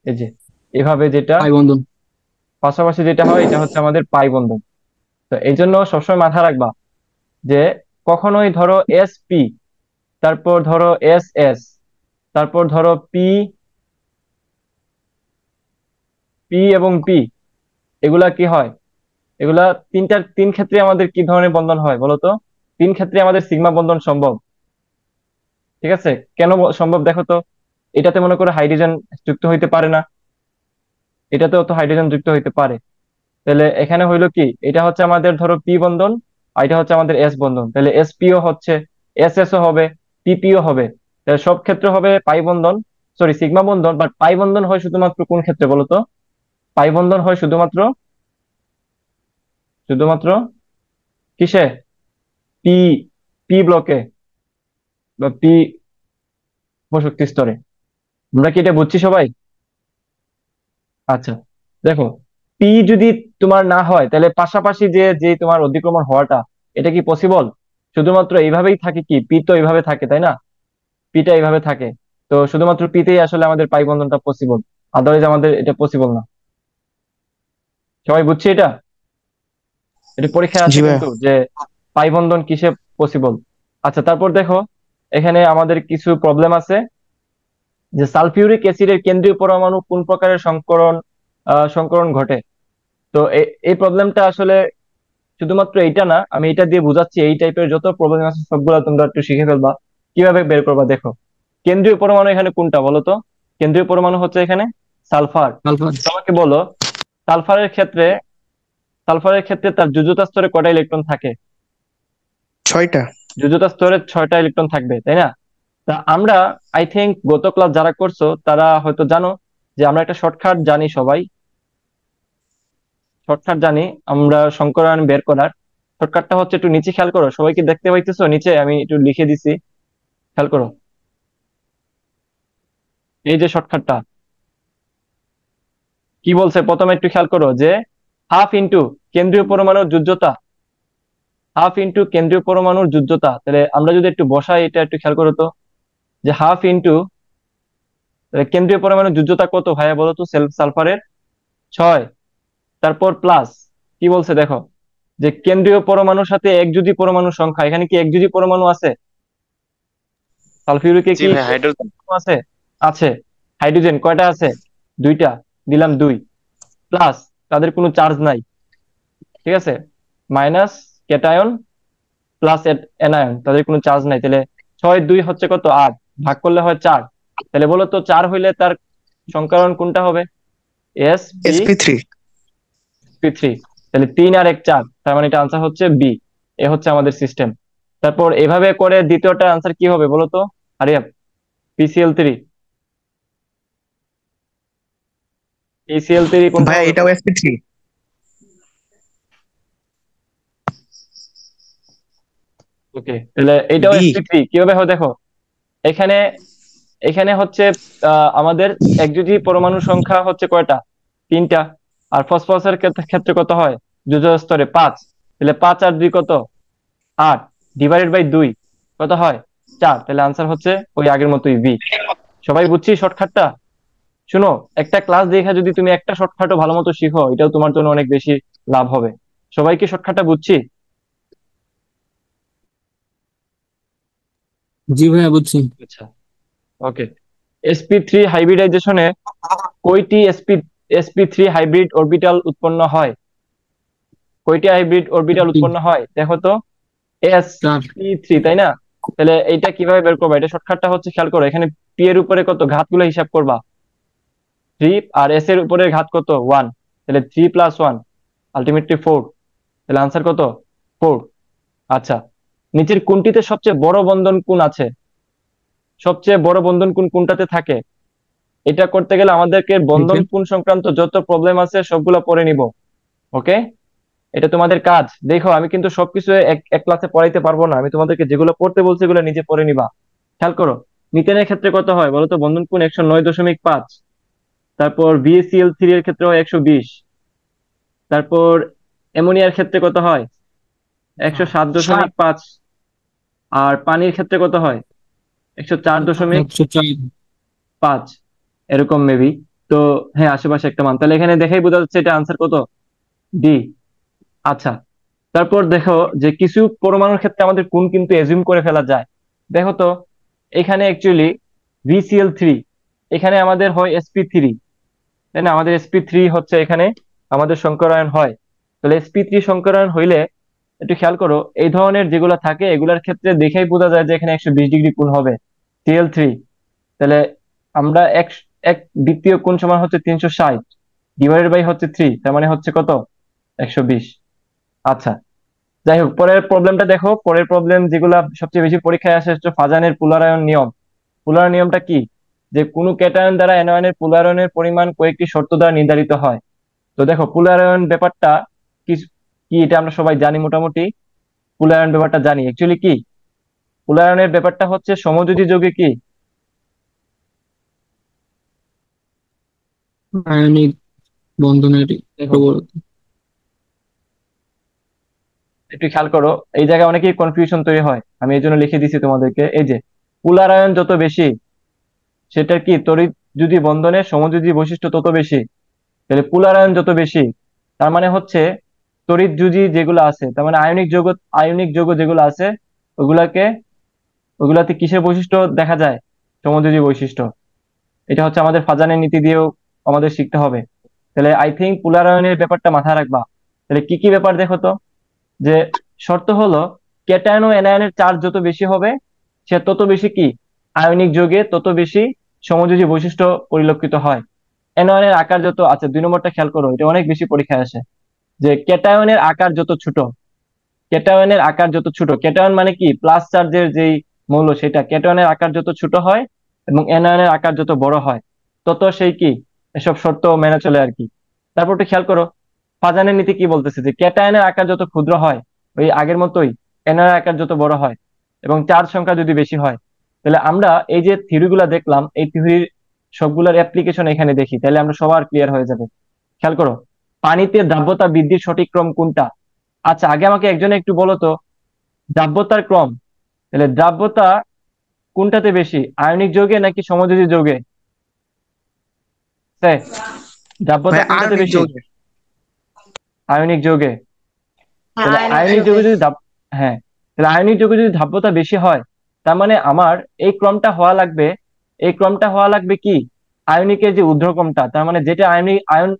এই যে এভাবে যেটা পাই বন্ধন। পাশাপাশি যেটা হয়, এটা হচ্ছে আমাদের পাই বন্ধন। তো এই জন্য সবসময় মাথায় রাখবা যে কখনোই ধরো এস পি, তারপর ধরো এস এস, তারপর ধরো পি, পি এবং পি, এগুলা কি হয়? এগুলা তিন ক্ষেত্রে আমাদের কি ধরনের বন্ধন হয় বলো তো? তিন ক্ষেত্রে আমাদের সিগমা বন্ধন সম্ভব। ঠিক আছে, কেন সম্ভব দেখো তো। এটাতে মনে করো হাইড্রোজেন যুক্ত হইতে পারে না, এটাতেও তো হাইড্রোজেন যুক্ত হইতে পারে। তাহলে এখানে হইলো কি, এটা হচ্ছে আমাদের ধরো পি বন্ধন, আর এটা হচ্ছে আমাদের এস বন্ধন। তাহলে এস পিও হচ্ছে, এস এস ও হবে, পিপিও হবে। তাহলে সব ক্ষেত্রে হবে পাই বন্ধন, সরি সিগমা বন্ধন। বাট পাই বন্ধন হয় শুধুমাত্র কোন ক্ষেত্রে বলো তো? পাই বন্ধন হয় শুধুমাত্র, শুধুমাত্র কিসে? পি, পি ব্লকে বা পি শক্তি স্তরে। আমরা কি এটা বুঝছি সবাই? আচ্ছা, দেখো, পি যদি তোমার না হয় তাহলে পাশাপাশি যে যে তোমার অধিক্রমণ হওয়াটা, এটা কি পসিবল? শুধুমাত্র এইভাবেই থাকে কি, পি তো এইভাবে থাকে তাই না, পিটা এইভাবে থাকে। তো শুধুমাত্র পিতেই আসলে আমাদের পাই বন্ধনটা পসিবল, আদারওয়াইজ আমাদের এটা পসিবল না। সবাই বুঝছি এটা? এটা পরীক্ষায় জি আসে ভাইয়া। কিন্তু, যে পাই বন্ধন কিসে পসিবল। আচ্ছা, তারপর দেখো এখানে আমাদের কিছু প্রবলেম আছে, যে সালফিউরিক অ্যাসিডের কেন্দ্রীয় পরমাণু কোন প্রকারের সংকরণ ঘটে। তো এই প্রবলেমটা আসলে শুধুমাত্র এইটা না, আমি এটা দিয়ে বুঝাচ্ছি, এই টাইপের যত প্রবলেম আছে সবগুলো তোমরা একটু শিখে ফেলবা। কিভাবে বের করবা দেখো। কেন্দ্রীয় পরমাণু এখানে কোনটা বলো তো? কেন্দ্রীয় পরমাণু হচ্ছে এখানে সালফার। সালফার। তোমাকে বলো, সালফারের ক্ষেত্রে, সালফারের ক্ষেত্রে তার যুযতা স্তরে কয়টা ইলেকট্রন থাকে? 6টা। যুযতা স্তরে 6টা ইলেকট্রন থাকবে তাই না? তা আমরা, আই থিঙ্ক গত ক্লাস যারা করছো তারা হয়তো জানো যে আমরা একটা শর্টকাট জানি, সবাই শর্টকাট জানি আমরা সংকরায়ন বের করার। শর্টকাটটা হচ্ছে, একটু নিচে খেয়াল করো, সবাইকে দেখতে পাইতেছো? নিচে আমি একটু লিখে দিছি, খেয়াল করো। এই যে শর্টকাটটা কি বলছে প্রথমে একটু খেয়াল করো, যে হাফ ইন্টু কেন্দ্রীয় পরমাণুর যোজ্যতা, হাফ ইন্টু কেন্দ্রীয় পরমাণুর যোজ্যতা। তাহলে আমরা যদি একটু বসাই, এটা একটু খেয়াল করো তো, যে হাফ ইন্টু কেন্দ্রীয় পরমাণুর যোজ্যতা কত ভাইয়া বলো তো সালফারের? 6। তারপর প্লাস কি বলছে দেখো, যে কেন্দ্রীয় পরমাণুর সাথে একযোজী পরমাণুর সংখ্যা, এখানে কি একযোজী পরমাণু আছে? সালফিউরিকে জি কি ভাই, একযোজী হাইড্রোজেন। পরমাণু আছে? আছে। হাইড্রোজেন কয়টা আছে? 2টা, দিলাম 2। প্লাস তাদের কোনো চার্জ নাই, ঠিক আছে, মাইনাস ক্যাটায়ন প্লাস এনায়ন, তাদের কোনো চার্জ নাই। তাহলে 6 2 হচ্ছে কত? 8, ভাগ করলে হয় 4। তাহলে বলো তো 4 হইলে তার সংকরণ কোনটা হবে? S P sp3। P three. তাহলে 3 আর 1 4, তার মানে এটা আনসার হচ্ছে বি। এ হচ্ছে আমাদের সিস্টেম। তারপর এভাবে করে দ্বিতীয়টা আনসার কি হবে বলো তো? আরিয়াব, PCl3 PCl3 কোনটা ভাইয়া হবে? এটাও sp3। ওকে, তাহলে এটাও বি। sp3 কিভাবে হয় দেখো। এখানে এখানে হচ্ছে আমাদের একযোজী পরমাণু সংখ্যা হচ্ছে কয়টা? 3টা। আর ফসফরাসের ক্ষেত্রে কত হয়? যোজক স্তরে 5। তাহলে 5 আর 2 কত? 8 ডিভাইডেড বাই 2 কত হয়? 4। তাহলে আনসার হচ্ছে ওই আগের মতোই বি। সবাই বুঝছি শর্টকাটটা? শুনো, একটা ক্লাস দেখে যদি তুমি একটা শর্টকাটও ভালো মতো শিখো, এটাও তোমার জন্য অনেক বেশি লাভ হবে। সবাই কি শর্টকাটটা বুঝছি? জি ভাইয়া বুঝছি। আচ্ছা, ওকে। sp3 হাইব্রিডাইজেশনে কয়টি sp3 হাইব্রিড অরবিটাল উৎপন্ন হয়? কয়টি হাইব্রিড অরবিটাল উৎপন্ন হয় দেখো তো। 4। sp3, তাই না? তাহলে এইটা কিভাবে বের করবা? এটা শর্টকাটটা হচ্ছে, খেয়াল করো, এখানে পি এর উপরে কত ঘাতগুলো হিসাব করবা। 3 আর এস এর উপরে ঘাত কত? 1। তাহলে 3 + 1 আলটিমেটলি 4। তাহলে আনসার কত? 4। আচ্ছা, নিচের কোনটিতে সবচেয়ে বড় বন্ধন কোণ আছে? সবচেয়ে বড় বন্ধন কোণ কোনটাতে থাকে? এটা করতে গেলে আমাদেরকে বন্ধন কোণ সংক্রান্ত যত প্রবলেম আছে সবগুলো পড়ে নিব। ওকে, এটা তোমাদের কাজ। দেখো, আমি কিন্তু সবকিছু এক এক ক্লাসে পড়াইতে পারবো না, আমি তোমাদেরকে যেগুলো পড়তে বলছি এগুলো নিজে পড়ে নিবা। খেয়াল করো, মিথেনের ক্ষেত্রে কত হয় বলো তো? বন্ধন কোণ 109.5। তারপর BaCl3 এর ক্ষেত্রে হয় 120। তারপর অ্যামোনিয়ার ক্ষেত্রে কত হয়? 107.5। আর পানির ক্ষেত্রে কত হয়? 104.5। 104। এরকম মেবি। তো হ্যাঁ, আশেপাশে একটা মান। তাহলে এখানে দেখেই বোঝা যাচ্ছে এটা আনসার কত? ডি। আচ্ছা, তারপর দেখো যে কিছু পরমাণুর ক্ষেত্রে আমাদের কোণ কিন্তু এজিউম করে ফেলা যায়। দেখো তো, এখানে অ্যাকচুয়ালি VCl3, এখানে আমাদের হয় sp3, তাই না? আমাদের sp3 হচ্ছে এখানে আমাদের সংকরায়ন হয়। তাহলে sp3 সংকরায়ন হইলে একটু খেয়াল করো, এই ধরনের যেগুলো থাকে এগুলোর ক্ষেত্রে দেখেই বোঝা যায় যে এখানে 120 ডিগ্রি কোণ হবে, Cl3। তাহলে আমরা এক এক দ্বিতীয় কোণ সমান হচ্ছে 360 ডিভাইডেড বাই হচ্ছে 3, তার মানে হচ্ছে কত? 120। আচ্ছা, যাই হোক, পরের প্রবলেমটা দেখো। পরের প্রবলেম যেগুলা সবচেয়ে বেশি পরীক্ষায় আসে হচ্ছে ফাজানের পুলারায়ন নিয়ম। পুলারায়ন নিয়মটা কি? যে কোনো ক্যাটায়ন দ্বারা অ্যানায়নের পুলারায়নের পরিমাণ কয়েকটি শর্ত দ্বারা নির্ধারিত হয়। তো দেখো, পুলারায়ন ব্যাপারটা কি কি এটা আমরা সবাই জানি মোটামুটি। পুলারায়ন ব্যাপারটা জানি অ্যাকচুয়ালি কি। পুলারায়নের ব্যাপারটা হচ্ছে সমযোজী যৌগে কি আয়নিক বন্ধনের দেখো, প্রবলতা। একটু খেয়াল করো, এই জায়গায় অনেকেই কনফিউশন তৈরি হয়, আমি এই জন্য লিখে দিছি তোমাদেরকে। এই যে পুলারায়ন যত বেশি, সেটা কি তড়িৎ যদি বন্ধনের সমযোজী বৈশিষ্ট্য তত বেশি। তাহলে পুলারায়ন যত বেশি, তার মানে হচ্ছে তড়িৎ যুজি যেগুলো আছে, তার মানে আয়নিক যৌগ যেগুলো আছে ওগুলাকে ওগুলাতে কিসের বৈশিষ্ট্য দেখা যায়? সমযোজী বৈশিষ্ট্য। এটা হচ্ছে আমাদের ফাজানের নীতি দিয়েও আমাদের শিখতে হবে। তাহলে আই থিঙ্ক পুলারায়নের ব্যাপারটা মাথায় রাখবা। তাহলে কি কি ব্যাপার দেখো তো। যে শর্ত হলো, ক্যাটায়ন ও অ্যানায়নের চার্জ যত বেশি হবে সে তত বেশি কি আয়নিক যৌগে তত বেশি সমযোজী বৈশিষ্ট্য পরিলক্ষিত হয়। অ্যানায়নের আকার যত, আচ্ছা 2 নম্বরটা খেয়াল করো, এটা অনেক বেশি পরীক্ষায় আসে। যে ক্যাটায়নের আকার যত ছোট, ক্যাটায়নের আকার যত ছোট, ক্যাটায়ন মানে কি প্লাস চার্জের যেই মৌল সেটা, ক্যাটায়নের আকার যত ছোট হয় এবং অ্যানায়নের আকার যত বড় হয় তত সেই কি এসব শর্ত মেনে চলে আর কি। তারপর একটু খেয়াল করো, ফাজানের নীতি কি বলতেছে? যে ক্যাটায়নের আকার যত ক্ষুদ্র হয় ওই আগের মতোই অ্যানায়নের আকার যত বড় হয় এবং চার্জ সংখ্যা যদি বেশি হয়। তাহলে আমরা এই যে থিওরিগুলা দেখলাম, এই থিওরির সবগুলোর অ্যাপ্লিকেশন এখানে দেখি, তাহলে আমরা সবার ক্লিয়ার হয়ে যাবে। খেয়াল করো, পানিতে দ্রাব্যতা বৃদ্ধির সঠিক ক্রম কোনটা? আচ্ছা, আগে আমাকে একজনে একটু বলো তো দ্রাব্যতার ক্রম। তাহলে দ্রাব্যতা কোনটাতে বেশি, আয়নিক যৌগে নাকি সমযোজী যৌগে? স্যার, দ্রাব্যতা ভাই কোনটাতে আয়নিক বেশি? যৌগে। আয়নিক যৌগে। তাহলে আয়নিক যৌগে যদি হ্যাঁ, তাহলে আয়নিক যৌগে যদি দ্রাব্যতা বেশি হয়, তার মানে আমার এই ক্রমটা হওয়া লাগবে, এই ক্রমটা হওয়া লাগবে কি আয়নিকের যে ঊর্ধ্বক্রমটা, তার মানে যেটা আয়নিক আয়ন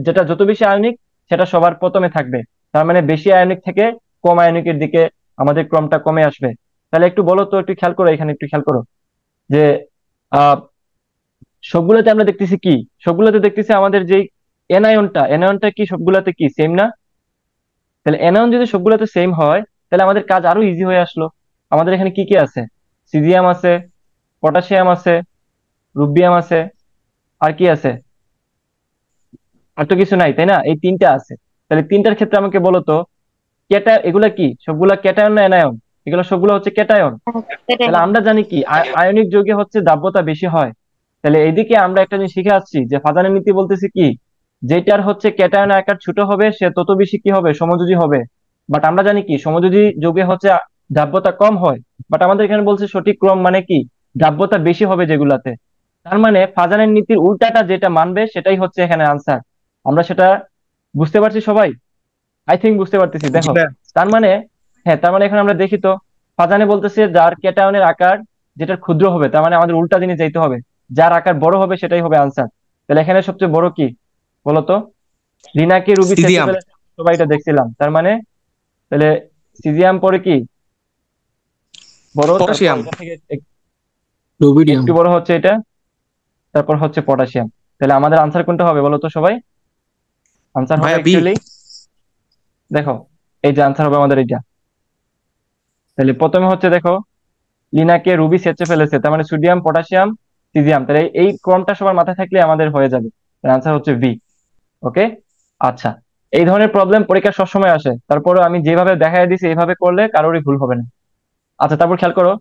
যেটা যত বেশি আয়নিক সেটা সবার প্রথমে থাকবে। তার মানে বেশি আয়নিক থেকে কম আয়নিকের দিকে আমাদের ক্রমটা কমে আসবে। তাহলে একটু বলো তো, একটু খেয়াল করো, এখানে একটু খেয়াল করো যে আহ সবগুলোতে আমরা দেখতেছি কি, সবগুলোতে দেখতেছি আমাদের যে এনায়নটা কি সবগুলাতে কি সেম না? তাহলে অ্যানায়ন যদি সবগুলোতে সেম হয় তাহলে আমাদের কাজ আরো ইজি হয়ে আসলো। আমাদের এখানে কি কি আছে? সিজিয়াম আছে, পটাশিয়াম আছে, রুবিয়াম আছে, আর কি আছে? আর তো কিছু নাই, তাই না? এই তিনটা আছে। তাহলে তিনটার ক্ষেত্রে আমাকে বলো তো, এগুলা কি? সবগুলা ক্যাটায়ন না অ্যানায়ন? এগুলো সবগুলো হচ্ছে ক্যাটায়ন। তাহলে আমরা জানি কি আয়নিক যৌগে হচ্ছে দাব্যতা বেশি হয়। তাহলে এইদিকে আমরা একটা জিনিস শিখে আসছি যে ফাজানের নীতি বলতেছে কি, যেটার হচ্ছে ক্যাটায়ন আকার ছোট হবে সে তত বেশি কি হবে, সমযোজী হবে। বাট আমরা জানি কি সমযোজী যৌগে হচ্ছে দাব্যতা কম হয়। বাট আমাদের এখানে বলছে সঠিক ক্রম মানে কি, দাব্যতা বেশি হবে যেগুলাতে। তার মানে ফাজানের নীতির উল্টাটা যেটা মানবে সেটাই হচ্ছে এখানে আনসার। আমরা সেটা বুঝতে পারছি সবাই? আই থিঙ্ক বুঝতে পারতেছি। জি দেখো, ভাইয়া। তার মানে, হ্যাঁ, তার মানে এখন আমরা দেখি তো, ফাজানে বলতেছে যার ক্যাটায়নের আকার যেটা ক্ষুদ্র হবে, তার মানে আমাদের উল্টা জিনিস যাইতে হবে, যার আকার বড় হবে সেটাই হবে আনসার। তাহলে এখানে সবচেয়ে বড় কি বলতো? রিনাকে রুবি সেচে সিজিয়াম। ফেলে, সবাই এটা দেখছিলাম। তার মানে তাহলে সিজিয়াম পরে কি বড়, তারপর পটাশিয়াম। এটা থেকে রুবিডিয়াম। একটু বড় হচ্ছে এটা, তারপর হচ্ছে পটাশিয়াম। তাহলে আমাদের আনসার কোনটা হবে বলো তো সবাই? আনসার হবে ভাইয়া বি। অ্যাকচুয়ালি, দেখো, এই যে আনসার হবে আমাদের এটা। তাহলে প্রথমে হচ্ছে দেখো, লিনাকে রুবি সেচে ফেলেছে, তার মানে সোডিয়াম, পটাশিয়াম, সিজিয়াম। তাহলে এই ক্রমটা সবার মাথায় থাকলে আমাদের হয়ে যাবে। আনসার হচ্ছে বি। ওকে, আচ্ছা। এই ধরনের প্রবলেম পরীক্ষা সবসময় আসে, তারপরে আমি যেভাবে দেখাই দিছি এইভাবে করলে কারোরই ভুল হবে না। আচ্ছা, তারপর খেয়াল করো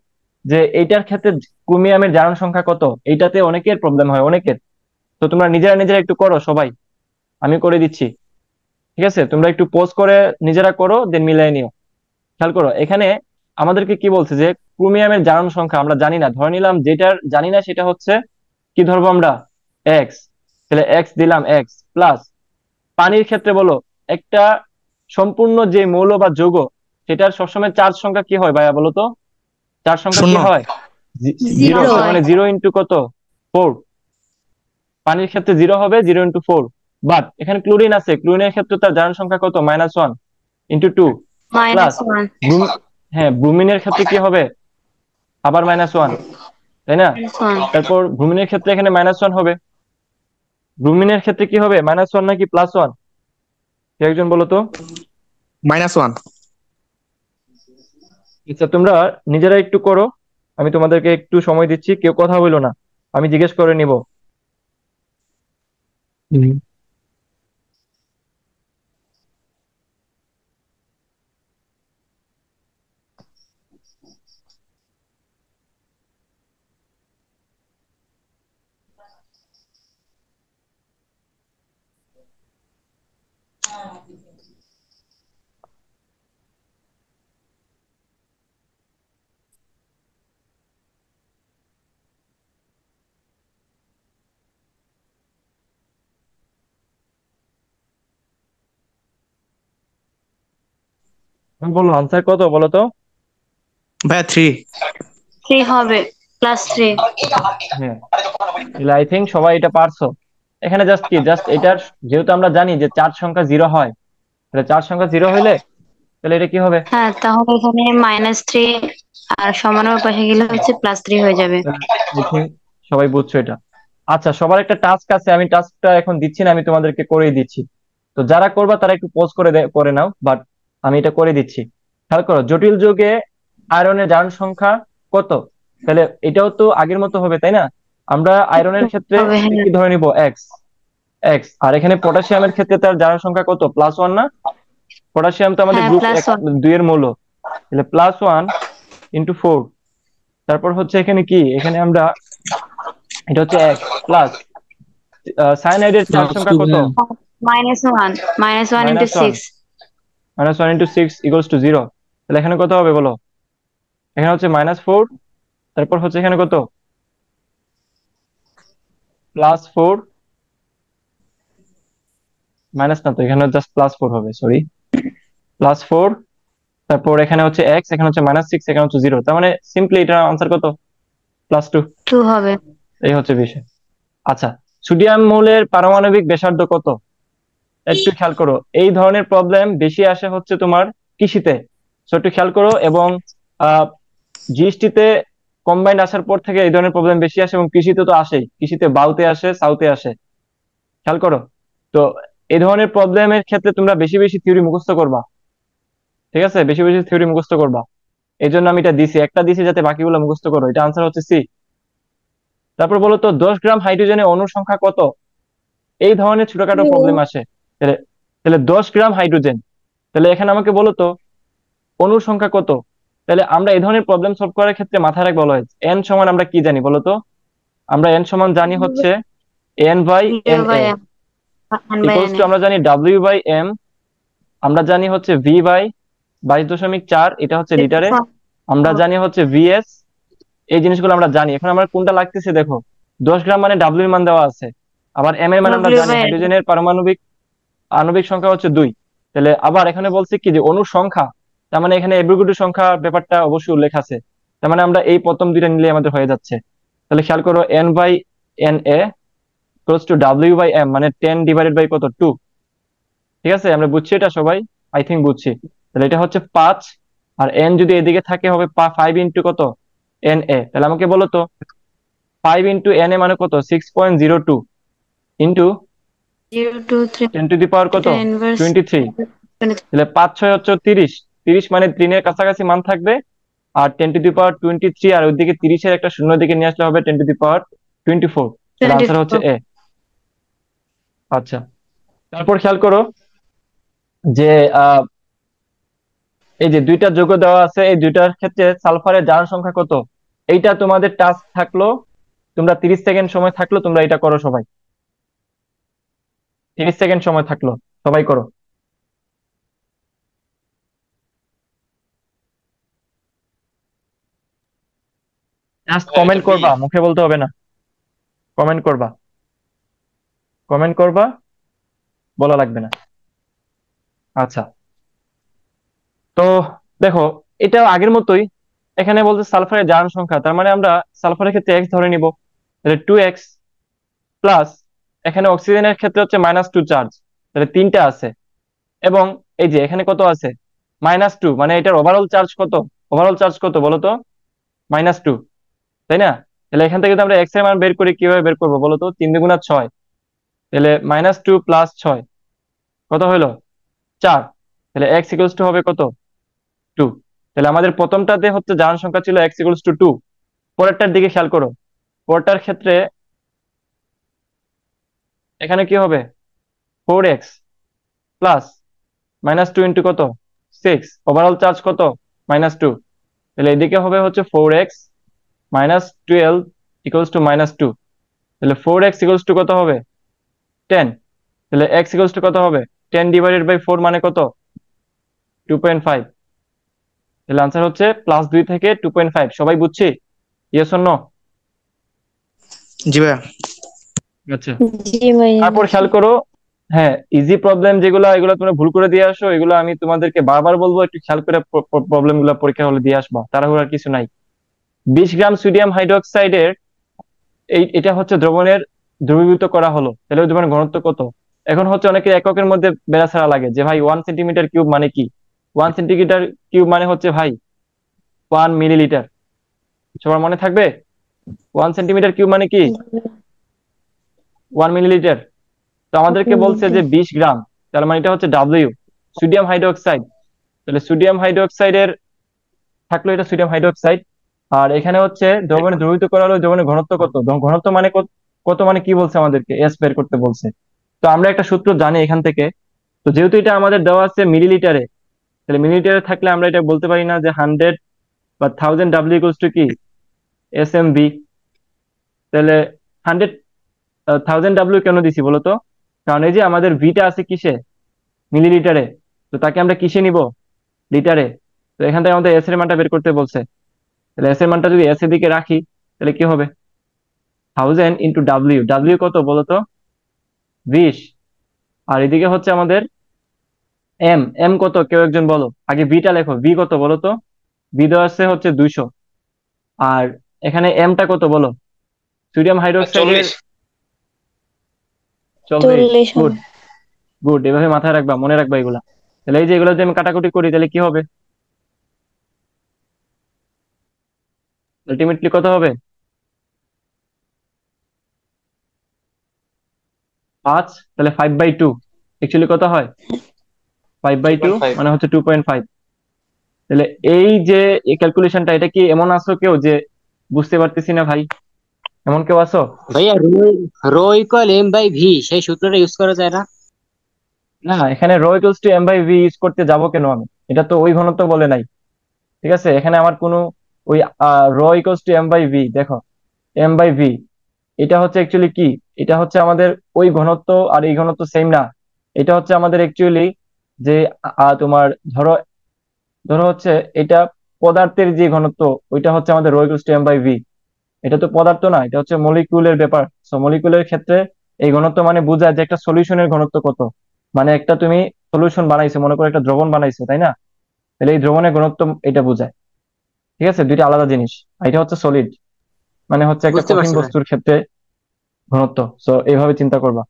যে এইটার ক্ষেত্রে ক্রোমিয়ামের জারণ সংখ্যা কত, এইটাতে অনেকের প্রবলেম হয়, অনেকের। তো তোমরা নিজেরা নিজেরা একটু করো সবাই, আমি করে দিচ্ছি। ঠিক আছে, তোমরা একটু পোজ করে নিজেরা করো, দেন মিলাই নিও। খেয়াল করো এখানে আমাদেরকে কি বলছে যে ক্রোমিয়ামের জারণ সংখ্যা আমরা জানি না, ধরে নিলাম যেটার জানি না সেটা হচ্ছে কি ধরবো আমরা, এক্স। তাহলে এক্স দিলাম, এক্স প্লাস পানির ক্ষেত্রে বলো একটা সম্পূর্ণ যে মৌল বা যৌগ সেটার সবসময় চার্জ সংখ্যা কি হয় ভাইয়া বলো তো? চার্জ সংখ্যা কি শূন্য। হয়? জিরো। জিরো তার মানে 0 × কত, 4। পানির ক্ষেত্রে 0 হবে, 0 × 4। বাট এখানে ক্লোরিন আছে, ক্লোরিনের ক্ষেত্রে তার জারণ সংখ্যা কত, -1 × 2 প্লাস -1 হ্যাঁ, ব্রোমিনের ক্ষেত্রে কি হবে, আবার -1, তাই না? -1 তারপর ব্রোমিনের ক্ষেত্রে এখানে -1 হবে। ব্রোমিনের ক্ষেত্রে কি হবে, -1 নাকি +1? কেউ একজন বলো তো। -1। আচ্ছা, তোমরা নিজেরা একটু করো, আমি তোমাদেরকে একটু সময় দিচ্ছি, কেউ কথা বলো না, আমি জিজ্ঞেস করে নিব। বলো আনসার কত বলো তো। ভাইয়া 3। 3 হবে, +3। হ্যাঁ, তাহলে আই থিঙ্ক সবাই এটা পারছো। এখানে জাস্ট কি, জাস্ট এটার, যেহেতু আমরা জানি যে চার্জ সংখ্যা 0 হয়, তাহলে চার্জ সংখ্যা 0 হইলে তাহলে এটা কি হবে? হ্যাঁ, তাহলে এখানে -3 আর সমানের পাশে গেলে হচ্ছে +3 হয়ে যাবে। আই থিঙ্ক সবাই বুঝছো এটা। আচ্ছা, সবার একটা টাস্ক আছে, আমি টাস্কটা এখন দিচ্ছি না, আমি তোমাদেরকে করেই দিচ্ছি। তো যারা করবা তারা একটু পোজ করে করে নাও, বাট আমি এটা করে দিচ্ছি। খেয়াল করো, জটিল যৌগে আয়রনের জারণ সংখ্যা কত? তাহলে এটাও তো আগের মতো হবে, তাই না? আমরা আয়রনের ক্ষেত্রে হবে, হ্যাঁ। কি ধরে নিব, এক্স। এক্স। আর এখানে পটাশিয়ামের ক্ষেত্রে তার জারণ সংখ্যা কত, +1 না? পটাশিয়াম তো আমাদের হ্যাঁ, গ্রুপ +1 2 এর মৌল। তাহলে +1 × 4। তারপর হচ্ছে এখানে কি, এখানে আমরা, এটা হচ্ছে এক্স প্লাস সায়ানাইডের চার্জ সংখ্যা কত, -1 -1 × -1 6 -1 × 6 = 0। তাহলে এখানে কত হবে বলো? এখানে হচ্ছে -4, তারপর হচ্ছে এখানে কত, +4, মাইনাস না তো, এখানে জাস্ট +4 হবে, সরি, +4, তারপর এখানে হচ্ছে এক্স, এখানে হচ্ছে -6, এখানে হচ্ছে 0। তার মানে সিম্পলি এটা আনসার কত, +2। 2 হবে। এই হচ্ছে বিষয়। আচ্ছা, সোডিয়াম মৌলের পারমাণবিক ব্যাসার্ধ কত? একটু খেয়াল করো, এই ধরনের প্রবলেম বেশি আসে হচ্ছে তোমার কৃষিতে। সো একটু খেয়াল করো, এবং জিএসটিতে কম্বাইন্ড আসার পর থেকে এই ধরনের প্রবলেম বেশি আসে, এবং কৃষিতে তো আসেই, কৃষিতে বাউতে আসে, সাউথে আসে। খেয়াল করো। তো এই ধরনের প্রবলেমের ক্ষেত্রে তোমরা বেশি বেশি থিওরি মুখস্থ করবা, ঠিক আছে? বেশি বেশি থিওরি মুখস্থ করবা। এই জন্য আমি এটা দিছি, একটা দিছি যাতে বাকিগুলো মুখস্থ করো। এটা আনসার হচ্ছে সি। তারপর বলো তো 10 গ্রাম হাইড্রোজেনের অণুর সংখ্যা কত? এই ধরনের ছোটখাটো প্রবলেম আসে। তাহলে তাহলে 10 গ্রাম হাইড্রোজেন, তাহলে এখানে আমাকে বলো তো অণুর সংখ্যা কত? তাহলে আমরা এই ধরনের প্রবলেম সলভ করার ক্ষেত্রে মাথায় রাখবো অলওয়েজ এন সমান আমরা কি জানি বলো তো? আমরা এন সমান জানি হচ্ছে N by N A equals to আমরা জানি ডাব্লিউ বাই এম, আমরা জানি হচ্ছে ভি বাই 22.4, এটা হচ্ছে লিটারে, আমরা জানি হচ্ছে ভিএস। এই জিনিসগুলো আমরা জানি। এখন আমার কোনটা লাগতেছে দেখো, 10 গ্রাম মানে ডাব্লিউ এর মান দেওয়া আছে, আবার এম এর মান আমরা জানি, হাইড্রোজেনের পারমাণবিক আণবিক সংখ্যা হচ্ছে 2। তাহলে আবার এখানে বলছে কি যে অণুর সংখ্যা, তার মানে এখানে অ্যাভোগাড্রো সংখ্যা ব্যাপারটা অবশ্যই উল্লেখ আছে। তার মানে আমরা এই প্রথম দুইটা নিলে আমাদের হয়ে যাচ্ছে। তাহলে খেয়াল করো N by N A close to W by M, মানে 10 ডিভাইডেড বাই কত 2। ঠিক আছে, আমরা বুঝছি এটা সবাই? আই থিঙ্ক বুঝছি। তাহলে এটা হচ্ছে 5, আর এন যদি এদিকে থাকে হবে 5 ইন্টু কত এন এ। তাহলে আমাকে বলো তো 5 ইন্টু এন এ মানে কত? 6.02 ইন্টু 10 টু দি পাওয়ার কত 23। তাহলে 5 6 হচ্ছে 30, 30 মানে 3 এর কাছাকাছি মান থাকবে, আর 10 টু দি পাওয়ার 23, আর ওইদিকে 30 এর একটা শূন্য দিকে নিয়ে আসলে হবে 10 টু দি পাওয়ার 24। তাহলে আনসার হচ্ছে এ। আচ্ছা, তারপর খেয়াল করো যে এই যে দুইটা যৌগ দেওয়া আছে, এই দুইটার ক্ষেত্রে সালফারের জারণ সংখ্যা কত? এইটা তোমাদের টাস্ক থাকলো, তোমরা 30 সেকেন্ড সময় থাকলো, তোমরা এটা করো সবাই। 30 সেকেন্ড সময় থাকলো, সবাই করো। জাস্ট কমেন্ট করবা, মুখে বলতে হবে না, কমেন্ট করবা, কমেন্ট করবা, বলা লাগবে না। আচ্ছা, তো দেখো এটা আগের মতোই, এখানে বলছে সালফারের জারণ সংখ্যা, তার মানে আমরা সালফারের ক্ষেত্রে এক্স ধরে নিব। তাহলে 2x প্লাস, এখানে অক্সিজেনের ক্ষেত্রে হচ্ছে -2 চার্জ, তাহলে 3টা আছে, এবং এই যে এখানে কত আছে -2, মানে এটার ওভারঅল চার্জ কত? ওভারঅল চার্জ কত বলো তো? -2, তাই না? তাহলে এখান থেকে যদি আমরা এক্স এর মান বের করি, কিভাবে বের করবো বলো তো? 3 দুগুণা 6, তাহলে -2 প্লাস 6 কত হলো 4। তাহলে এক্স ইকুয়ালস টু হবে কত 2। তাহলে আমাদের প্রথমটাতে হচ্ছে জারণ সংখ্যা ছিল এক্স ইকুয়ালস টু 2। পরেরটার দিকে খেয়াল করো, পরেরটার ক্ষেত্রে এখানে কি হবে 4x প্লাস -2 ইন্টু কত 6, ওভারঅল চার্জ কত -2। তাহলে এদিকে হবে হচ্ছে 4x -12 ইকুয়ালস টু -2। তাহলে 4x ইকুয়ালস টু কত হবে 10। তাহলে x ইকুয়ালস টু কত হবে 10 ডিভাইডেড বাই 4 মানে কত 2.5। তাহলে আনসার হচ্ছে +2 থেকে 2.5। সবাই বুঝছি? Yes or no? জি ভাইয়া। আচ্ছা, তারপর খেয়াল করো, হ্যাঁ ইজি প্রবলেম যেগুলো, এগুলো তোমরা ভুল করে দিয়ে আসো, এগুলো আমি তোমাদেরকে বারবার বলবো একটু খেয়াল করে প্রবলেম গুলো পরীক্ষা হলে দিয়ে আসবা, তাড়াহুড়ার কিছু নাই। 20 গ্রাম সোডিয়াম হাইড্রোক্সাইডের এটা হচ্ছে দ্রবণের দ্রবীভূত করা হলো, তাহলে দ্রবণের ঘনত্ব কত? এখন হচ্ছে অনেকের এককের মধ্যে বেড়াছাড়া লাগে যে ভাই 1 সেন্টিমিটার কিউব মানে কি? 1 সেন্টিমিটার কিউব মানে হচ্ছে ভাই 1 মিলিলিটার। সবার মনে থাকবে 1 সেন্টিমিটার কিউব মানে কি 1 মিলিলিটার। তো আমাদেরকে বলছে যে 20 গ্রাম, তার মানে এটা হচ্ছে ডাব্লিউ, সোডিয়াম হাইড্রোক্সাইড। তাহলে সোডিয়াম হাইড্রোক্সাইডের থাকলো, এটা সোডিয়াম হাইড্রোক্সাইড, আর এখানে হচ্ছে দ্রবণে দ্রবীভূত করা হলো, দ্রবণের ঘনত্ব কত? ঘনত্ব মানে কত মানে কি বলছে আমাদেরকে? এস বের করতে বলছে। তো আমরা একটা সূত্র জানি এখান থেকে, তো যেহেতু এটা আমাদের দেওয়া আছে মিলিলিটারে, তাহলে মিলিলিটারে থাকলে আমরা এটা বলতে পারি না যে 100 বা 1000 ডাব্লিউ ইকুয়ালস টু কি এস এম বি। তাহলে 1000 ডাব্লিউ কেন দিছি বলতো? কারণ এই যে আমাদের ভিটা আছে কিসে মিলিলিটারে, তো তাকে আমরা কিসে নিব লিটারে। তো এখান থেকে আমাদের এস এর মানটা বের করতে বলছে। তাহলে এস এর মানটা যদি এস এর দিকে রাখি তাহলে কি হবে 1000 ইন্টু ডাব্লিউ, ডাব্লিউ কত বলতো 20, আর এদিকে হচ্ছে আমাদের এম, এম কত কেউ একজন বলো আগে? ভিটা লেখো, ভি কত বলতো? ভি দেওয়া আছে হচ্ছে 200, আর এখানে এমটা কত বলো? সোডিয়াম হাইড্রোক্সাইডের 40। গুড গুড, এভাবে মাথায় রাখবা, মনে রাখবা এগুলা। তাহলে এই যে এগুলো যদি আমি কাটাকুটি করি তাহলে কি হবে আলটিমেটলি কত হবে 5। তাহলে 5/2 অ্যাকচুয়ালি কত হয় 5/2 মানে হচ্ছে 2.5। তাহলে এই যে ক্যালকুলেশনটা, এটা কি এমন আসো কেউ যে বুঝতে পারতেছি না ভাই? এমন কেউ আছো? ভাইয়া rho equal M by V, সেই সূত্রটা ইউজ করা যায় না? না, এখানে rho equals to M by V use করতে যাব কেন আমি? এটা তো ওই ঘনত্ব বলে নাই। ঠিক আছে, এখানে আমার কোনো ওই rho equals to M by V, দেখো এম বাই ভি এটা হচ্ছে অ্যাকচুয়ালি কি, এটা হচ্ছে আমাদের ওই ঘনত্ব আর এই ঘনত্ব সেম না। এটা হচ্ছে আমাদের অ্যাকচুয়ালি যে তোমার ধরো ধরো হচ্ছে এটা পদার্থের যে ঘনত্ব, ওইটা হচ্ছে আমাদের rho equals to M by V. এটা তো পদার্থ না, এটা হচ্ছে মলিকিউলের ব্যাপার। সো মলিকিউলের ক্ষেত্রে এই ঘনত্ব মানে বোঝায় যে একটা সলিউশনের ঘনত্ব কত। মানে একটা তুমি সলিউশন বানাইছো, মনে করো একটা দ্রবণ বানাইছো, তাই না? তাহলে এই দ্রবণের ঘনত্ব এটা বোঝায়। ঠিক আছে, দুইটা আলাদা জিনিস। আর এটা হচ্ছে সলিড, মানে হচ্ছে একটা বুঝতে কঠিন পারছি ভাই। বস্তুর ক্ষেত্রে ঘনত্ব। সো এইভাবে চিন্তা করবা।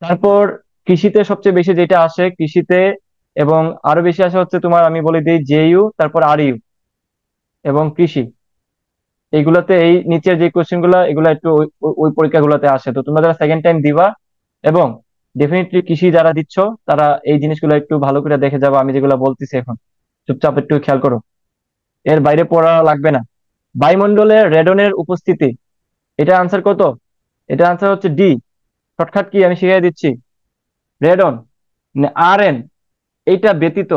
তারপর কৃষিতে সবচেয়ে বেশি যেটা আসে কৃষিতে, এবং আরো বেশি আসে হচ্ছে তোমার, আমি বলে দিই জেইউ, তারপর আর ইউ এবং কৃষি। এইগুলাতে এই নিচের যে কোশ্চেন গুলা, এগুলা একটু ওই পরীক্ষাগুলোতে আসে। তো তোমরা যারা সেকেন্ড টাইম দিবা, এবং ডেফিনেটলি কৃষি যারা দিচ্ছ, তারা এই জিনিসগুলো একটু ভালো করে দেখে যাবো। আমি যেগুলো বলতেছি এখন চুপচাপ একটু খেয়াল করো, এর বাইরে পড়া লাগবে না। বায়ুমণ্ডলে রেডনের উপস্থিতি, এটা আনসার কত? এটা আনসার হচ্ছে ডি। শর্টকাট কি আমি শিখিয়ে দিচ্ছি। রেডন, আর এন, এইটা ব্যতীত,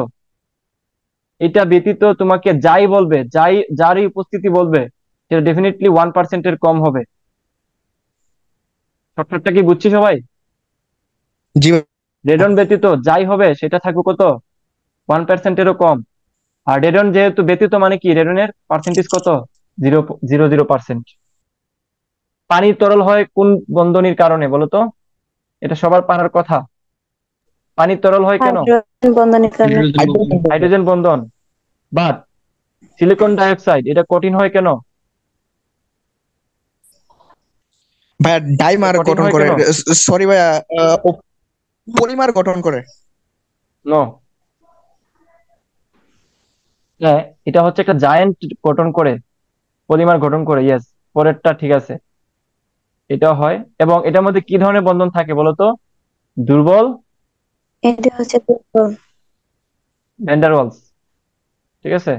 এটা ব্যতীত তোমাকে যাই বলবে, যারই উপস্থিতি বলবে, সেটা ডেফিনেটলি 1% কম হবে। শর্টকাটটা কি বুঝছি সবাই? জি রেডন ব্যতীত যাই হবে সেটা থাকবে কত? 1%-এরও কম। আর রেডন যেহেতু ব্যতীত মানে কি, রেডনের পার্সেন্টেজ কত? 0.00%। পানি তরল হয় কোন বন্ধনীর কারণে বলো তো? এটা সবার পারার কথা। পানি তরল হয় কেন? হাইড্রোজেন বন্ধনের কারণে। হাইড্রোজেন বন্ধন। বাট সিলিকন ডাইঅক্সাইড এটা কঠিন হয় কেন? ভাইয়া, এটা ডাইমার কঠিন গঠন হয় করে। কেন? সরি ভাইয়া, পলিমার গঠন করে। নো, হ্যাঁ, এটা হচ্ছে একটা জায়ান্ট গঠন করে, পলিমার গঠন করে। ইয়েস, পরেরটা ঠিক আছে, এটা হয়। এবং এটার মধ্যে কি ধরনের বন্ধন থাকে বলতো? দুর্বল এটা হচ্ছে দুর্বল। ভ্যান্ডারওয়ালস। ঠিক আছে।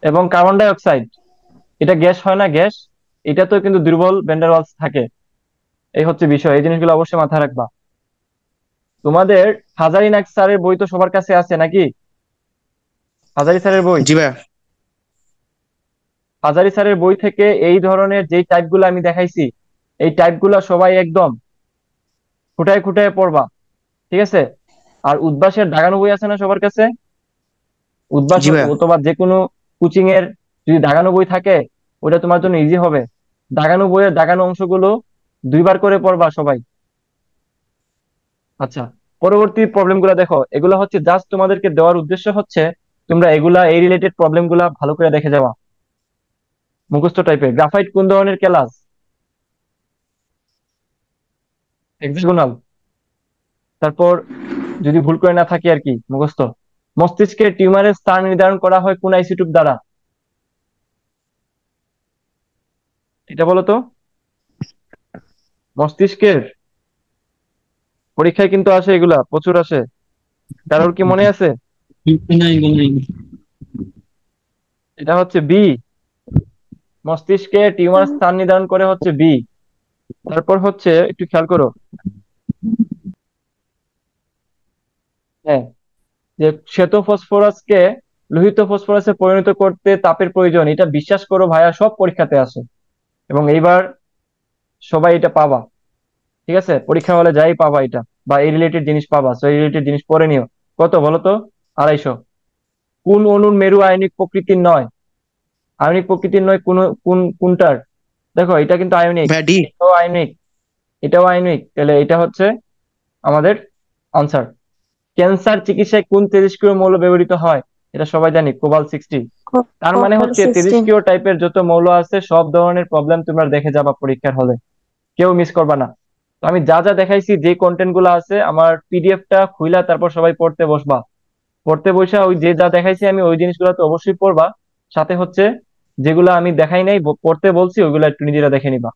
এবং কার্বন ডাই অক্সাইড, এটা গ্যাস হয় না, গ্যাস, এটা তো কিন্তু দুর্বল ভ্যান্ডারওয়ালস থাকে। এই হচ্ছে বিষয়, এই জিনিসগুলো অবশ্যই মাথায় রাখবা। তোমাদের হাজারি নাগ স্যারের বই তো সবার কাছে আছে নাকি? হাজারি স্যারের বই, জি ভাইয়া। হাজারি স্যারের বই থেকে এই ধরনের যে টাইপগুলো আমি দেখাইছি, এই টাইপগুলো সবাই একদম খুঁটায় খুঁটায় পড়বা। ঠিক আছে। আর উদ্ভাসের দাগানো বই আছে না সবার কাছে? উদ্ভাস জি ভাইয়া। অথবা যে কোনো কোচিং এর যদি দাগানো বই থাকে, ওটা তোমার জন্য ইজি হবে। দাগানো বইয়ের দাগানো অংশগুলো দুইবার করে পড়বা সবাই। আচ্ছা, পরবর্তী প্রবলেম গুলা দেখো, এগুলা হচ্ছে জাস্ট তোমাদেরকে দেওয়ার উদ্দেশ্য হচ্ছে তোমরা এগুলা, এই রিলেটেড প্রবলেম গুলা ভালো করে দেখে যাওয়া, মুখস্থ টাইপের। গ্রাফাইট কোন ধরনের কেলাস? হেক্সাগোনাল। তারপর যদি ভুল করে না থাকি আর কি, মুখস্থ। মস্তিষ্কের টিউমারের স্থান নির্ধারণ করা হয় কোন আইসোটোপ দ্বারা? এটা বলো তো। মস্তিষ্কের পরীক্ষায় কিন্তু আসে, এগুলা প্রচুর আসে। কারোর কি মনে আছে? নাই নাই। এটা হচ্ছে বি। মস্তিষ্কে টিউমার স্থান নির্ধারণ করে হচ্ছে বি। তারপর হচ্ছে একটু খেয়াল করো, হ্যাঁ, যে শ্বেত ফসফরাসকে লোহিত ফসফরাসে পরিণত করতে তাপের প্রয়োজন, এটা বিশ্বাস করো ভাইয়া সব পরীক্ষাতে আসে। এবং এইবার সবাই এটা পাবা। ঠিক আছে, পরীক্ষা হলে যাই পাবা এটা, বা এই রিলেটেড জিনিস পাবা। তো এই রিলেটেড জিনিস পড়ে নিও। কত বলো তো? 250। কোন অণুর মেরু আয়নিক প্রকৃতির নয়? আয়নিক প্রকৃতির নয় কোন, কোনটার? দেখো এটা কিন্তু আয়নিক, ভাইয়া ডি। এটাও আয়নিক, এটাও আয়নিক, তাহলে এটা হচ্ছে আমাদের আনসার। ক্যান্সার চিকিৎসায় কোন তেজস্ক্রিয় মৌল ব্যবহৃত হয়? এটা সবাই জানি, কোবাল-60। তার মানে কপার হচ্ছে 16। তেজস্ক্রিয় টাইপের যত মৌল আছে সব ধরনের প্রবলেম তোমরা দেখে যাবা পরীক্ষার হলে, কেউ মিস করবা না। তো আমি যা যা দেখাইছি, যে কন্টেন্ট গুলো আছে, আমার পিডিএফটা খুইলা তারপর সবাই পড়তে বসবা। পড়তে বসে ওই যে যা দেখাইছি আমি, ওই জিনিসগুলো তো অবশ্যই পড়বা। সাথে হচ্ছে যেগুলো আমি দেখাই নাই, পড়তে বলছি, ওইগুলো একটু নিজেরা দেখে নিবা।